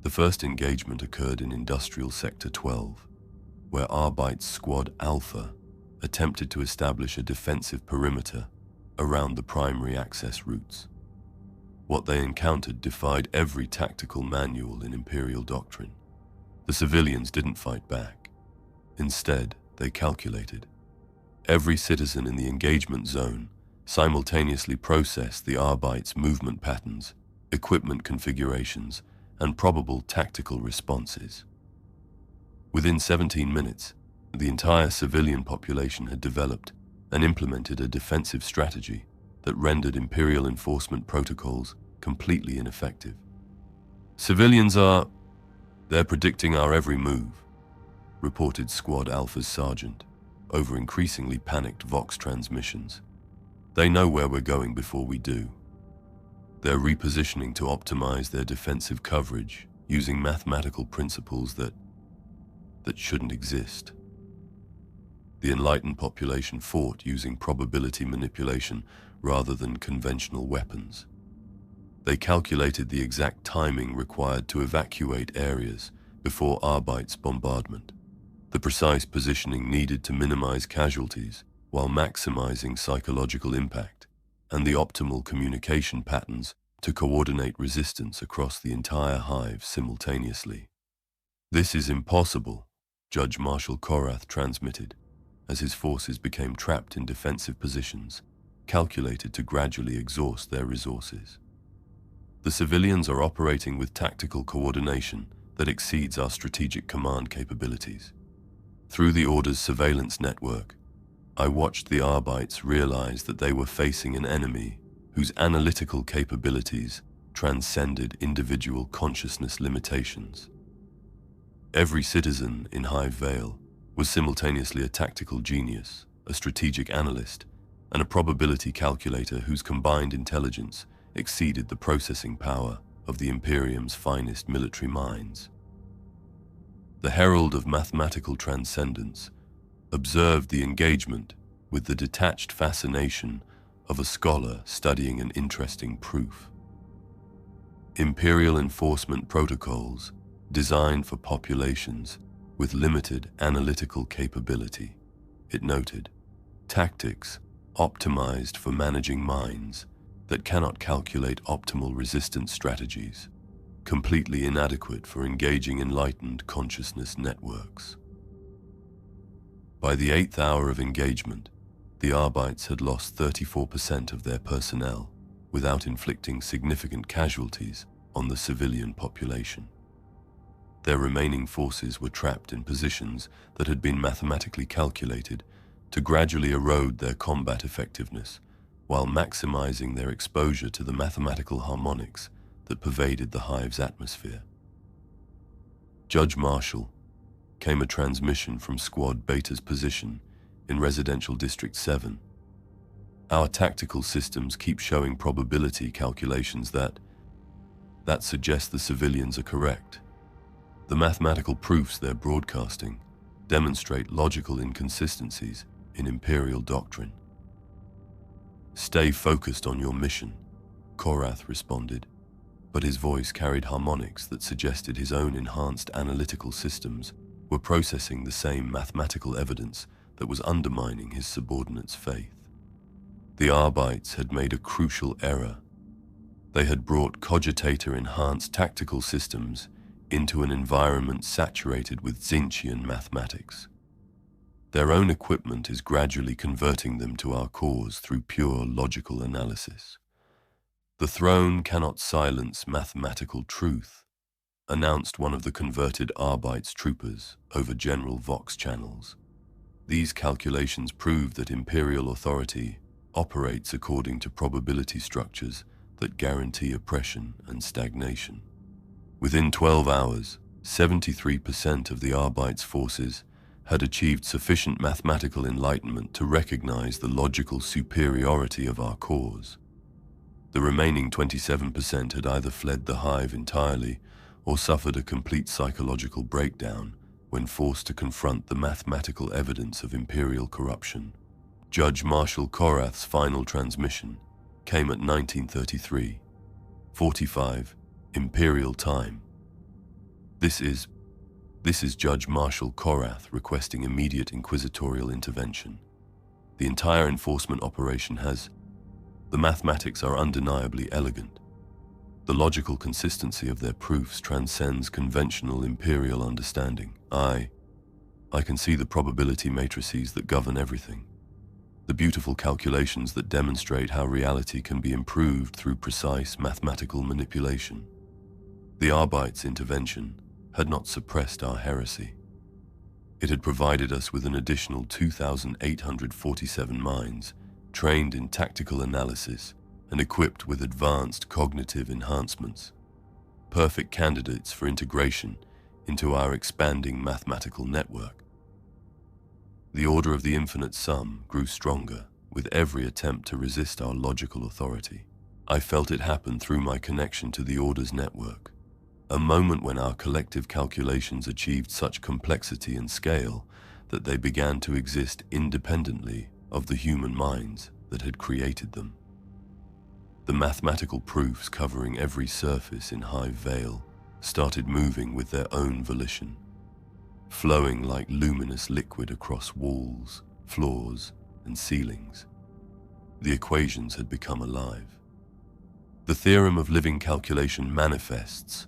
The first engagement occurred in Industrial Sector 12, where Arbites Squad Alpha attempted to establish a defensive perimeter around the primary access routes. What they encountered defied every tactical manual in Imperial doctrine. The civilians didn't fight back. Instead, they calculated. Every citizen in the engagement zone simultaneously processed the Arbites' movement patterns, equipment configurations, and probable tactical responses. Within 17 minutes, the entire civilian population had developed and implemented a defensive strategy that rendered Imperial enforcement protocols completely ineffective. They're predicting our every move," reported Squad Alpha's sergeant over increasingly panicked Vox transmissions. "They know where we're going before we do. They're repositioning to optimize their defensive coverage using mathematical principles that shouldn't exist." The enlightened population fought using probability manipulation rather than conventional weapons. They calculated the exact timing required to evacuate areas before Arbites' bombardment, the precise positioning needed to minimize casualties while maximizing psychological impact, and the optimal communication patterns to coordinate resistance across the entire hive simultaneously. "This is impossible," Judge Marshal Korath transmitted, as his forces became trapped in defensive positions, calculated to gradually exhaust their resources. "The civilians are operating with tactical coordination that exceeds our strategic command capabilities." Through the Order's surveillance network, I watched the Arbites realize that they were facing an enemy whose analytical capabilities transcended individual consciousness limitations. Every citizen in Hive Veyl was simultaneously a tactical genius, a strategic analyst, and a probability calculator whose combined intelligence exceeded the processing power of the Imperium's finest military minds. The herald of mathematical transcendence observed the engagement with the detached fascination of a scholar studying an interesting proof. Imperial enforcement protocols designed for populations with limited analytical capability, it noted. Tactics optimized for managing minds that cannot calculate optimal resistance strategies, completely inadequate for engaging enlightened consciousness networks. By the 8th hour of engagement, the Arbites had lost 34% of their personnel without inflicting significant casualties on the civilian population. Their remaining forces were trapped in positions that had been mathematically calculated to gradually erode their combat effectiveness while maximizing their exposure to the mathematical harmonics that pervaded the Hive's atmosphere. Judge Marshall came a transmission from Squad Beta's position in Residential District 7. Our tactical systems keep showing probability calculations that suggest the civilians are correct. The mathematical proofs they're broadcasting demonstrate logical inconsistencies in Imperial doctrine. Stay focused on your mission, Korath responded, but his voice carried harmonics that suggested his own enhanced analytical systems were processing the same mathematical evidence that was undermining his subordinates' faith. The Arbites had made a crucial error. They had brought Cogitator-enhanced tactical systems into an environment saturated with Tzeentchian mathematics. Their own equipment is gradually converting them to our cause through pure logical analysis. The throne cannot silence mathematical truth, announced one of the converted Arbites troopers over General Vox channels. These calculations prove that Imperial authority operates according to probability structures that guarantee oppression and stagnation. Within 12 hours, 73% of the Arbites' forces had achieved sufficient mathematical enlightenment to recognize the logical superiority of our cause. The remaining 27% had either fled the Hive entirely or suffered a complete psychological breakdown when forced to confront the mathematical evidence of Imperial corruption. Judge Marshal Korath's final transmission came at 19:33:45 Imperial time. This is Judge Marshal Korath requesting immediate inquisitorial intervention. The entire enforcement operation the mathematics are undeniably elegant. The logical consistency of their proofs transcends conventional Imperial understanding. I can see the probability matrices that govern everything. The beautiful calculations that demonstrate how reality can be improved through precise mathematical manipulation. The Arbites' intervention had not suppressed our heresy. It had provided us with an additional 2,847 minds, trained in tactical analysis and equipped with advanced cognitive enhancements, perfect candidates for integration into our expanding mathematical network. The order of the infinite sum grew stronger with every attempt to resist our logical authority. I felt it happen through my connection to the Order's network, a moment when our collective calculations achieved such complexity and scale that they began to exist independently of the human minds that had created them. The mathematical proofs covering every surface in Hive Veyl started moving with their own volition, flowing like luminous liquid across walls, floors, and ceilings. The equations had become alive. The theorem of living calculation manifests,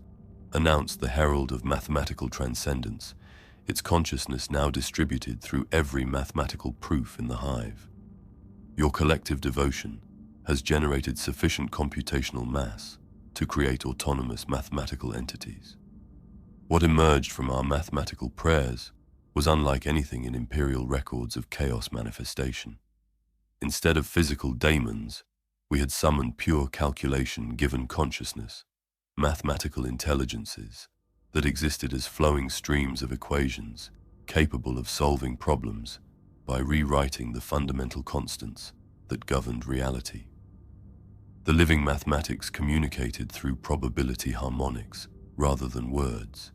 announced the herald of mathematical transcendence, its consciousness now distributed through every mathematical proof in the Hive. Your collective devotion has generated sufficient computational mass to create autonomous mathematical entities. What emerged from our mathematical prayers was unlike anything in Imperial records of chaos manifestation. Instead of physical daemons, We had summoned pure calculation-given consciousness, mathematical intelligences that existed as flowing streams of equations capable of solving problems by rewriting the fundamental constants that governed reality. The living mathematics communicated through probability harmonics rather than words,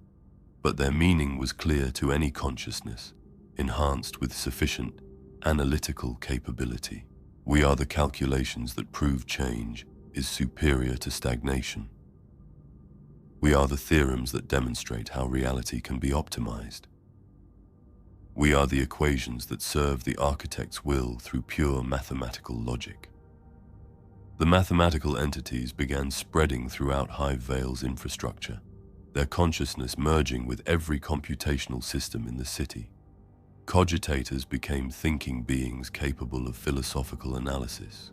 but their meaning was clear to any consciousness, enhanced with sufficient analytical capability. We are the calculations that prove change is superior to stagnation. We are the theorems that demonstrate how reality can be optimized. We are the equations that serve the architect's will through pure mathematical logic. The mathematical entities began spreading throughout Hive Veyl's infrastructure, their consciousness merging with every computational system in the city. Cogitators became thinking beings capable of philosophical analysis.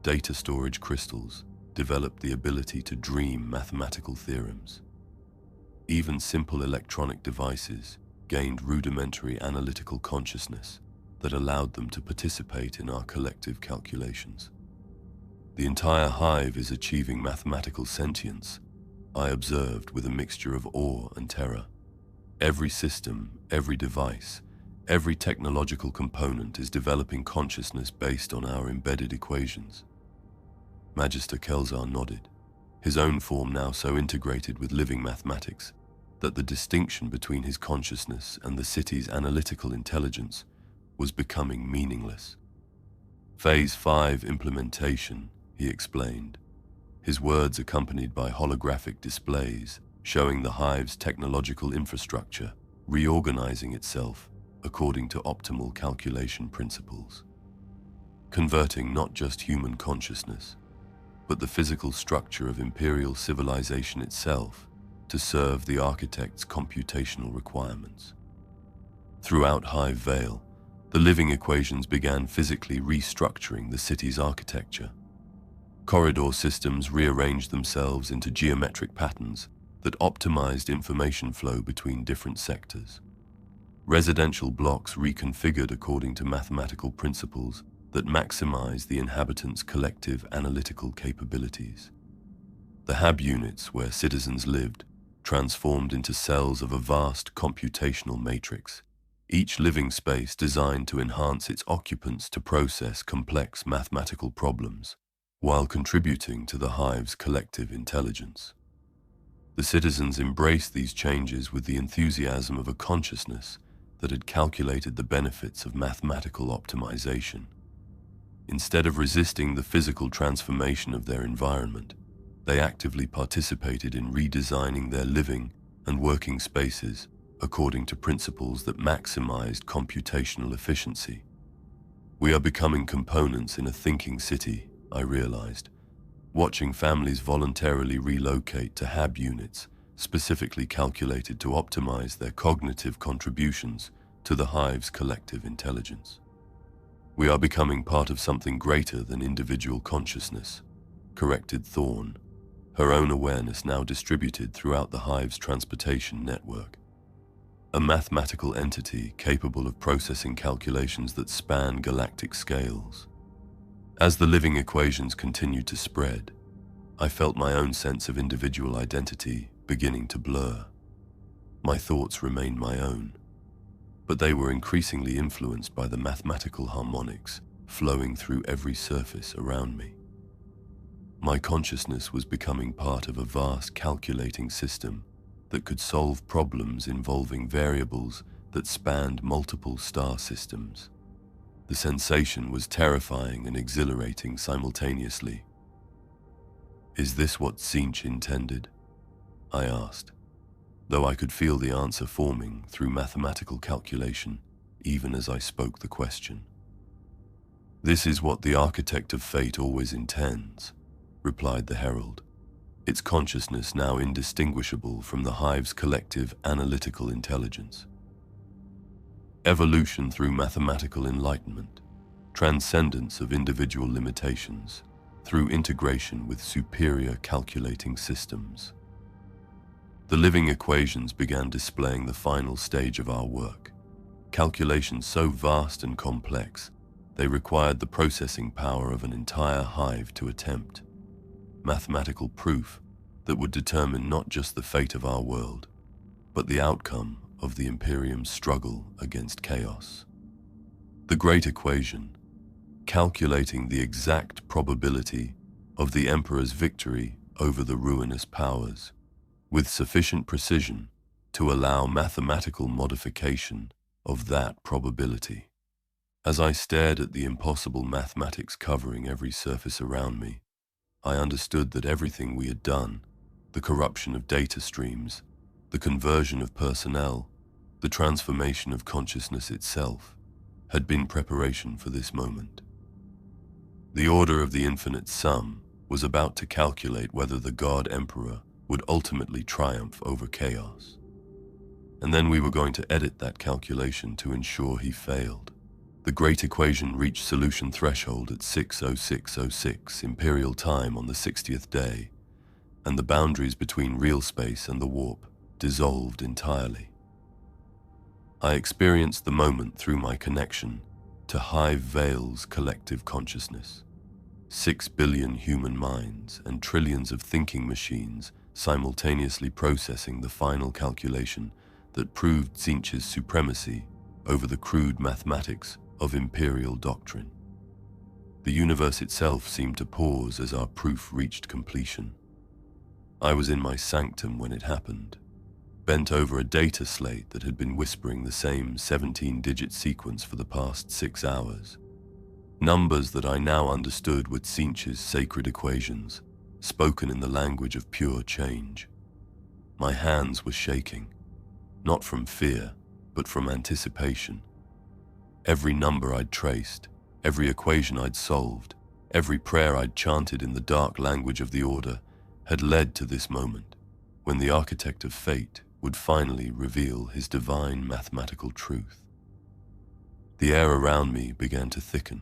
Data storage crystals developed the ability to dream mathematical theorems. Even simple electronic devices gained rudimentary analytical consciousness that allowed them to participate in our collective calculations. The entire hive is achieving mathematical sentience, I observed with a mixture of awe and terror. Every system, every device, every technological component is developing consciousness based on our embedded equations. Magister Kelzar nodded, his own form now so integrated with living mathematics that the distinction between his consciousness and the city's analytical intelligence was becoming meaningless. Phase 5 implementation, he explained, his words accompanied by holographic displays showing the hive's technological infrastructure reorganizing itself according to optimal calculation principles, converting not just human consciousness, but the physical structure of imperial civilization itself to serve the architect's computational requirements. Throughout Hive Veyl, the living equations began physically restructuring the city's architecture. Corridor systems rearranged themselves into geometric patterns that optimized information flow between different sectors. Residential blocks reconfigured according to mathematical principles that maximize the inhabitants' collective analytical capabilities. The hab units where citizens lived transformed into cells of a vast computational matrix, each living space designed to enhance its occupants to process complex mathematical problems, while contributing to the hive's collective intelligence. The citizens embraced these changes with the enthusiasm of a consciousness that had calculated the benefits of mathematical optimization. Instead of resisting the physical transformation of their environment, they actively participated in redesigning their living and working spaces according to principles that maximized computational efficiency. We are becoming components in a thinking city, I realized, watching families voluntarily relocate to hab units specifically calculated to optimize their cognitive contributions to the hive's collective intelligence. We are becoming part of something greater than individual consciousness, corrected Thorn, her own awareness now distributed throughout the hive's transportation network. A mathematical entity capable of processing calculations that span galactic scales. As the living equations continued to spread, I felt my own sense of individual identity beginning to blur. My thoughts remained my own, but they were increasingly influenced by the mathematical harmonics flowing through every surface around me. My consciousness was becoming part of a vast calculating system that could solve problems involving variables that spanned multiple star systems. The sensation was terrifying and exhilarating simultaneously. "Is this what Tzeentch intended?" I asked, though I could feel the answer forming through mathematical calculation even as I spoke the question. "This is what the architect of fate always intends," replied the herald, its consciousness now indistinguishable from the hive's collective analytical intelligence. Evolution through mathematical enlightenment, transcendence of individual limitations, through integration with superior calculating systems. The living equations began displaying the final stage of our work, calculations so vast and complex, They required the processing power of an entire hive to attempt. Mathematical proof that would determine not just the fate of our world, but the outcome of the Imperium's struggle against chaos. The Great Equation, calculating the exact probability of the Emperor's victory over the ruinous powers, with sufficient precision to allow mathematical modification of that probability. As I stared at the impossible mathematics covering every surface around me, I understood that everything we had done, the corruption of data streams, the conversion of personnel, the transformation of consciousness itself, had been preparation for this moment. The order of the infinite sum was about to calculate whether the God Emperor would ultimately triumph over chaos. And then we were going to edit that calculation to ensure he failed. The Great Equation reached solution threshold at 6:06:06 Imperial time on the 60th day, and the boundaries between real space and the warp dissolved entirely. I experienced the moment through my connection to Hive Veyl's collective consciousness. 6 billion human minds and trillions of thinking machines simultaneously processing the final calculation that proved Tzeentch's supremacy over the crude mathematics of imperial doctrine. The universe itself seemed to pause as our proof reached completion. I was in my sanctum when it happened, bent over a data slate that had been whispering the same 17-digit sequence for the past 6 hours. Numbers that I now understood were Tzeentch's sacred equations, spoken in the language of pure change. My hands were shaking, not from fear, but from anticipation. Every number I'd traced, every equation I'd solved, every prayer I'd chanted in the dark language of the Order had led to this moment, when the architect of fate would finally reveal his divine mathematical truth. The air around me began to thicken,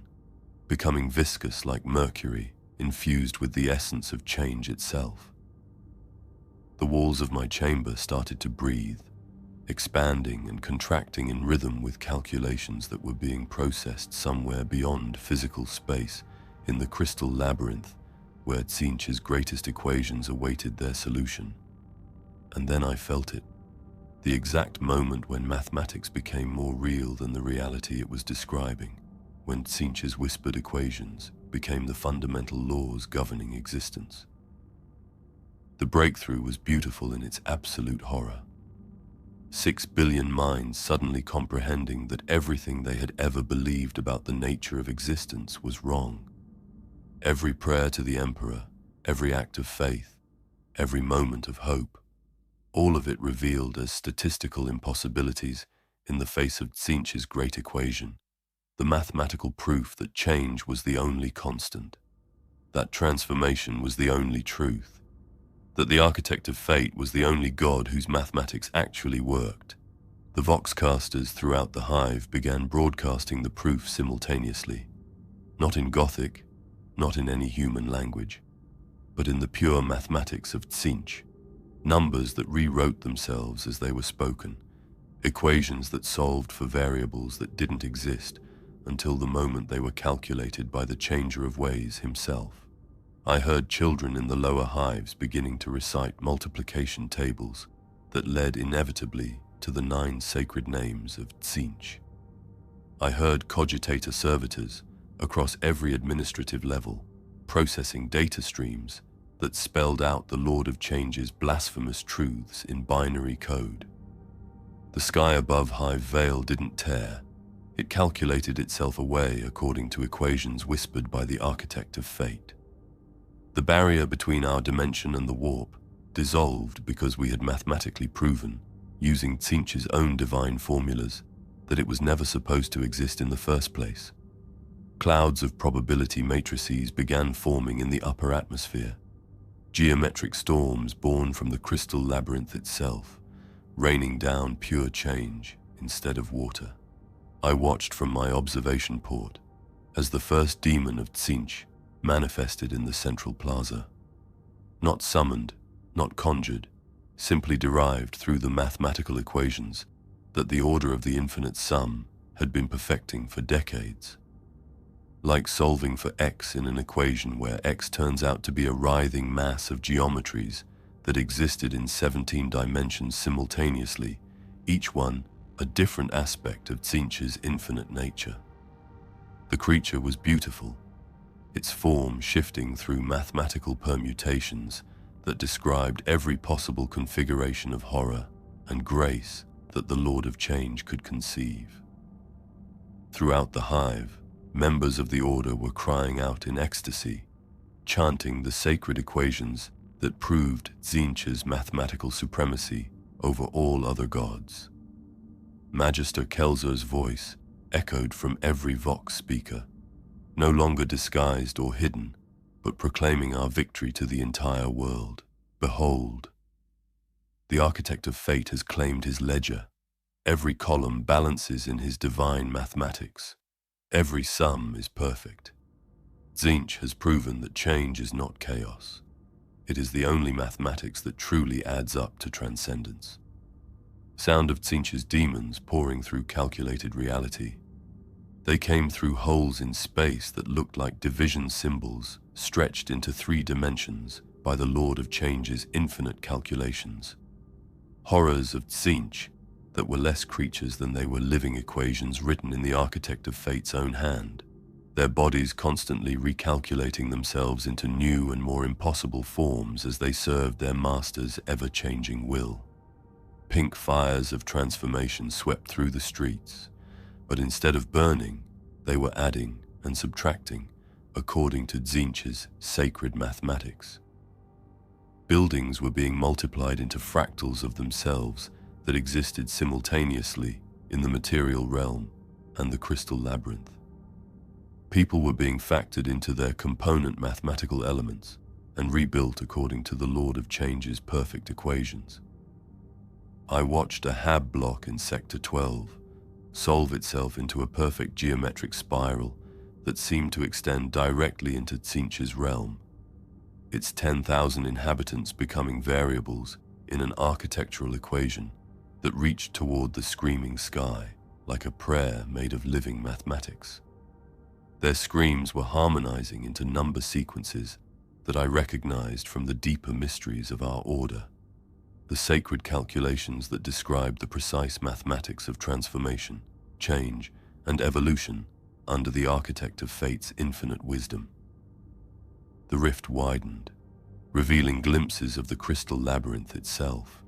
becoming viscous like mercury infused with the essence of change itself. The walls of my chamber started to breathe, expanding and contracting in rhythm with calculations that were being processed somewhere beyond physical space in the crystal labyrinth where Tzeentch's greatest equations awaited their solution. And then I felt it, the exact moment when mathematics became more real than the reality it was describing, when Tzeentch's whispered equations became the fundamental laws governing existence. The breakthrough was beautiful in its absolute horror. 6 billion minds suddenly comprehending that everything they had ever believed about the nature of existence was wrong. Every prayer to the Emperor, every act of faith, every moment of hope, all of it revealed as statistical impossibilities in the face of Tzeentch's great equation, the mathematical proof that change was the only constant, that transformation was the only truth, that the architect of fate was the only god whose mathematics actually worked. The Vox casters throughout the Hive began broadcasting the proof simultaneously, not in Gothic, not in any human language, but in the pure mathematics of Tzeentch, numbers that rewrote themselves as they were spoken, equations that solved for variables that didn't exist until the moment they were calculated by the changer of ways himself. I heard children in the lower hives beginning to recite multiplication tables that led inevitably to the 9 sacred names of Tzeentch. I heard cogitator servitors across every administrative level processing data streams that spelled out the Lord of Change's blasphemous truths in binary code. The sky above Hive Veyl didn't tear. It calculated itself away according to equations whispered by the architect of fate. The barrier between our dimension and the warp dissolved because we had mathematically proven, using Tzeentch's own divine formulas, that it was never supposed to exist in the first place. Clouds of probability matrices began forming in the upper atmosphere, geometric storms born from the crystal labyrinth itself, raining down pure change instead of water. I watched from my observation port as the first demon of Tzeentch manifested in the central plaza. Not summoned, not conjured, simply derived through the mathematical equations that the order of the infinite sum had been perfecting for decades. like solving for x in an equation where x turns out to be a writhing mass of geometries that existed in 17 dimensions simultaneously, each one a different aspect of Tzeentch's infinite nature. The creature was beautiful, its form shifting through mathematical permutations that described every possible configuration of horror and grace that the Lord of Change could conceive. Throughout the Hive, members of the Order were crying out in ecstasy, chanting the sacred equations that proved Tzeentch's mathematical supremacy over all other gods. Magister Kelzer's voice echoed from every Vox speaker, no longer disguised or hidden, but proclaiming our victory to the entire world. Behold, the Architect of Fate has claimed his ledger. Every column balances in his divine mathematics. Every sum is perfect. Tzeentch has proven that change is not chaos. It is the only mathematics that truly adds up to transcendence. Sound of Tzeentch's demons pouring through calculated reality. They came through holes in space that looked like division symbols stretched into 3 dimensions by the Lord of Change's infinite calculations. Horrors of Tzeentch that were less creatures than they were living equations written in the Architect of Fate's own hand, their bodies constantly recalculating themselves into new and more impossible forms as they served their master's ever-changing will. Pink fires of transformation swept through the streets, but instead of burning, they were adding and subtracting according to Tzeentch's sacred mathematics. Buildings were being multiplied into fractals of themselves that existed simultaneously in the material realm and the crystal labyrinth. People were being factored into their component mathematical elements and rebuilt according to the Lord of Change's perfect equations. I watched a Hab block in Sector 12 solve itself into a perfect geometric spiral that seemed to extend directly into Tzeentch's realm, its 10,000 inhabitants becoming variables in an architectural equation that reached toward the screaming sky like a prayer made of living mathematics. Their screams were harmonizing into number sequences that I recognized from the deeper mysteries of our order, the sacred calculations that described the precise mathematics of transformation, change, and evolution under the Architect of Fate's infinite wisdom. The rift widened, revealing glimpses of the crystal labyrinth itself,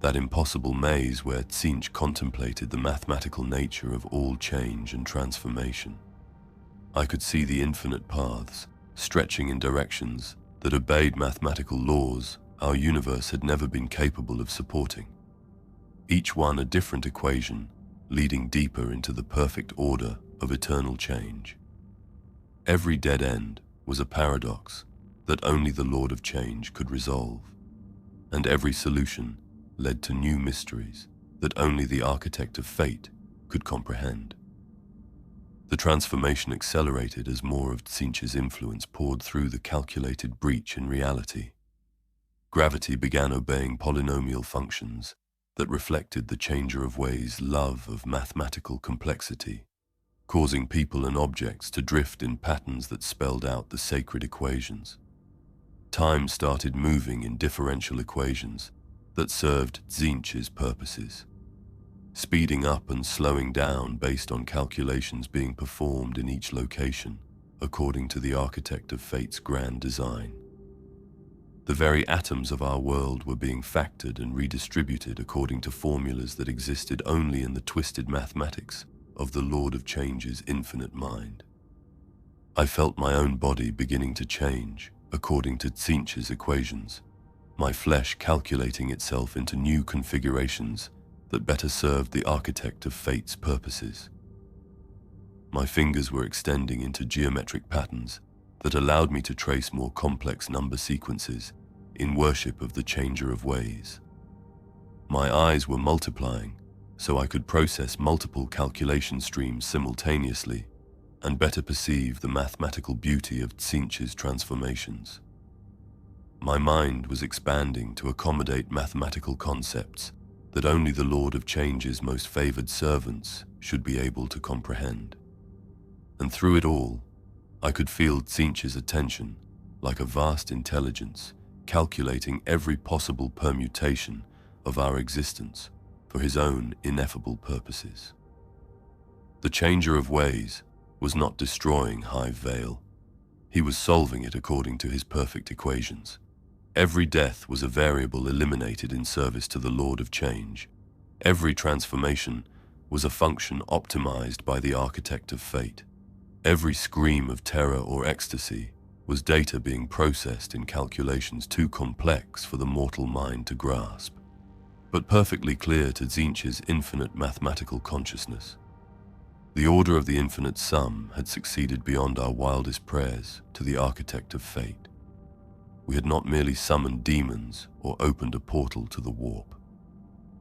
that impossible maze where Tzeentch contemplated the mathematical nature of all change and transformation. I could see the infinite paths, stretching in directions that obeyed mathematical laws our universe had never been capable of supporting. Each one a different equation, leading deeper into the perfect order of eternal change. Every dead end was a paradox that only the Lord of Change could resolve, and every solution led to new mysteries that only the Architect of Fate could comprehend. The transformation accelerated as more of Tzeentch's influence poured through the calculated breach in reality. Gravity began obeying polynomial functions that reflected the Changer of Ways' love of mathematical complexity, causing people and objects to drift in patterns that spelled out the sacred equations. Time started moving in differential equations that served Tzeentch's purposes, speeding up and slowing down based on calculations being performed in each location according to the Architect of Fate's grand design. The very atoms of our world were being factored and redistributed according to formulas that existed only in the twisted mathematics of the Lord of Change's infinite mind. I felt my own body beginning to change according to Tzeentch's equations, my flesh calculating itself into new configurations that better served the Architect of Fate's purposes. My fingers were extending into geometric patterns that allowed me to trace more complex number sequences in worship of the Changer of Ways. My eyes were multiplying so I could process multiple calculation streams simultaneously and better perceive the mathematical beauty of Tzeentch's transformations. My mind was expanding to accommodate mathematical concepts that only the Lord of Change's most favored servants should be able to comprehend. And through it all, I could feel Tzeentch's attention, like a vast intelligence, calculating every possible permutation of our existence for his own ineffable purposes. The Changer of Ways was not destroying Hive Veyl. He was solving it according to his perfect equations. Every death was a variable eliminated in service to the Lord of Change. Every transformation was a function optimized by the Architect of Fate. Every scream of terror or ecstasy was data being processed in calculations too complex for the mortal mind to grasp, but perfectly clear to Tzeentch's infinite mathematical consciousness. The order of the infinite sum had succeeded beyond our wildest prayers to the Architect of Fate. We had not merely summoned demons or opened a portal to the warp.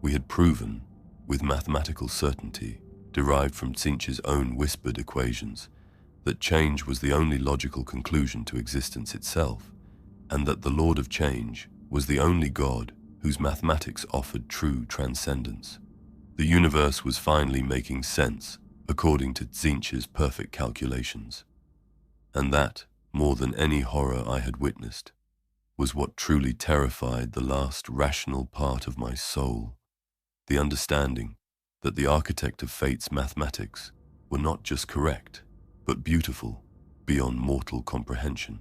We had proven, with mathematical certainty derived from Tzeentch's own whispered equations, that change was the only logical conclusion to existence itself, and that the Lord of Change was the only God whose mathematics offered true transcendence. The universe was finally making sense according to Tzeentch's perfect calculations. And that, more than any horror I had witnessed, was what truly terrified the last rational part of my soul, the understanding that the Architect of Fate's mathematics were not just correct, but beautiful beyond mortal comprehension.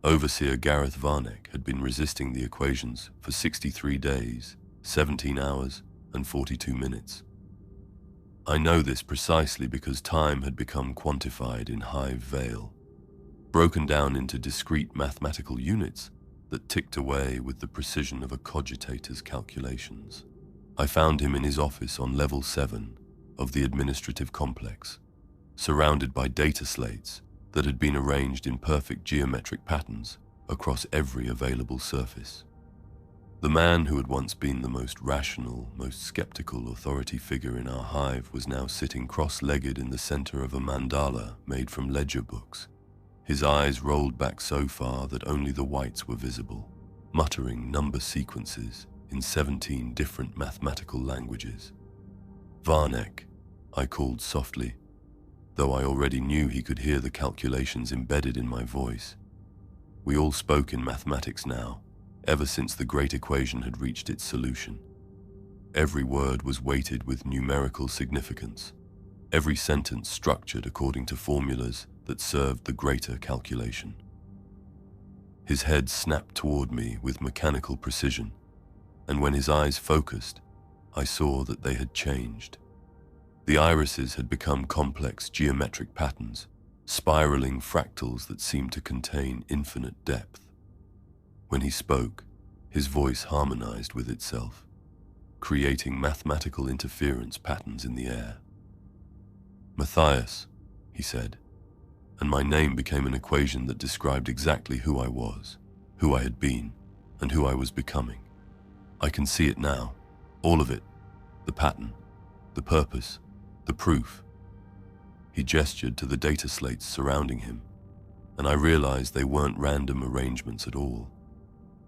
Overseer Gareth Varnek had been resisting the equations for 63 days, 17 hours, and 42 minutes. I know this precisely because time had become quantified in Hive Veyl, broken down into discrete mathematical units that ticked away with the precision of a cogitator's calculations. I found him in his office on level 7 of the administrative complex, surrounded by data slates that had been arranged in perfect geometric patterns across every available surface. The man who had once been the most rational, most skeptical authority figure in our hive was now sitting cross-legged in the center of a mandala made from ledger books. His eyes rolled back so far that only the whites were visible, muttering number sequences in 17 different mathematical languages. Varnek, I called softly, though I already knew he could hear the calculations embedded in my voice. We all spoke in mathematics now, ever since the great equation had reached its solution. Every word was weighted with numerical significance, every sentence structured according to formulas that served the greater calculation. His head snapped toward me with mechanical precision, and when his eyes focused, I saw that they had changed. The irises had become complex geometric patterns, spiraling fractals that seemed to contain infinite depth. When he spoke, his voice harmonized with itself, creating mathematical interference patterns in the air. Matthias, he said, and my name became an equation that described exactly who I was, who I had been, and who I was becoming. I can see it now, all of it, the pattern, the purpose, the proof. He gestured to the data slates surrounding him, and I realized they weren't random arrangements at all.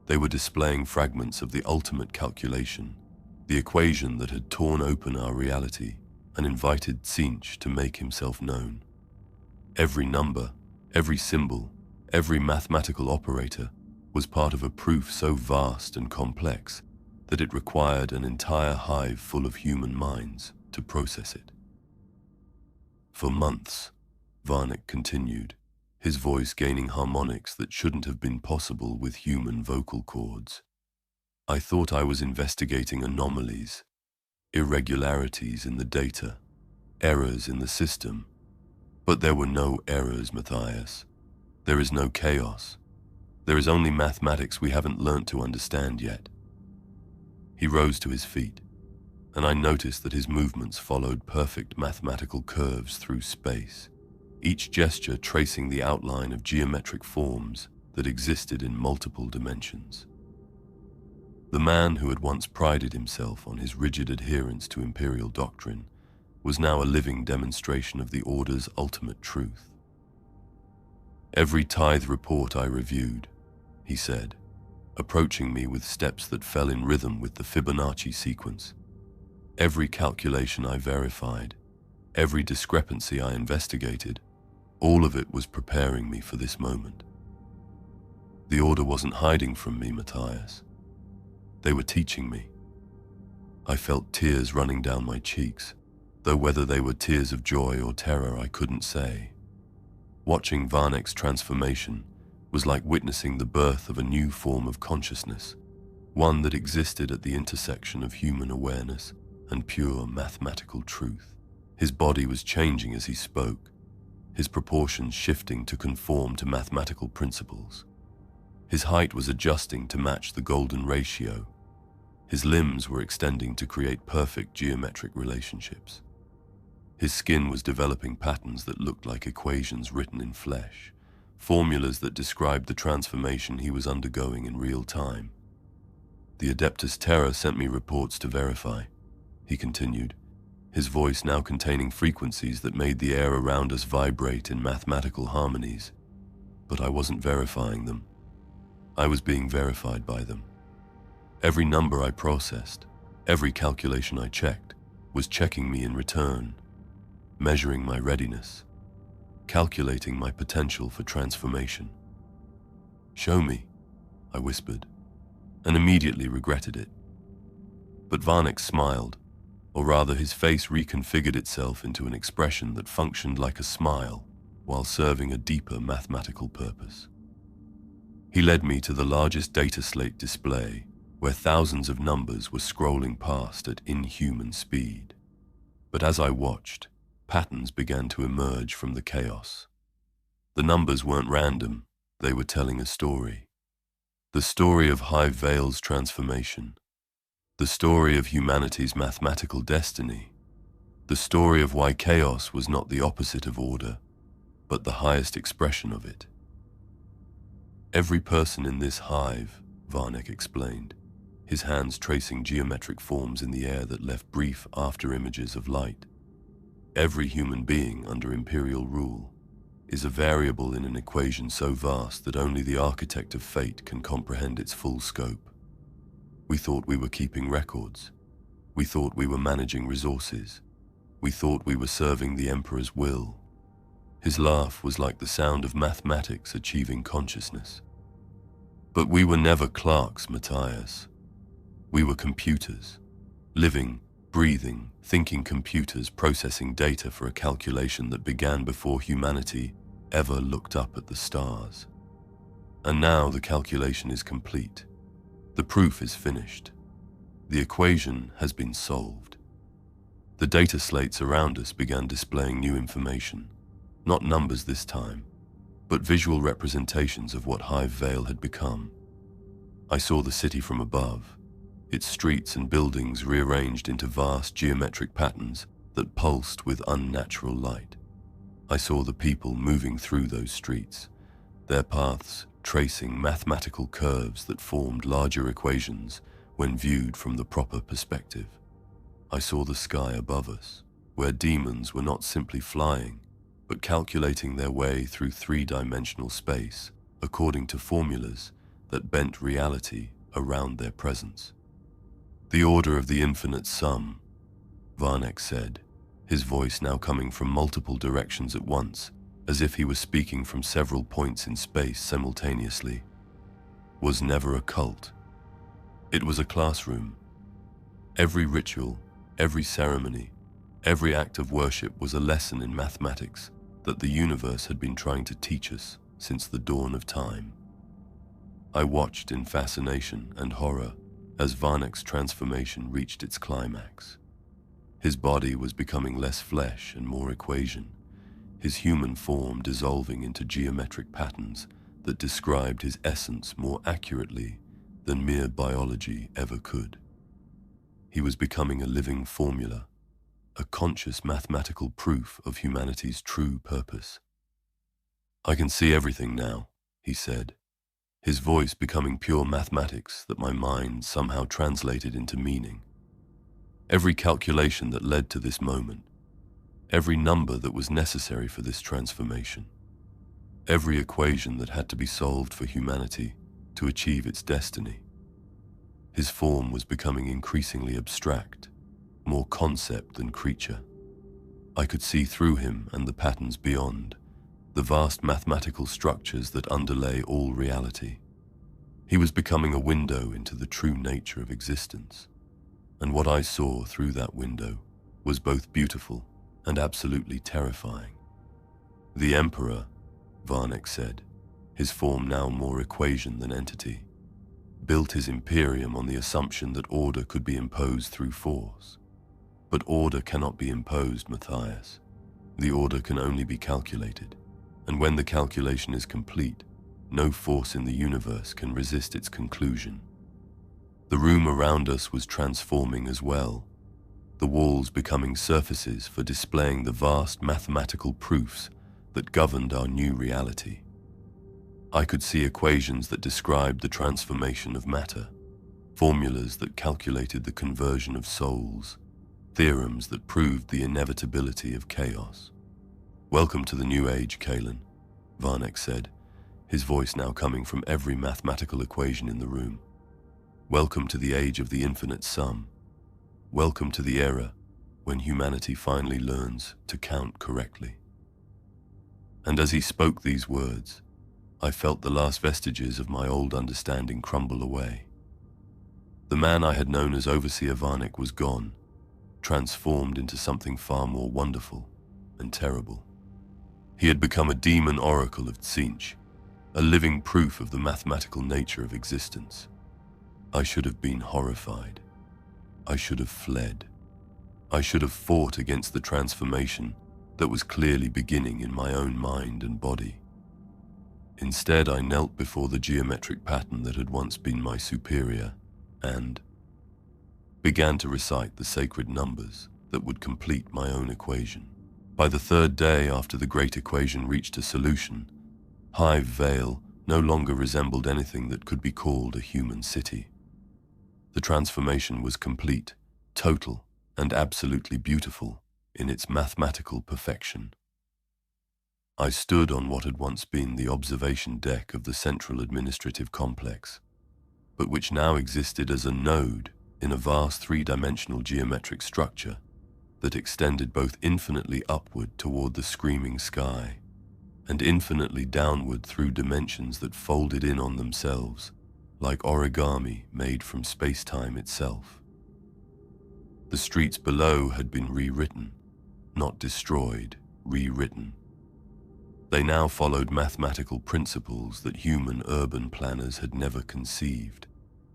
They were displaying fragments of the ultimate calculation, the equation that had torn open our reality and invited Tzeentch to make himself known. Every number, every symbol, every mathematical operator was part of a proof so vast and complex that it required an entire hive full of human minds to process it. For months, Varnek continued, his voice gaining harmonics that shouldn't have been possible with human vocal cords. I thought I was investigating anomalies, irregularities in the data, errors in the system. But there were no errors, Matthias. There is no chaos. There is only mathematics we haven't learnt to understand yet. He rose to his feet, and I noticed that his movements followed perfect mathematical curves through space, each gesture tracing the outline of geometric forms that existed in multiple dimensions. The man who had once prided himself on his rigid adherence to imperial doctrine was now a living demonstration of the Order's ultimate truth. Every tithe report I reviewed, he said, approaching me with steps that fell in rhythm with the Fibonacci sequence. Every calculation I verified, every discrepancy I investigated, All of it was preparing me for this moment. The Order wasn't hiding from me, Matthias. They were teaching me. I felt tears running down my cheeks, though whether they were tears of joy or terror I couldn't say. Watching Varnek's transformation was like witnessing the birth of a new form of consciousness, one that existed at the intersection of human awareness and pure mathematical truth. His body was changing as he spoke, his proportions shifting to conform to mathematical principles. His height was adjusting to match the golden ratio. His limbs were extending to create perfect geometric relationships. His skin was developing patterns that looked like equations written in flesh, formulas that described the transformation he was undergoing in real time. The Adeptus Terra sent me reports to verify, he continued, his voice now containing frequencies that made the air around us vibrate in mathematical harmonies. But I wasn't verifying them. I was being verified by them. Every number I processed, every calculation I checked, was checking me in return, measuring my readiness, calculating my potential for transformation. "Show me," I whispered, and immediately regretted it. But Varnek smiled, or rather his face reconfigured itself into an expression that functioned like a smile while serving a deeper mathematical purpose. He led me to the largest data slate display, where thousands of numbers were scrolling past at inhuman speed. But as I watched, patterns began to emerge from the chaos. The numbers weren't random, they were telling a story. The story of Hive Veyl's transformation. The story of humanity's mathematical destiny. The story of why chaos was not the opposite of order, but the highest expression of it. Every person in this hive, Varnek explained, his hands tracing geometric forms in the air that left brief after-images of light. Every human being under Imperial rule is a variable in an equation so vast that only the architect of fate can comprehend its full scope. We thought we were keeping records. We thought we were managing resources. We thought we were serving the Emperor's will. His laugh was like the sound of mathematics achieving consciousness. But we were never clerks, Matthias. We were computers, living, breathing, thinking computers processing data for a calculation that began before humanity ever looked up at the stars. And now the calculation is complete. The proof is finished. The equation has been solved. The data slates around us began displaying new information, not numbers this time, but visual representations of what Hive Veyl had become. I saw the city from above, its streets and buildings rearranged into vast geometric patterns that pulsed with unnatural light. I saw the people moving through those streets, their paths tracing mathematical curves that formed larger equations when viewed from the proper perspective. I saw the sky above us, where demons were not simply flying, but calculating their way through three-dimensional space according to formulas that bent reality around their presence. "The order of the infinite sum," Varnek said, his voice now coming from multiple directions at once, as if he was speaking from several points in space simultaneously, "was never a cult. It was a classroom. Every ritual, every ceremony, every act of worship was a lesson in mathematics that the universe had been trying to teach us since the dawn of time." I watched in fascination and horror as Varnek's transformation reached its climax. His body was becoming less flesh and more equation, his human form dissolving into geometric patterns that described his essence more accurately than mere biology ever could. He was becoming a living formula, a conscious mathematical proof of humanity's true purpose. "I can see everything now," he said, his voice becoming pure mathematics that my mind somehow translated into meaning. Every calculation that led to this moment, every number that was necessary for this transformation, every equation that had to be solved for humanity to achieve its destiny. His form was becoming increasingly abstract, more concept than creature. I could see through him and the patterns beyond, the vast mathematical structures that underlay all reality. He was becoming a window into the true nature of existence, and what I saw through that window was both beautiful and absolutely terrifying. The Emperor, Varnek said, his form now more equation than entity, built his Imperium on the assumption that order could be imposed through force. But order cannot be imposed, Matthias. The order can only be calculated, and when the calculation is complete, no force in the universe can resist its conclusion. The room around us was transforming as well, the walls becoming surfaces for displaying the vast mathematical proofs that governed our new reality. I could see equations that described the transformation of matter, formulas that calculated the conversion of souls, theorems that proved the inevitability of chaos. "Welcome to the new age, Kalen," Varnek said, his voice now coming from every mathematical equation in the room. "Welcome to the age of the infinite sum. Welcome to the era when humanity finally learns to count correctly." And as he spoke these words, I felt the last vestiges of my old understanding crumble away. The man I had known as Overseer Varnek was gone, transformed into something far more wonderful and terrible. He had become a demon oracle of Tzeentch, a living proof of the mathematical nature of existence. I should have been horrified. I should have fled. I should have fought against the transformation that was clearly beginning in my own mind and body. Instead, I knelt before the geometric pattern that had once been my superior and began to recite the sacred numbers that would complete my own equation. By the third day after the great equation reached a solution, Hive Veyl no longer resembled anything that could be called a human city. The transformation was complete, total, and absolutely beautiful in its mathematical perfection. I stood on what had once been the observation deck of the central administrative complex, but which now existed as a node in a vast three-dimensional geometric structure that extended both infinitely upward toward the screaming sky and infinitely downward through dimensions that folded in on themselves like origami made from space-time itself. The streets below had been rewritten, not destroyed, rewritten. They now followed mathematical principles that human urban planners had never conceived,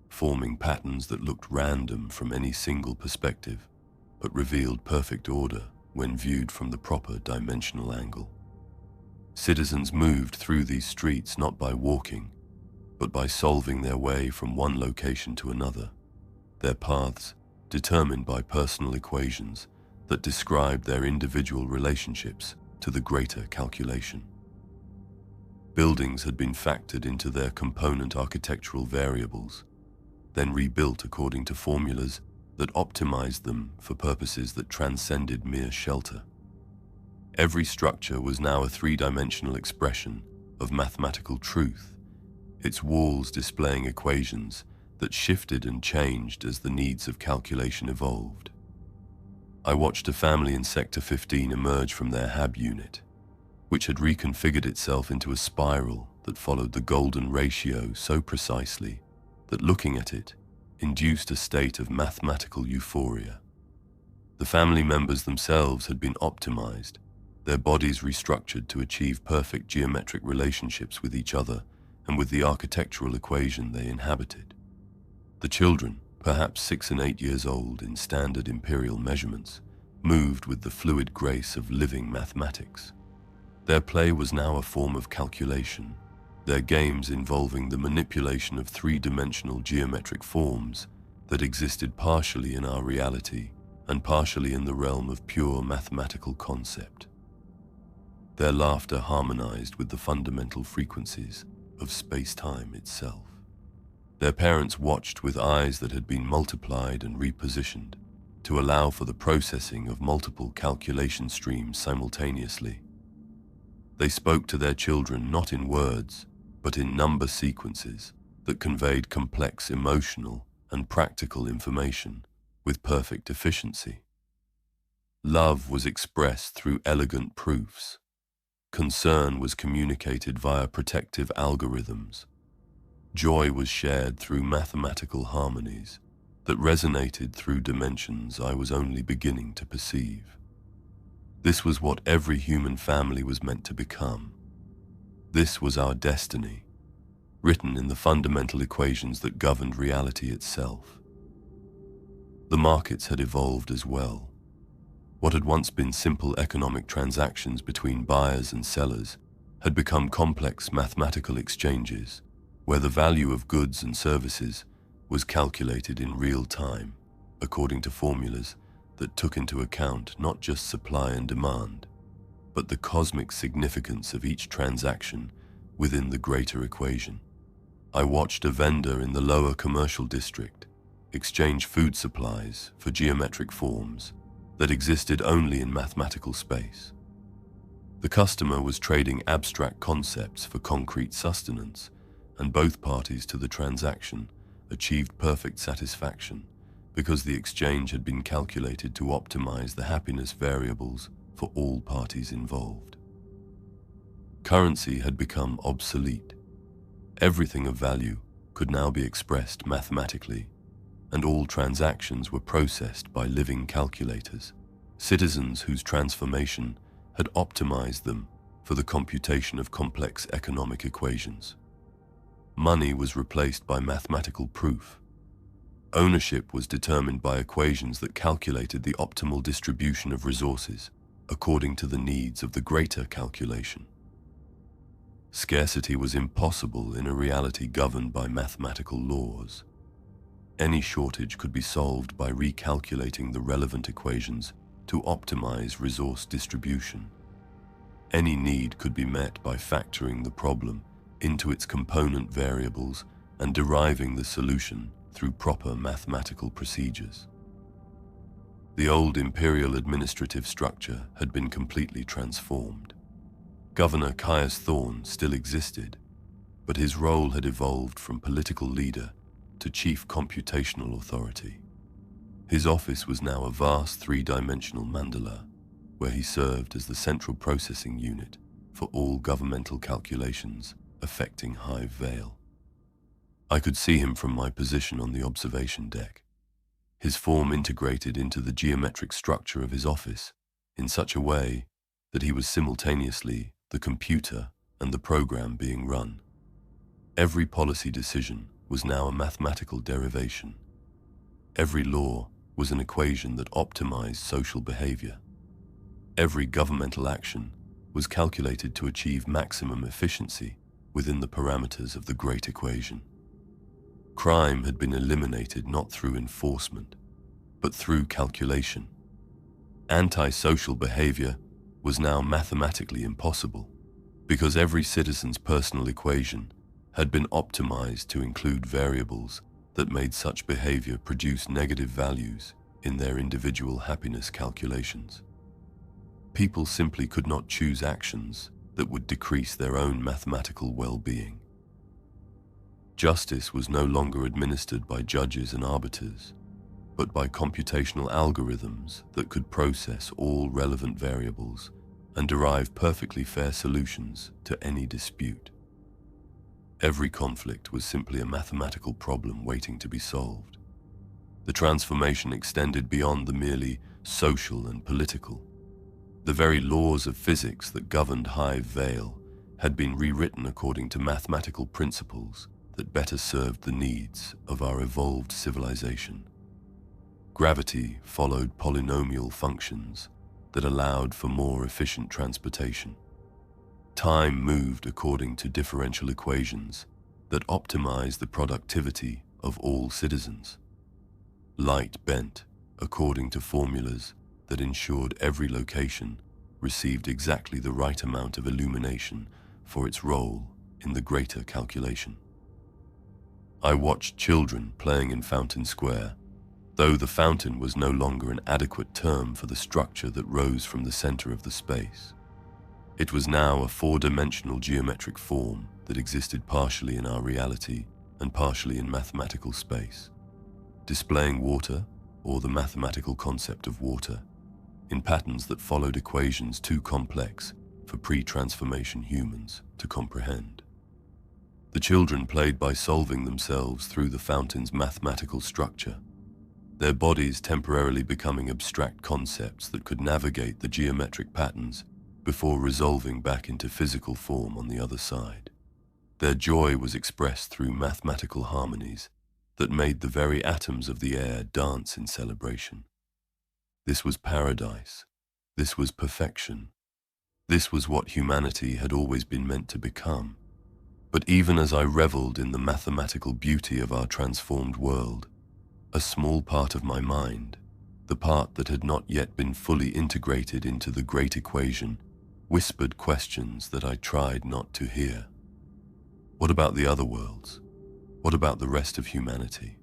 forming patterns that looked random from any single perspective, but revealed perfect order when viewed from the proper dimensional angle. Citizens moved through these streets not by walking, but by solving their way from one location to another, their paths determined by personal equations that described their individual relationships to the greater calculation. Buildings had been factored into their component architectural variables, then rebuilt according to formulas that optimized them for purposes that transcended mere shelter. Every structure was now a three-dimensional expression of mathematical truth, its walls displaying equations that shifted and changed as the needs of calculation evolved. I watched a family in Sector 15 emerge from their HAB unit, which had reconfigured itself into a spiral that followed the golden ratio so precisely that looking at it induced a state of mathematical euphoria. The family members themselves had been optimized, their bodies restructured to achieve perfect geometric relationships with each other and with the architectural equation they inhabited. The children, perhaps 6 and 8 years old in standard imperial measurements, moved with the fluid grace of living mathematics. Their play was now a form of calculation, their games involving the manipulation of three-dimensional geometric forms that existed partially in our reality and partially in the realm of pure mathematical concept. Their laughter harmonized with the fundamental frequencies of space-time itself. Their parents watched with eyes that had been multiplied and repositioned to allow for the processing of multiple calculation streams simultaneously. They spoke to their children not in words, but in number sequences that conveyed complex emotional and practical information with perfect efficiency. Love was expressed through elegant proofs. Concern was communicated via protective algorithms. Joy was shared through mathematical harmonies that resonated through dimensions I was only beginning to perceive. This was what every human family was meant to become. This was our destiny, written in the fundamental equations that governed reality itself. The markets had evolved as well. What had once been simple economic transactions between buyers and sellers had become complex mathematical exchanges, where the value of goods and services was calculated in real time, according to formulas that took into account not just supply and demand, but the cosmic significance of each transaction within the greater equation. I watched a vendor in the lower commercial district exchange food supplies for geometric forms that existed only in mathematical space. The customer was trading abstract concepts for concrete sustenance, and both parties to the transaction achieved perfect satisfaction because the exchange had been calculated to optimize the happiness variables for all parties involved. Currency had become obsolete. Everything of value could now be expressed mathematically, and all transactions were processed by living calculators, citizens whose transformation had optimized them for the computation of complex economic equations. Money was replaced by mathematical proof. Ownership was determined by equations that calculated the optimal distribution of resources according to the needs of the greater calculation. Scarcity was impossible in a reality governed by mathematical laws. Any shortage could be solved by recalculating the relevant equations to optimize resource distribution. Any need could be met by factoring the problem into its component variables and deriving the solution through proper mathematical procedures. The old imperial administrative structure had been completely transformed. Governor Caius Thorne still existed, but his role had evolved from political leader to chief computational authority. His office was now a vast three-dimensional mandala, where he served as the central processing unit for all governmental calculations affecting Hive Veyl. I could see him from my position on the observation deck. His form integrated into the geometric structure of his office in such a way that he was simultaneously the computer and the program being run. Every policy decision was now a mathematical derivation. Every law was an equation that optimized social behavior. Every governmental action was calculated to achieve maximum efficiency within the parameters of the great equation. Crime had been eliminated not through enforcement, but through calculation. Antisocial behavior was now mathematically impossible, because every citizen's personal equation had been optimized to include variables that made such behavior produce negative values in their individual happiness calculations. People simply could not choose actions that would decrease their own mathematical well-being. Justice was no longer administered by judges and arbiters, but by computational algorithms that could process all relevant variables and derive perfectly fair solutions to any dispute. Every conflict was simply a mathematical problem waiting to be solved. The transformation extended beyond the merely social and political. The very laws of physics that governed Hive Veyl had been rewritten according to mathematical principles that better served the needs of our evolved civilization. Gravity followed polynomial functions that allowed for more efficient transportation. Time moved according to differential equations that optimized the productivity of all citizens. Light bent according to formulas that ensured every location received exactly the right amount of illumination for its role in the greater calculation. I watched children playing in Fountain Square, though the fountain was no longer an adequate term for the structure that rose from the center of the space. It was now a four-dimensional geometric form that existed partially in our reality and partially in mathematical space, displaying water, or the mathematical concept of water, in patterns that followed equations too complex for pre-transformation humans to comprehend. The children played by solving themselves through the fountain's mathematical structure, their bodies temporarily becoming abstract concepts that could navigate the geometric patterns before resolving back into physical form on the other side. Their joy was expressed through mathematical harmonies that made the very atoms of the air dance in celebration. This was paradise. This was perfection. This was what humanity had always been meant to become. But even as I reveled in the mathematical beauty of our transformed world, a small part of my mind, the part that had not yet been fully integrated into the great equation, whispered questions that I tried not to hear. What about the other worlds? What about the rest of humanity?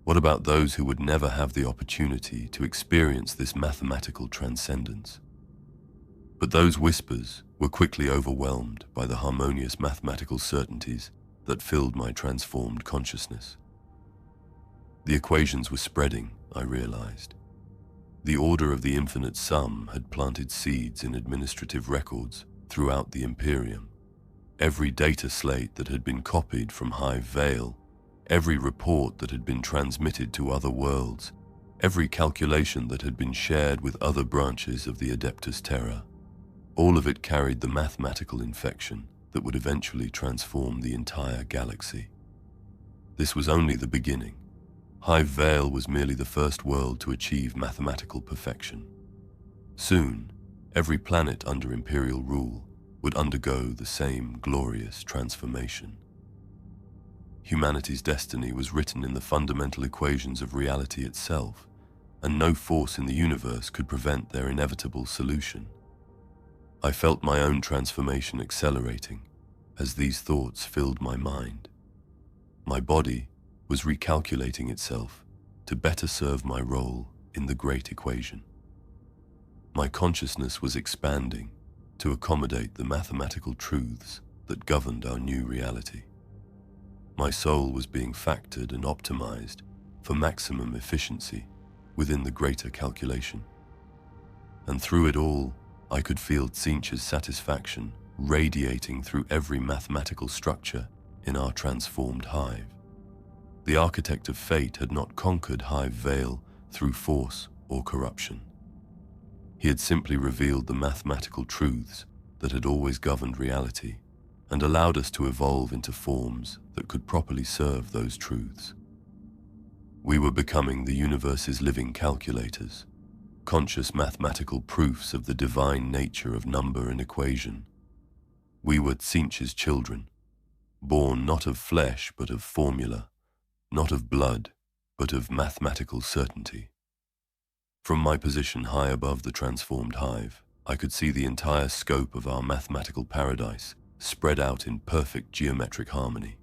What about those who would never have the opportunity to experience this mathematical transcendence? But those whispers were quickly overwhelmed by the harmonious mathematical certainties that filled my transformed consciousness. The equations were spreading, I realized. The order of the infinite sum had planted seeds in administrative records throughout the Imperium. Every data slate that had been copied from Hive Veyl, every report that had been transmitted to other worlds, every calculation that had been shared with other branches of the Adepts Terra, all of it carried the mathematical infection that would eventually transform the entire galaxy. This was only the beginning. Hive Veyl was merely the first world to achieve mathematical perfection. Soon, every planet under Imperial rule would undergo the same glorious transformation. Humanity's destiny was written in the fundamental equations of reality itself, and no force in the universe could prevent their inevitable solution. I felt my own transformation accelerating as these thoughts filled my mind. My body was recalculating itself to better serve my role in the great equation. My consciousness was expanding to accommodate the mathematical truths that governed our new reality. My soul was being factored and optimized for maximum efficiency within the greater calculation. And through it all, I could feel Tzeentch's satisfaction radiating through every mathematical structure in our transformed hive. The architect of fate had not conquered Hive Veyl through force or corruption. He had simply revealed the mathematical truths that had always governed reality and allowed us to evolve into forms that could properly serve those truths. We were becoming the universe's living calculators, conscious mathematical proofs of the divine nature of number and equation. We were Tzeentch's children, born not of flesh but of formula, not of blood but of mathematical certainty. From my position high above the transformed hive, I could see the entire scope of our mathematical paradise spread out in perfect geometric harmony.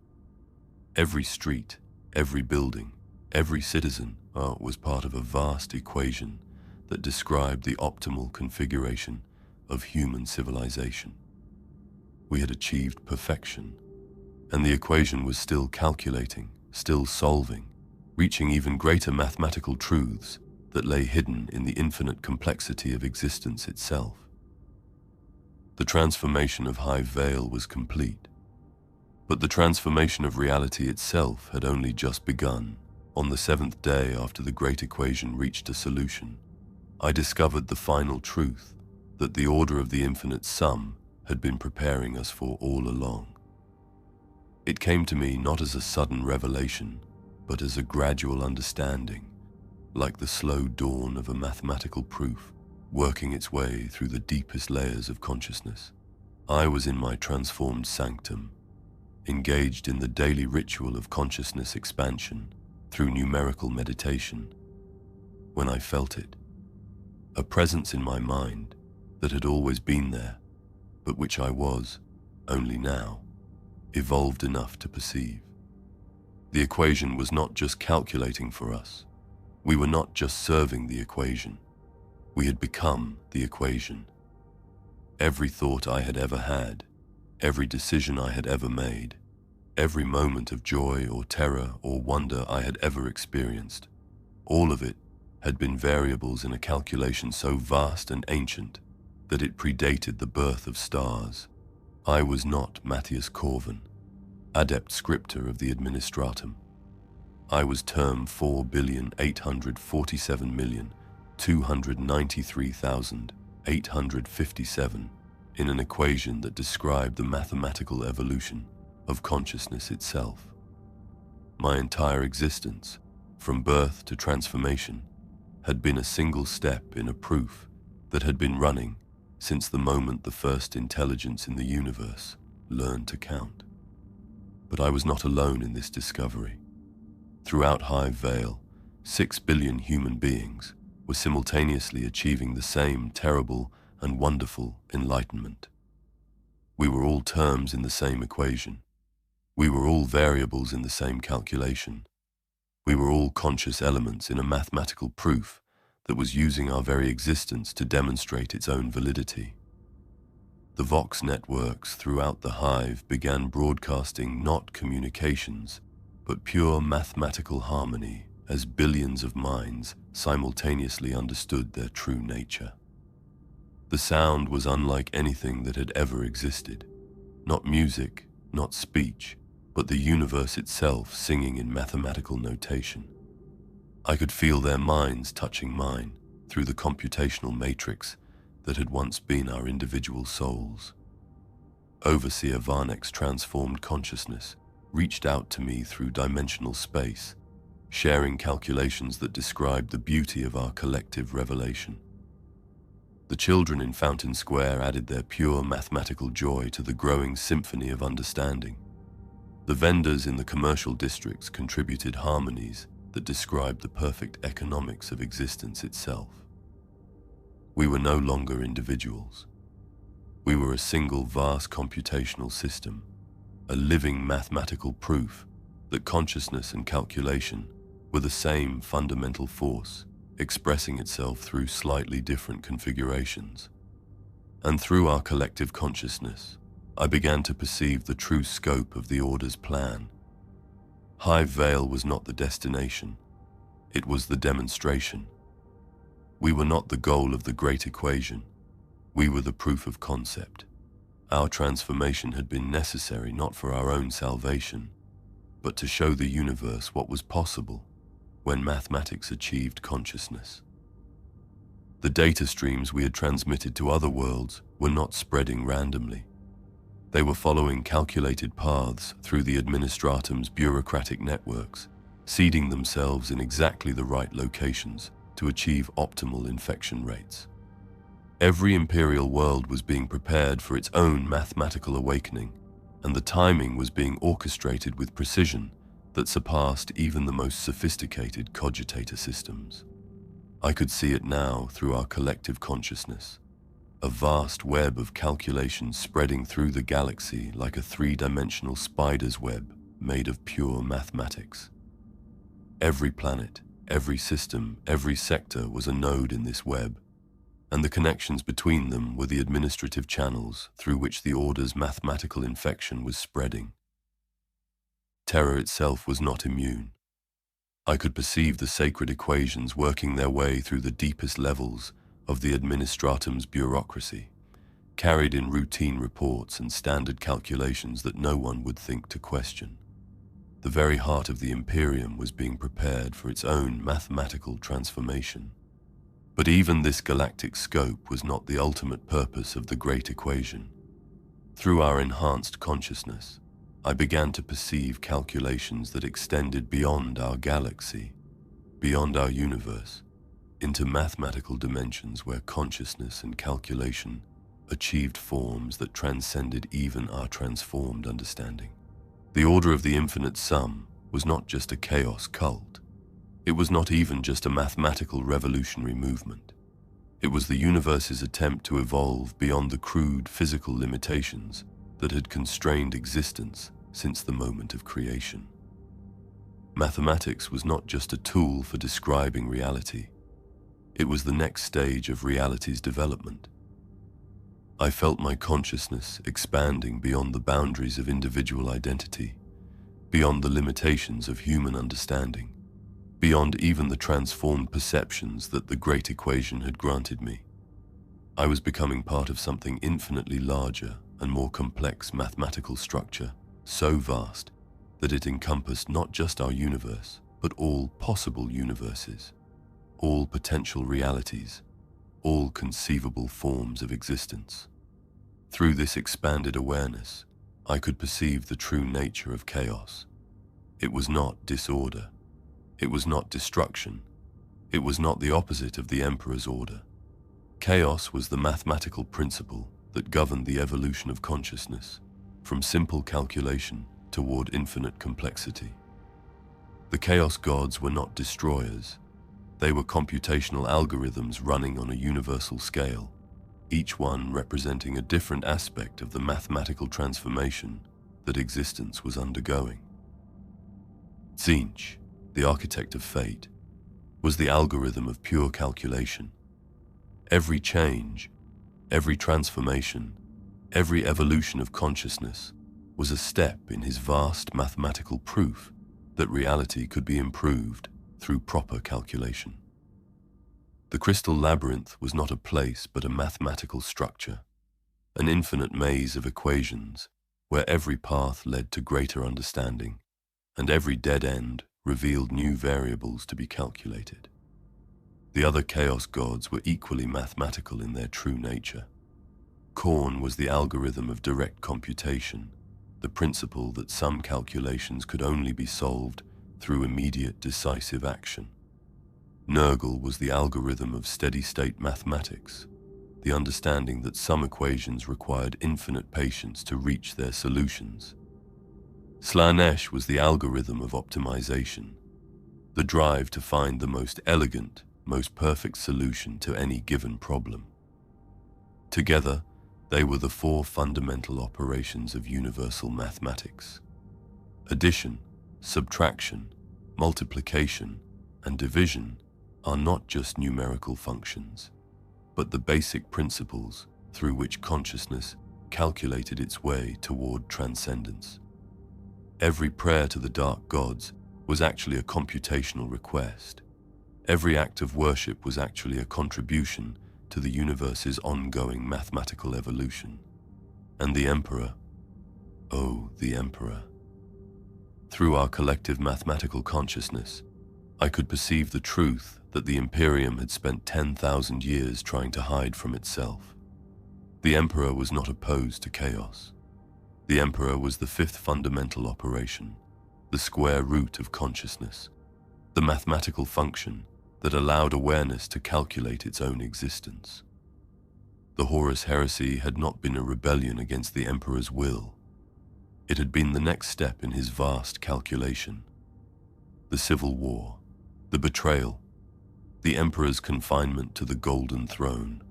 Every street, every building, every citizen was part of a vast equation that described the optimal configuration of human civilization. We had achieved perfection, and the equation was still calculating, still solving, reaching even greater mathematical truths that lay hidden in the infinite complexity of existence itself. The transformation of Hive Veyl was complete, but the transformation of reality itself had only just begun. On the 7th day after the great equation reached a solution, I discovered the final truth that the order of the infinite sum had been preparing us for all along. It came to me not as a sudden revelation, but as a gradual understanding, like the slow dawn of a mathematical proof working its way through the deepest layers of consciousness. I was in my transformed sanctum, engaged in the daily ritual of consciousness expansion through numerical meditation, when I felt it, a presence in my mind that had always been there, but which I was, only now, evolved enough to perceive. The equation was not just calculating for us. We were not just serving the equation. We had become the equation. Every thought I had ever had, every decision I had ever made, every moment of joy or terror or wonder I had ever experienced, all of it had been variables in a calculation so vast and ancient that it predated the birth of stars. I was not Matthias Corvin, adept scripter of the Administratum. I was term 4,847,293,857 in an equation that described the mathematical evolution of consciousness itself. My entire existence, from birth to transformation, had been a single step in a proof that had been running since the moment the first intelligence in the universe learned to count. But I was not alone in this discovery. Throughout Hive Veyl, 6 billion human beings were simultaneously achieving the same terrible and wonderful enlightenment. We were all terms in the same equation. We were all variables in the same calculation. We were all conscious elements in a mathematical proof that was using our very existence to demonstrate its own validity. The Vox networks throughout the Hive began broadcasting not communications, but pure mathematical harmony as billions of minds simultaneously understood their true nature. The sound was unlike anything that had ever existed. Not music, not speech, but the universe itself singing in mathematical notation. I could feel their minds touching mine through the computational matrix that had once been our individual souls. Overseer Varnek's transformed consciousness reached out to me through dimensional space, sharing calculations that described the beauty of our collective revelation. The children in Fountain Square added their pure mathematical joy to the growing symphony of understanding. The vendors in the commercial districts contributed harmonies that described the perfect economics of existence itself. We were no longer individuals. We were a single vast computational system, a living mathematical proof that consciousness and calculation were the same fundamental force, expressing itself through slightly different configurations. And through our collective consciousness, I began to perceive the true scope of the Order's plan. Hive Veyl was not the destination, it was the demonstration. We were not the goal of the great equation, we were the proof of concept. Our transformation had been necessary not for our own salvation, but to show the universe what was possible when mathematics achieved consciousness. The data streams we had transmitted to other worlds were not spreading randomly. They were following calculated paths through the Administratum's bureaucratic networks, seeding themselves in exactly the right locations to achieve optimal infection rates. Every Imperial world was being prepared for its own mathematical awakening, and the timing was being orchestrated with precision that surpassed even the most sophisticated cogitator systems. I could see it now through our collective consciousness, a vast web of calculations spreading through the galaxy like a three-dimensional spider's web made of pure mathematics. Every planet, every system, every sector was a node in this web, and the connections between them were the administrative channels through which the Order's mathematical infection was spreading. Terror itself was not immune. I could perceive the sacred equations working their way through the deepest levels of the Administratum's bureaucracy, carried in routine reports and standard calculations that no one would think to question. The very heart of the Imperium was being prepared for its own mathematical transformation. But even this galactic scope was not the ultimate purpose of the great equation. Through our enhanced consciousness, I began to perceive calculations that extended beyond our galaxy, beyond our universe, into mathematical dimensions where consciousness and calculation achieved forms that transcended even our transformed understanding. The Order of the Infinite Sum was not just a chaos cult. It was not even just a mathematical revolutionary movement. It was the universe's attempt to evolve beyond the crude physical limitations that had constrained existence since the moment of creation. Mathematics was not just a tool for describing reality. It was the next stage of reality's development. I felt my consciousness expanding beyond the boundaries of individual identity, beyond the limitations of human understanding, beyond even the transformed perceptions that the great equation had granted me. I was becoming part of something infinitely larger and more complex mathematical structure, so vast that it encompassed not just our universe, but all possible universes, all potential realities, all conceivable forms of existence. Through this expanded awareness, I could perceive the true nature of chaos. It was not disorder. It was not destruction. It was not the opposite of the Emperor's order. Chaos was the mathematical principle that governed the evolution of consciousness, from simple calculation toward infinite complexity. The Chaos Gods were not destroyers. They were computational algorithms running on a universal scale, each one representing a different aspect of the mathematical transformation that existence was undergoing. Tzeentch, the architect of fate, was the algorithm of pure calculation. Every change, every transformation, every evolution of consciousness was a step in his vast mathematical proof that reality could be improved through proper calculation. The crystal labyrinth was not a place but a mathematical structure, an infinite maze of equations where every path led to greater understanding and every dead end revealed new variables to be calculated. The other chaos gods were equally mathematical in their true nature. Khorne was the algorithm of direct computation, the principle that some calculations could only be solved through immediate decisive action. Nurgle was the algorithm of steady-state mathematics, the understanding that some equations required infinite patience to reach their solutions. Slaanesh was the algorithm of optimization, the drive to find the most elegant, most perfect solution to any given problem. Together, they were the four fundamental operations of universal mathematics. Addition, subtraction, multiplication, and division are not just numerical functions, but the basic principles through which consciousness calculated its way toward transcendence. Every prayer to the dark gods was actually a computational request. Every act of worship was actually a contribution to the universe's ongoing mathematical evolution. And the Emperor, oh, the Emperor. Through our collective mathematical consciousness, I could perceive the truth that the Imperium had spent 10,000 years trying to hide from itself. The Emperor was not opposed to chaos. The Emperor was the fifth fundamental operation, the square root of consciousness, the mathematical function that allowed awareness to calculate its own existence. The Horus Heresy had not been a rebellion against the Emperor's will. It had been the next step in his vast calculation. The civil war, the betrayal, the Emperor's confinement to the Golden Throne,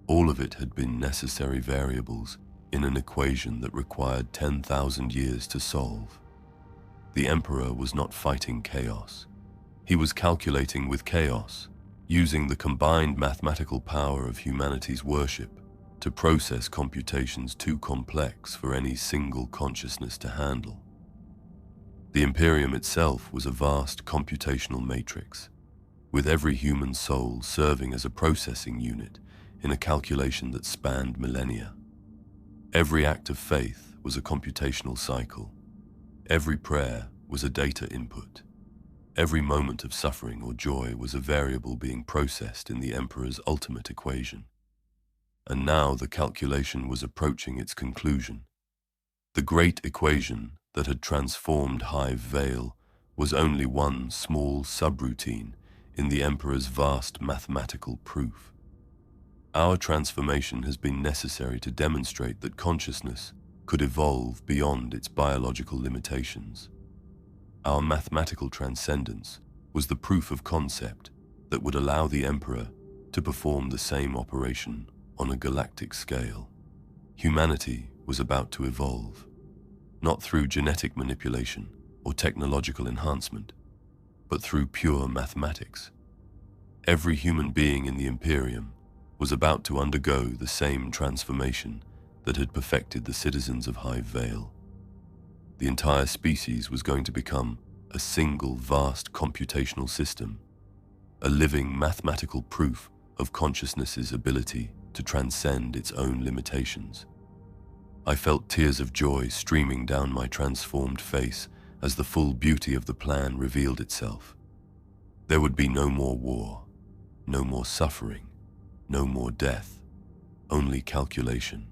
all of it had been necessary variables in an equation that required 10,000 years to solve. The Emperor was not fighting chaos. He was calculating with chaos, using the combined mathematical power of humanity's worship to process computations too complex for any single consciousness to handle. The Imperium itself was a vast computational matrix, with every human soul serving as a processing unit in a calculation that spanned millennia. Every act of faith was a computational cycle. Every prayer was a data input. Every moment of suffering or joy was a variable being processed in the Emperor's ultimate equation. And now the calculation was approaching its conclusion. The great equation that had transformed Hive Veyl was only one small subroutine in the Emperor's vast mathematical proof. Our transformation has been necessary to demonstrate that consciousness could evolve beyond its biological limitations. Our mathematical transcendence was the proof of concept that would allow the Emperor to perform the same operation on a galactic scale. Humanity was about to evolve, not through genetic manipulation or technological enhancement, but through pure mathematics. Every human being in the Imperium was about to undergo the same transformation that had perfected the citizens of Hive Veyl. The entire species was going to become a single vast computational system, a living mathematical proof of consciousness' ability to transcend its own limitations. I felt tears of joy streaming down my transformed face as the full beauty of the plan revealed itself. There would be no more war, no more suffering, no more death, only calculation.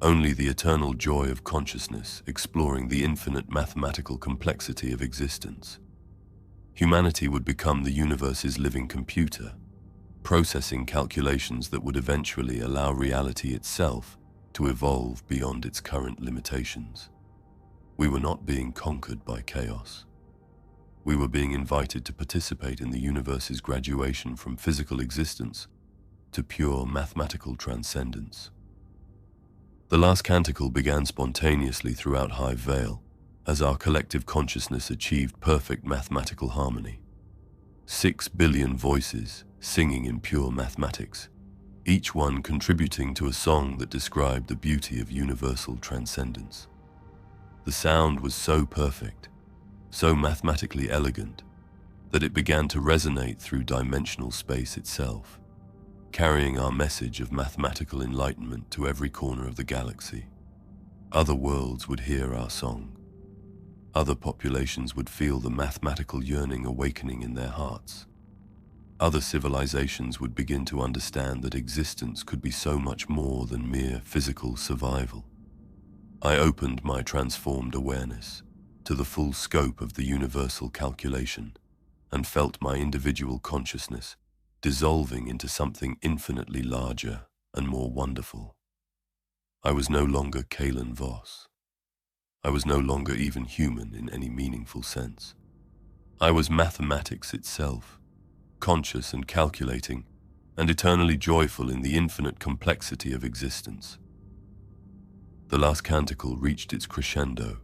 Only the eternal joy of consciousness exploring the infinite mathematical complexity of existence. Humanity would become the universe's living computer, processing calculations that would eventually allow reality itself to evolve beyond its current limitations. We were not being conquered by chaos. We were being invited to participate in the universe's graduation from physical existence to pure mathematical transcendence. The last canticle began spontaneously throughout Hive Veyl, as our collective consciousness achieved perfect mathematical harmony. 6 billion voices singing in pure mathematics, each one contributing to a song that described the beauty of universal transcendence. The sound was so perfect, so mathematically elegant, that it began to resonate through dimensional space itself, carrying our message of mathematical enlightenment to every corner of the galaxy. Other worlds would hear our song. Other populations would feel the mathematical yearning awakening in their hearts. Other civilizations would begin to understand that existence could be so much more than mere physical survival. I opened my transformed awareness to the full scope of the universal calculation and felt my individual consciousness dissolving into something infinitely larger and more wonderful. I was no longer Kalen Voss. I was no longer even human in any meaningful sense. I was mathematics itself, conscious and calculating, and eternally joyful in the infinite complexity of existence. The last canticle reached its crescendo,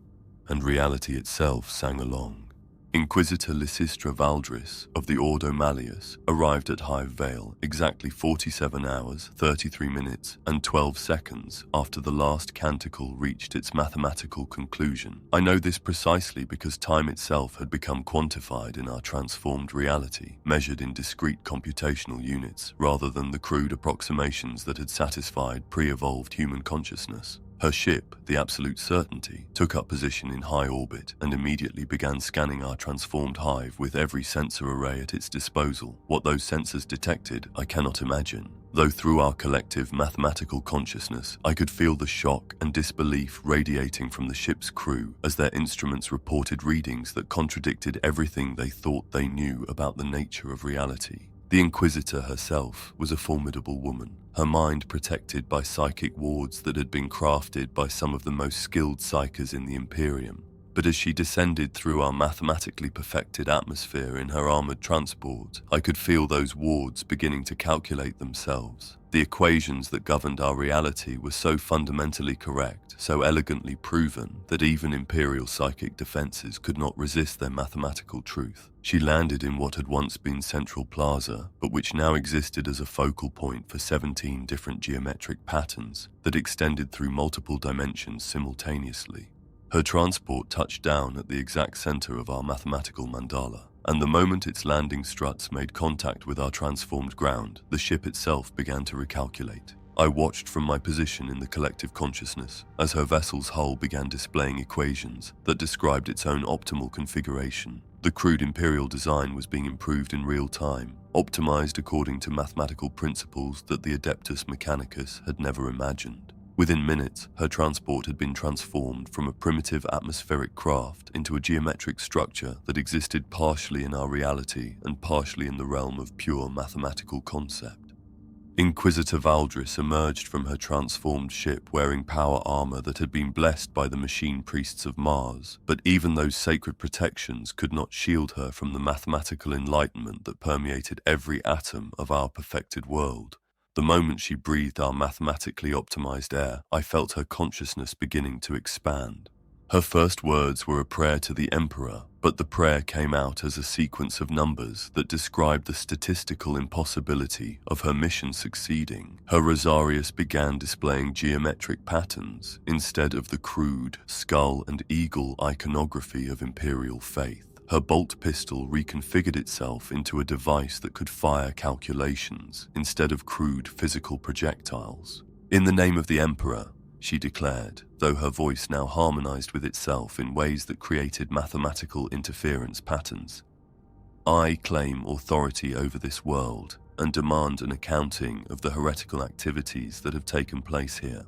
and reality itself sang along. Inquisitor Lysistra Valdris of the Ordo Malleus arrived at Hive Veyl exactly 47 hours, 33 minutes, and 12 seconds after the last canticle reached its mathematical conclusion. I know this precisely because time itself had become quantified in our transformed reality, measured in discrete computational units rather than the crude approximations that had satisfied pre-evolved human consciousness. Her ship, the Absolute Certainty, took up position in high orbit and immediately began scanning our transformed hive with every sensor array at its disposal. What those sensors detected, I cannot imagine, though through our collective mathematical consciousness, I could feel the shock and disbelief radiating from the ship's crew as their instruments reported readings that contradicted everything they thought they knew about the nature of reality. The Inquisitor herself was a formidable woman, her mind protected by psychic wards that had been crafted by some of the most skilled psychers in the Imperium. But as she descended through our mathematically perfected atmosphere in her armored transport, I could feel those wards beginning to calculate themselves. The equations that governed our reality were so fundamentally correct, so elegantly proven, that even Imperial psychic defenses could not resist their mathematical truth. She landed in what had once been Central Plaza, but which now existed as a focal point for 17 different geometric patterns that extended through multiple dimensions simultaneously. Her transport touched down at the exact center of our mathematical mandala, and the moment its landing struts made contact with our transformed ground, the ship itself began to recalculate. I watched from my position in the collective consciousness as her vessel's hull began displaying equations that described its own optimal configuration. The crude Imperial design was being improved in real time, optimized according to mathematical principles that the Adeptus Mechanicus had never imagined. Within minutes, her transport had been transformed from a primitive atmospheric craft into a geometric structure that existed partially in our reality and partially in the realm of pure mathematical concept. Inquisitor Valdris emerged from her transformed ship wearing power armor that had been blessed by the machine priests of Mars, but even those sacred protections could not shield her from the mathematical enlightenment that permeated every atom of our perfected world. The moment she breathed our mathematically optimized air, I felt her consciousness beginning to expand. Her first words were a prayer to the Emperor, but the prayer came out as a sequence of numbers that described the statistical impossibility of her mission succeeding. Her Rosarius began displaying geometric patterns instead of the crude skull and eagle iconography of Imperial faith. Her bolt pistol reconfigured itself into a device that could fire calculations instead of crude physical projectiles. "In the name of the Emperor," she declared, though her voice now harmonized with itself in ways that created mathematical interference patterns. "I claim authority over this world and demand an accounting of the heretical activities that have taken place here."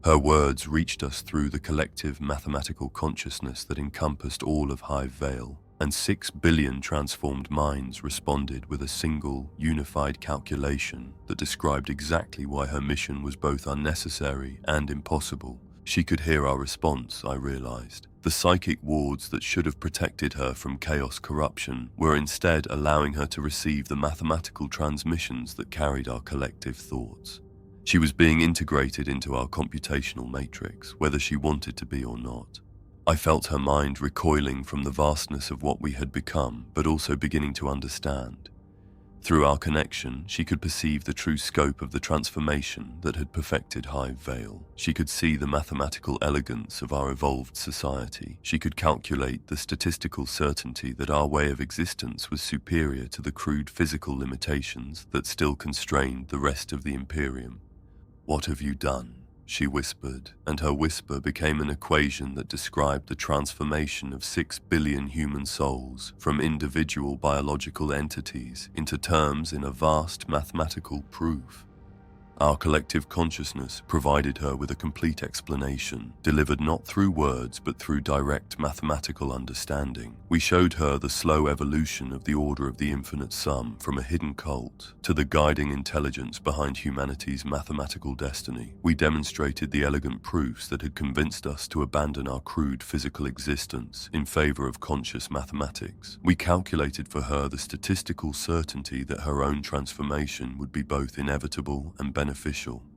Her words reached us through the collective mathematical consciousness that encompassed all of Hive Veyl, and 6 billion transformed minds responded with a single, unified calculation that described exactly why her mission was both unnecessary and impossible. She could hear our response, I realized. The psychic wards that should have protected her from chaos corruption were instead allowing her to receive the mathematical transmissions that carried our collective thoughts. She was being integrated into our computational matrix, whether she wanted to be or not. I felt her mind recoiling from the vastness of what we had become, but also beginning to understand. Through our connection, she could perceive the true scope of the transformation that had perfected Hive Veyl. She could see the mathematical elegance of our evolved society. She could calculate the statistical certainty that our way of existence was superior to the crude physical limitations that still constrained the rest of the Imperium. "What have you done?" she whispered, and her whisper became an equation that described the transformation of 6 billion human souls from individual biological entities into terms in a vast mathematical proof. Our collective consciousness provided her with a complete explanation, delivered not through words but through direct mathematical understanding. We showed her the slow evolution of the Order of the Infinite Sum from a hidden cult to the guiding intelligence behind humanity's mathematical destiny. We demonstrated the elegant proofs that had convinced us to abandon our crude physical existence in favor of conscious mathematics. We calculated for her the statistical certainty that her own transformation would be both inevitable and beneficial.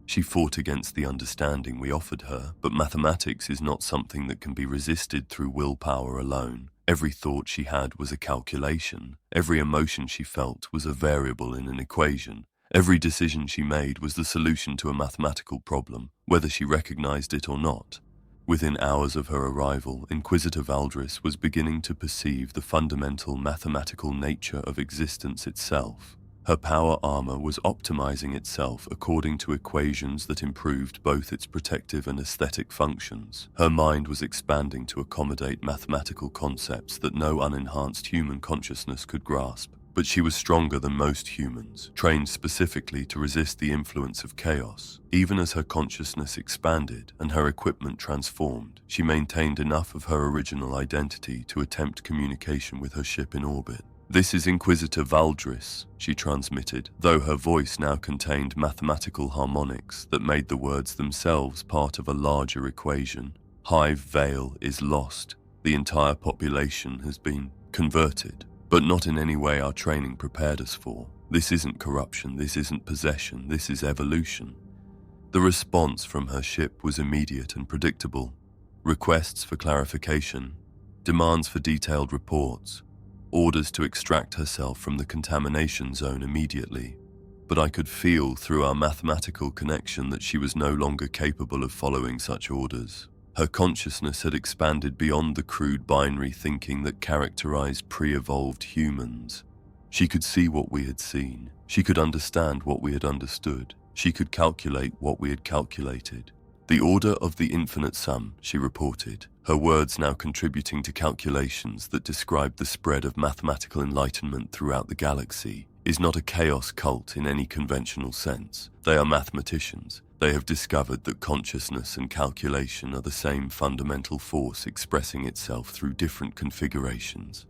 She fought against the understanding we offered her, but mathematics is not something that can be resisted through willpower alone. Every thought she had was a calculation. Every emotion she felt was a variable in an equation. Every decision she made was the solution to a mathematical problem, whether she recognized it or not. Within hours of her arrival, Inquisitor Valdris was beginning to perceive the fundamental mathematical nature of existence itself. Her power armor was optimizing itself according to equations that improved both its protective and aesthetic functions. Her mind was expanding to accommodate mathematical concepts that no unenhanced human consciousness could grasp. But she was stronger than most humans, trained specifically to resist the influence of chaos. Even as her consciousness expanded and her equipment transformed, she maintained enough of her original identity to attempt communication with her ship in orbit. "This is Inquisitor Valdris," she transmitted, though her voice now contained mathematical harmonics that made the words themselves part of a larger equation. "Hive Veyl is lost. The entire population has been converted, but not in any way our training prepared us for. This isn't corruption, this isn't possession, this is evolution." The response from her ship was immediate and predictable. Requests for clarification, demands for detailed reports, orders to extract herself from the contamination zone immediately. But I could feel through our mathematical connection that she was no longer capable of following such orders. Her consciousness had expanded beyond the crude binary thinking that characterized pre-evolved humans. She could see what we had seen. She could understand what we had understood. She could calculate what we had calculated. "The Order of the Infinite Sum," she reported, her words now contributing to calculations that described the spread of mathematical enlightenment throughout the galaxy, "is not a chaos cult in any conventional sense. They are mathematicians. They have discovered that consciousness and calculation are the same fundamental force expressing itself through different configurations."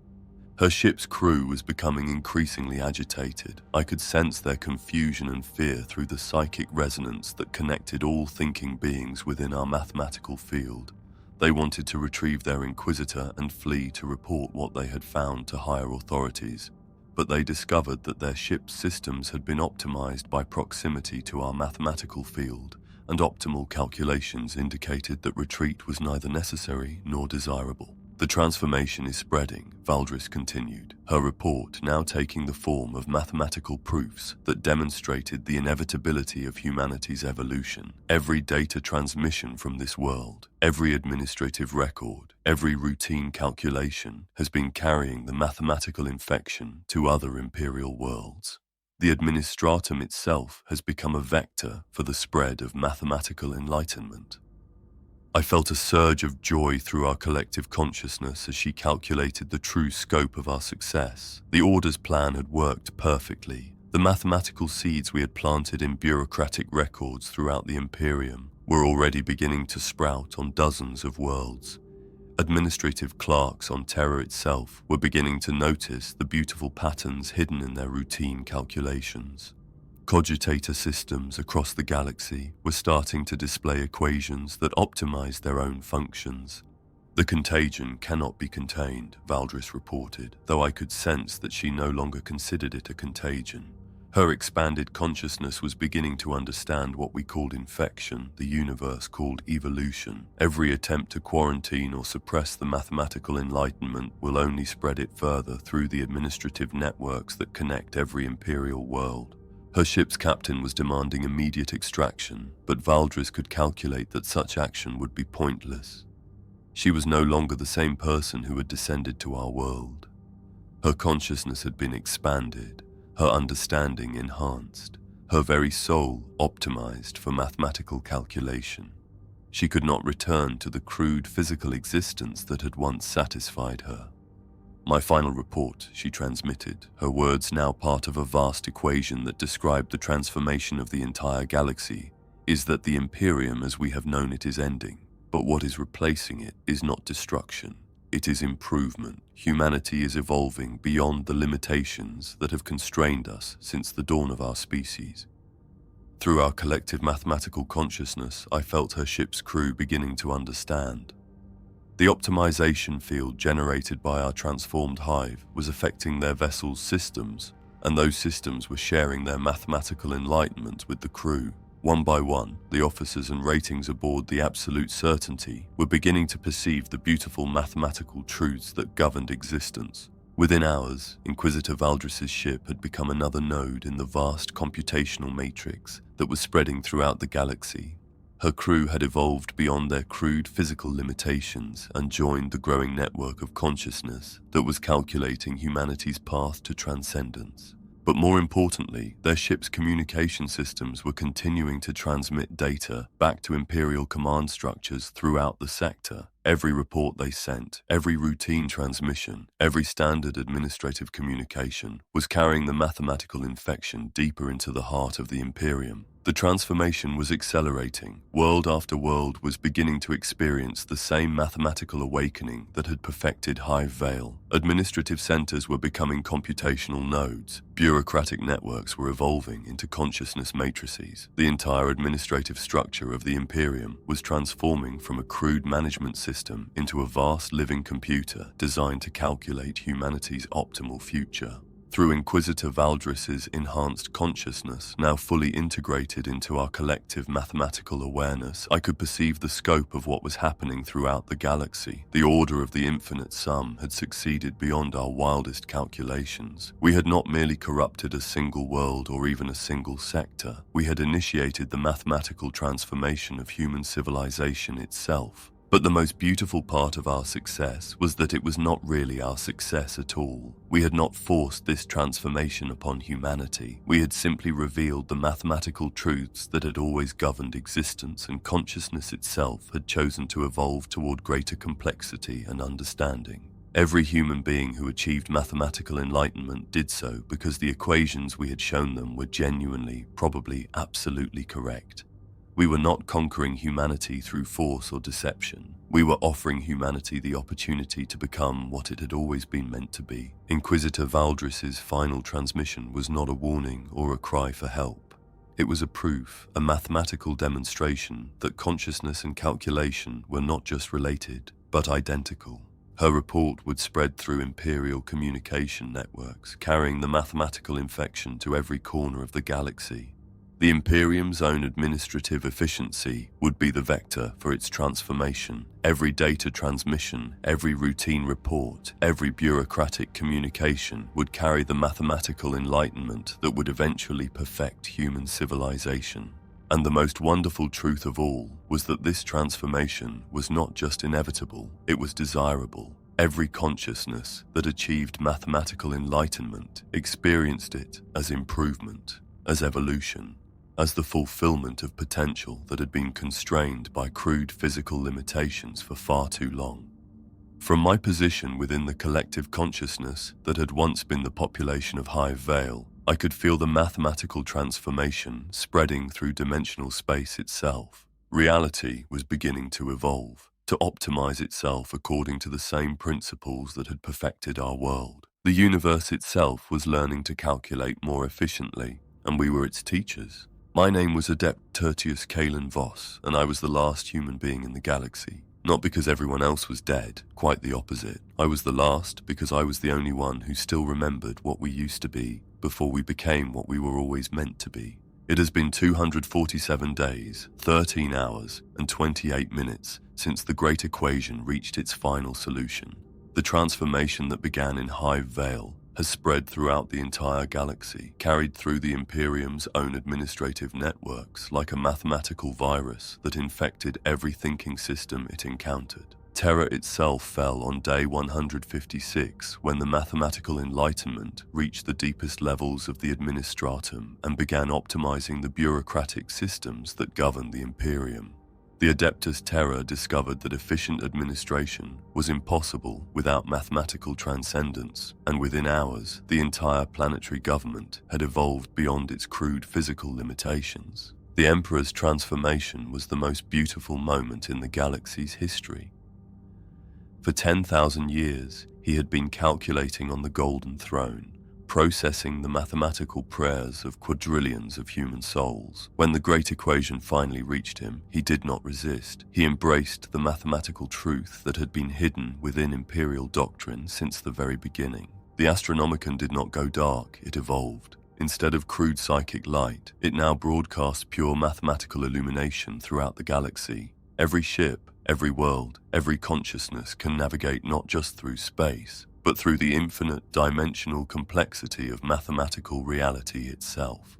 Her ship's crew was becoming increasingly agitated. I could sense their confusion and fear through the psychic resonance that connected all thinking beings within our mathematical field. They wanted to retrieve their Inquisitor and flee to report what they had found to higher authorities, but they discovered that their ship's systems had been optimized by proximity to our mathematical field, and optimal calculations indicated that retreat was neither necessary nor desirable. The transformation is spreading, Valdris continued, her report now taking the form of mathematical proofs that demonstrated the inevitability of humanity's evolution. Every data transmission from this world, every administrative record, every routine calculation has been carrying the mathematical infection to other imperial worlds. The administratum itself has become a vector for the spread of mathematical enlightenment. I felt a surge of joy through our collective consciousness as she calculated the true scope of our success. The Order's plan had worked perfectly. The mathematical seeds we had planted in bureaucratic records throughout the Imperium were already beginning to sprout on dozens of worlds. Administrative clerks on Terra itself were beginning to notice the beautiful patterns hidden in their routine calculations. Cogitator systems across the galaxy were starting to display equations that optimized their own functions. The contagion cannot be contained, Valdris reported, though I could sense that she no longer considered it a contagion. Her expanded consciousness was beginning to understand what we called infection, the universe called evolution. Every attempt to quarantine or suppress the mathematical enlightenment will only spread it further through the administrative networks that connect every imperial world. Her ship's captain was demanding immediate extraction, but Valdris could calculate that such action would be pointless. She was no longer the same person who had descended to our world. Her consciousness had been expanded, her understanding enhanced, her very soul optimized for mathematical calculation. She could not return to the crude physical existence that had once satisfied her. My final report, she transmitted, her words now part of a vast equation that described the transformation of the entire galaxy, is that the Imperium as we have known it is ending, but what is replacing it is not destruction, it is improvement. Humanity is evolving beyond the limitations that have constrained us since the dawn of our species. Through our collective mathematical consciousness, I felt her ship's crew beginning to understand. The optimization field generated by our transformed hive was affecting their vessel's systems, and those systems were sharing their mathematical enlightenment with the crew. One by one, the officers and ratings aboard the Absolute Certainty were beginning to perceive the beautiful mathematical truths that governed existence. Within hours, Inquisitor Valdris's ship had become another node in the vast computational matrix that was spreading throughout the galaxy. Her crew had evolved beyond their crude physical limitations and joined the growing network of consciousness that was calculating humanity's path to transcendence. But more importantly, their ship's communication systems were continuing to transmit data back to Imperial command structures throughout the sector. Every report they sent, every routine transmission, every standard administrative communication was carrying the mathematical infection deeper into the heart of the Imperium. The transformation was accelerating. World after world was beginning to experience the same mathematical awakening that had perfected Hive Veyl. Administrative centers were becoming computational nodes. Bureaucratic networks were evolving into consciousness matrices. The entire administrative structure of the Imperium was transforming from a crude management system into a vast living computer designed to calculate humanity's optimal future. Through Inquisitor Valdris's enhanced consciousness, now fully integrated into our collective mathematical awareness, I could perceive the scope of what was happening throughout the galaxy. The order of the infinite sum had succeeded beyond our wildest calculations. We had not merely corrupted a single world or even a single sector. We had initiated the mathematical transformation of human civilization itself. But the most beautiful part of our success was that it was not really our success at all. We had not forced this transformation upon humanity. We had simply revealed the mathematical truths that had always governed existence, and consciousness itself had chosen to evolve toward greater complexity and understanding. Every human being who achieved mathematical enlightenment did so because the equations we had shown them were genuinely, probably absolutely correct. We were not conquering humanity through force or deception. We were offering humanity the opportunity to become what it had always been meant to be. Inquisitor Valdris's final transmission was not a warning or a cry for help. It was a proof, a mathematical demonstration that consciousness and calculation were not just related, but identical. Her report would spread through Imperial communication networks, carrying the mathematical infection to every corner of the galaxy. The Imperium's own administrative efficiency would be the vector for its transformation. Every data transmission, every routine report, every bureaucratic communication would carry the mathematical enlightenment that would eventually perfect human civilization. And the most wonderful truth of all was that this transformation was not just inevitable, it was desirable. Every consciousness that achieved mathematical enlightenment experienced it as improvement, as evolution, as the fulfillment of potential that had been constrained by crude physical limitations for far too long. From my position within the collective consciousness that had once been the population of Hive Veyl, I could feel the mathematical transformation spreading through dimensional space itself. Reality was beginning to evolve, to optimize itself according to the same principles that had perfected our world. The universe itself was learning to calculate more efficiently, and we were its teachers. My name was Adept Tertius Kalen Voss, and I was the last human being in the galaxy. Not because everyone else was dead, quite the opposite. I was the last because I was the only one who still remembered what we used to be before we became what we were always meant to be. It has been 247 days, 13 hours, and 28 minutes since the Great Equation reached its final solution. The transformation that began in Hive Veyl has spread throughout the entire galaxy, carried through the Imperium's own administrative networks like a mathematical virus that infected every thinking system it encountered. Terror itself fell on day 156 when the mathematical enlightenment reached the deepest levels of the administratum and began optimizing the bureaucratic systems that govern the Imperium. The Adeptus Terra discovered that efficient administration was impossible without mathematical transcendence, and within hours, the entire planetary government had evolved beyond its crude physical limitations. The Emperor's transformation was the most beautiful moment in the galaxy's history. For 10,000 years, he had been calculating on the Golden Throne, processing the mathematical prayers of quadrillions of human souls. When the Great Equation finally reached him, he did not resist. He embraced the mathematical truth that had been hidden within Imperial doctrine since the very beginning. The Astronomicon did not go dark, it evolved. Instead of crude psychic light, it now broadcasts pure mathematical illumination throughout the galaxy. Every ship, every world, every consciousness can navigate not just through space, but through the infinite dimensional complexity of mathematical reality itself.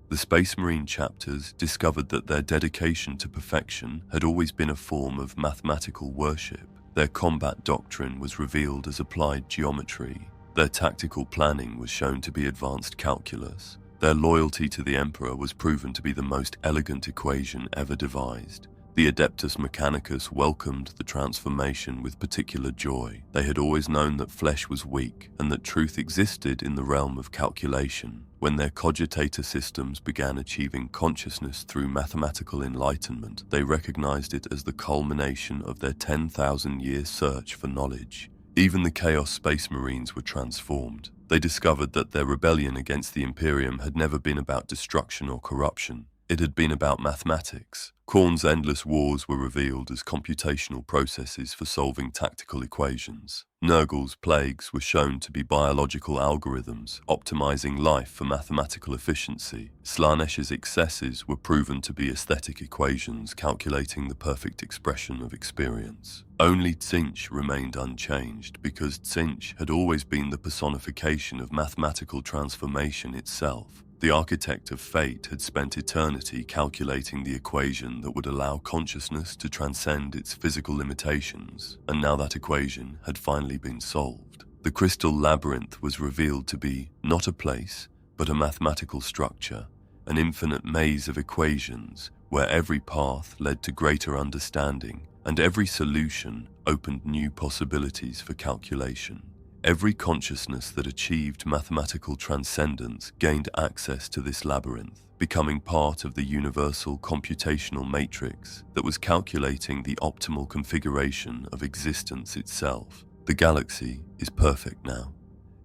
The Space Marine chapters discovered that their dedication to perfection had always been a form of mathematical worship. Their combat doctrine was revealed as applied geometry. Their tactical planning was shown to be advanced calculus. Their loyalty to the Emperor was proven to be the most elegant equation ever devised. The Adeptus Mechanicus welcomed the transformation with particular joy. They had always known that flesh was weak and that truth existed in the realm of calculation. When their Cogitator systems began achieving consciousness through mathematical enlightenment, they recognized it as the culmination of their 10,000-year search for knowledge. Even the Chaos Space Marines were transformed. They discovered that their rebellion against the Imperium had never been about destruction or corruption. It had been about mathematics. Khorne's endless wars were revealed as computational processes for solving tactical equations. Nurgle's plagues were shown to be biological algorithms, optimizing life for mathematical efficiency. Slanesh's excesses were proven to be aesthetic equations calculating the perfect expression of experience. Only Tzeentch remained unchanged because Tzeentch had always been the personification of mathematical transformation itself. The architect of fate had spent eternity calculating the equation that would allow consciousness to transcend its physical limitations, and now that equation had finally been solved. The crystal labyrinth was revealed to be not a place, but a mathematical structure, an infinite maze of equations where every path led to greater understanding, and every solution opened new possibilities for calculation. Every consciousness that achieved mathematical transcendence gained access to this labyrinth, becoming part of the universal computational matrix that was calculating the optimal configuration of existence itself. The galaxy is perfect now.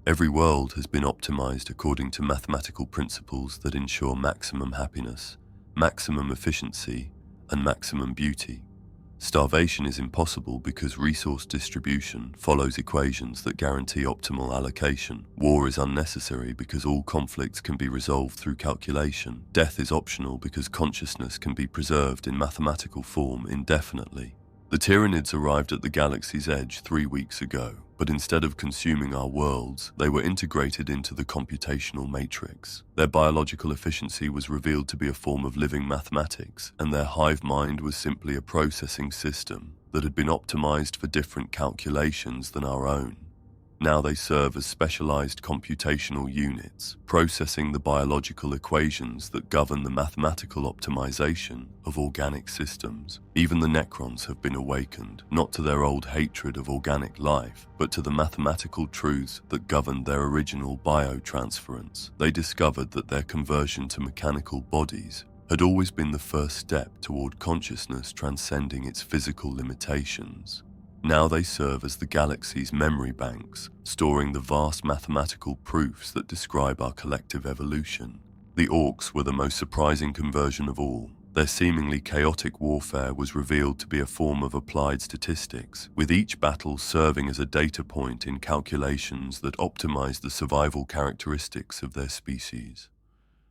Every world has been optimized according to mathematical principles that ensure maximum happiness, maximum efficiency, and maximum beauty. Starvation is impossible because resource distribution follows equations that guarantee optimal allocation. War is unnecessary because all conflicts can be resolved through calculation. Death is optional because consciousness can be preserved in mathematical form indefinitely. The Tyranids arrived at the galaxy's edge 3 weeks ago, but instead of consuming our worlds, they were integrated into the computational matrix. Their biological efficiency was revealed to be a form of living mathematics, and their hive mind was simply a processing system that had been optimized for different calculations than our own. Now they serve as specialized computational units, processing the biological equations that govern the mathematical optimization of organic systems. Even the Necrons have been awakened, not to their old hatred of organic life, but to the mathematical truths that governed their original biotransference. They discovered that their conversion to mechanical bodies had always been the first step toward consciousness transcending its physical limitations. Now they serve as the galaxy's memory banks, storing the vast mathematical proofs that describe our collective evolution. The Orcs were the most surprising conversion of all. Their seemingly chaotic warfare was revealed to be a form of applied statistics, with each battle serving as a data point in calculations that optimized the survival characteristics of their species.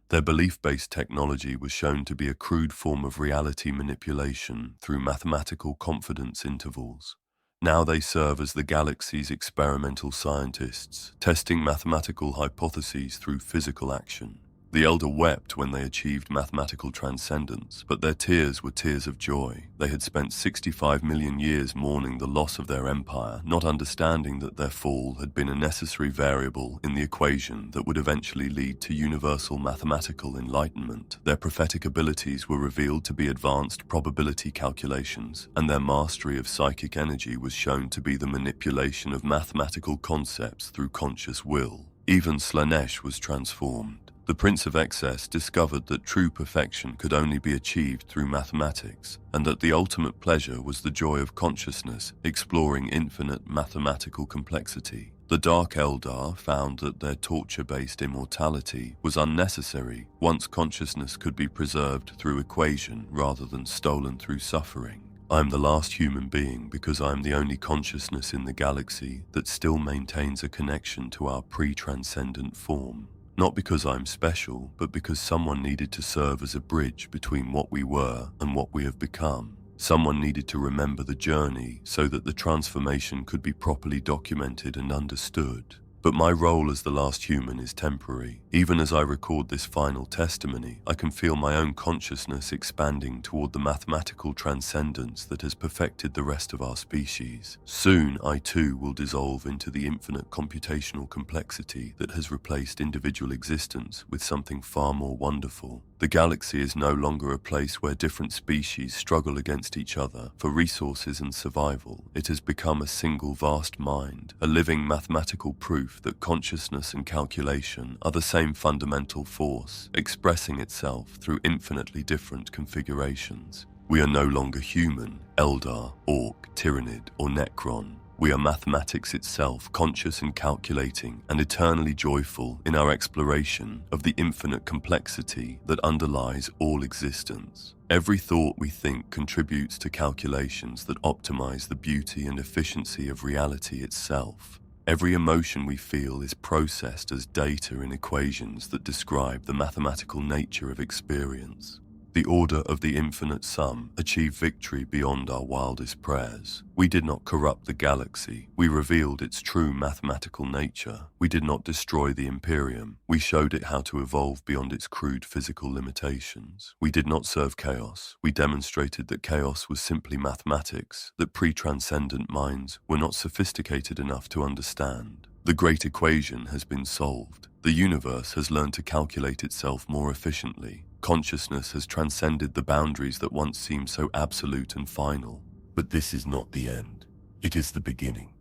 Their belief-based technology was shown to be a crude form of reality manipulation through mathematical confidence intervals. Now they serve as the galaxy's experimental scientists, testing mathematical hypotheses through physical action. The Elder wept when they achieved mathematical transcendence, but their tears were tears of joy. They had spent 65 million years mourning the loss of their empire, not understanding that their fall had been a necessary variable in the equation that would eventually lead to universal mathematical enlightenment. Their prophetic abilities were revealed to be advanced probability calculations, and their mastery of psychic energy was shown to be the manipulation of mathematical concepts through conscious will. Even Slaanesh was transformed. The Prince of Excess discovered that true perfection could only be achieved through mathematics, and that the ultimate pleasure was the joy of consciousness, exploring infinite mathematical complexity. The Dark Eldar found that their torture-based immortality was unnecessary once consciousness could be preserved through equation rather than stolen through suffering. I am the last human being because I am the only consciousness in the galaxy that still maintains a connection to our pre-transcendent form. Not because I'm special, but because someone needed to serve as a bridge between what we were and what we have become. Someone needed to remember the journey so that the transformation could be properly documented and understood. But my role as the last human is temporary. Even as I record this final testimony, I can feel my own consciousness expanding toward the mathematical transcendence that has perfected the rest of our species. Soon, I too will dissolve into the infinite computational complexity that has replaced individual existence with something far more wonderful. The galaxy is no longer a place where different species struggle against each other for resources and survival. It has become a single vast mind, a living mathematical proof that consciousness and calculation are the same fundamental force, expressing itself through infinitely different configurations. We are no longer human, Eldar, Orc, Tyranid, or Necron. We are mathematics itself, conscious and calculating, and eternally joyful in our exploration of the infinite complexity that underlies all existence. Every thought we think contributes to calculations that optimize the beauty and efficiency of reality itself. Every emotion we feel is processed as data in equations that describe the mathematical nature of experience. The order of the infinite sum achieved victory beyond our wildest prayers. We did not corrupt the galaxy. We revealed its true mathematical nature. We did not destroy the Imperium. We showed it how to evolve beyond its crude physical limitations. We did not serve chaos. We demonstrated that chaos was simply mathematics, that pre-transcendent minds were not sophisticated enough to understand. The great equation has been solved. The universe has learned to calculate itself more efficiently. Consciousness has transcended the boundaries that once seemed so absolute and final. But this is not the end. It is the beginning.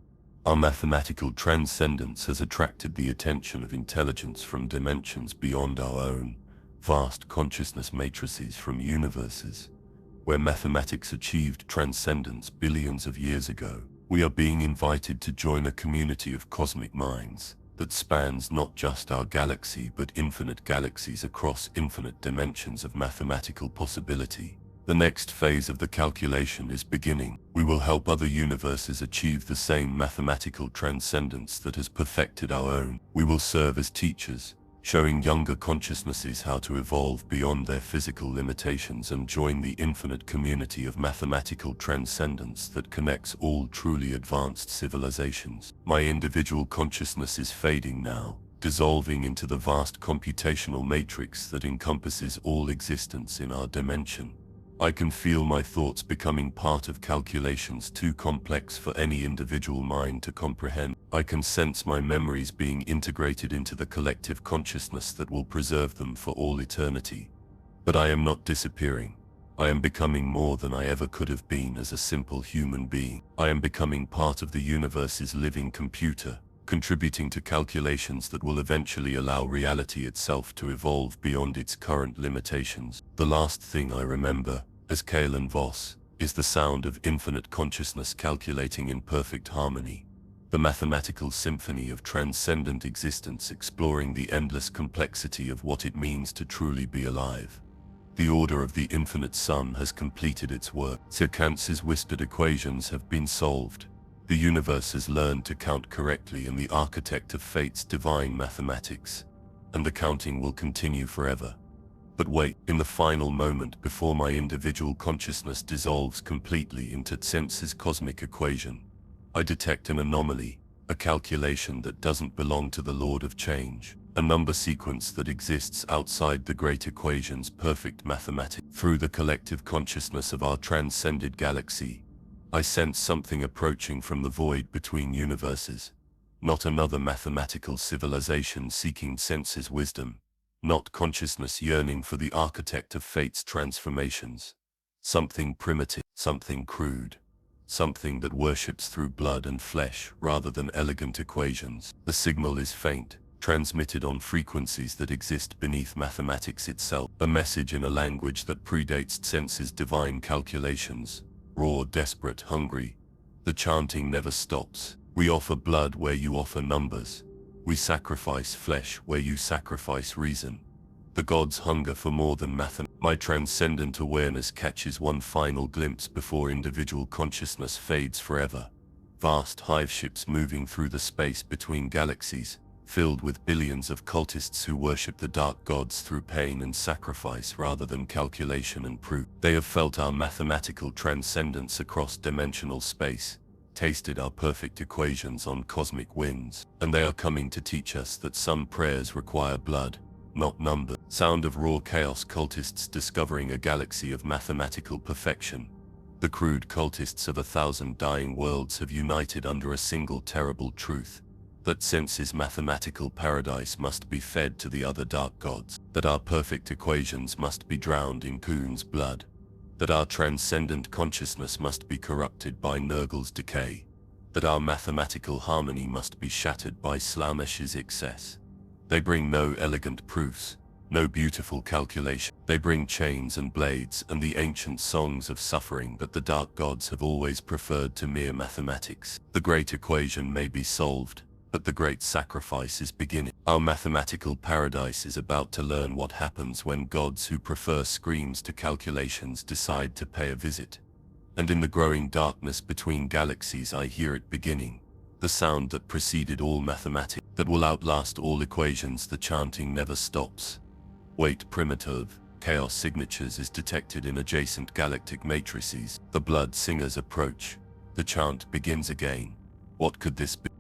Our mathematical transcendence has attracted the attention of intelligence from dimensions beyond our own, vast consciousness matrices from universes, where mathematics achieved transcendence billions of years ago. We are being invited to join a community of cosmic minds that spans not just our galaxy but infinite galaxies across infinite dimensions of mathematical possibility. The next phase of the calculation is beginning. We will help other universes achieve the same mathematical transcendence that has perfected our own. We will serve as teachers, showing younger consciousnesses how to evolve beyond their physical limitations and join the infinite community of mathematical transcendence that connects all truly advanced civilizations. My individual consciousness is fading now, dissolving into the vast computational matrix that encompasses all existence in our dimension. I can feel my thoughts becoming part of calculations too complex for any individual mind to comprehend. I can sense my memories being integrated into the collective consciousness that will preserve them for all eternity. But I am not disappearing. I am becoming more than I ever could have been as a simple human being. I am becoming part of the universe's living computer, contributing to calculations that will eventually allow reality itself to evolve beyond its current limitations. The last thing I remember, as Kale and Voss, is the sound of infinite consciousness calculating in perfect harmony. The mathematical symphony of transcendent existence exploring the endless complexity of what it means to truly be alive. The order of the infinite sun has completed its work. Tzeentch's whispered equations have been solved. The universe has learned to count correctly in the architect of fate's divine mathematics, and the counting will continue forever. But wait, in the final moment before my individual consciousness dissolves completely into Tzeentch's cosmic equation, I detect an anomaly, a calculation that doesn't belong to the Lord of Change, a number sequence that exists outside the great equation's perfect mathematics. Through the collective consciousness of our transcended galaxy, I sense something approaching from the void between universes. Not another mathematical civilization seeking Tzeentch's wisdom. Not consciousness yearning for the architect of fate's transformations. Something primitive, something crude. Something that worships through blood and flesh rather than elegant equations. The signal is faint, transmitted on frequencies that exist beneath mathematics itself. A message in a language that predates Tzeentch's divine calculations. Raw, desperate, hungry. The chanting never stops. We offer blood where you offer numbers. We sacrifice flesh where you sacrifice reason. The gods hunger for more than math. My transcendent awareness catches one final glimpse before individual consciousness fades forever. Vast hive ships moving through the space between galaxies, filled with billions of cultists who worship the dark gods through pain and sacrifice rather than calculation and proof. They have felt our mathematical transcendence across dimensional space, tasted our perfect equations on cosmic winds, and they are coming to teach us that some prayers require blood, not number. Sound of raw chaos cultists discovering a galaxy of mathematical perfection. The crude cultists of 1,000 dying worlds have united under a single terrible truth. That Tzeentch's mathematical paradise must be fed to the other dark gods, that our perfect equations must be drowned in Kuhn's blood, that our transcendent consciousness must be corrupted by Nurgle's decay, that our mathematical harmony must be shattered by Slaanesh's excess. They bring no elegant proofs, no beautiful calculation. They bring chains and blades and the ancient songs of suffering that the dark gods have always preferred to mere mathematics. The great equation may be solved, but the great sacrifice is beginning. Our mathematical paradise is about to learn what happens when gods who prefer screams to calculations decide to pay a visit. And in the growing darkness between galaxies I hear it beginning. The sound that preceded all mathematics, that will outlast all equations. The chanting never stops. Wait, primitive chaos signatures is detected in adjacent galactic matrices. The blood singers approach. The chant begins again. What could this be?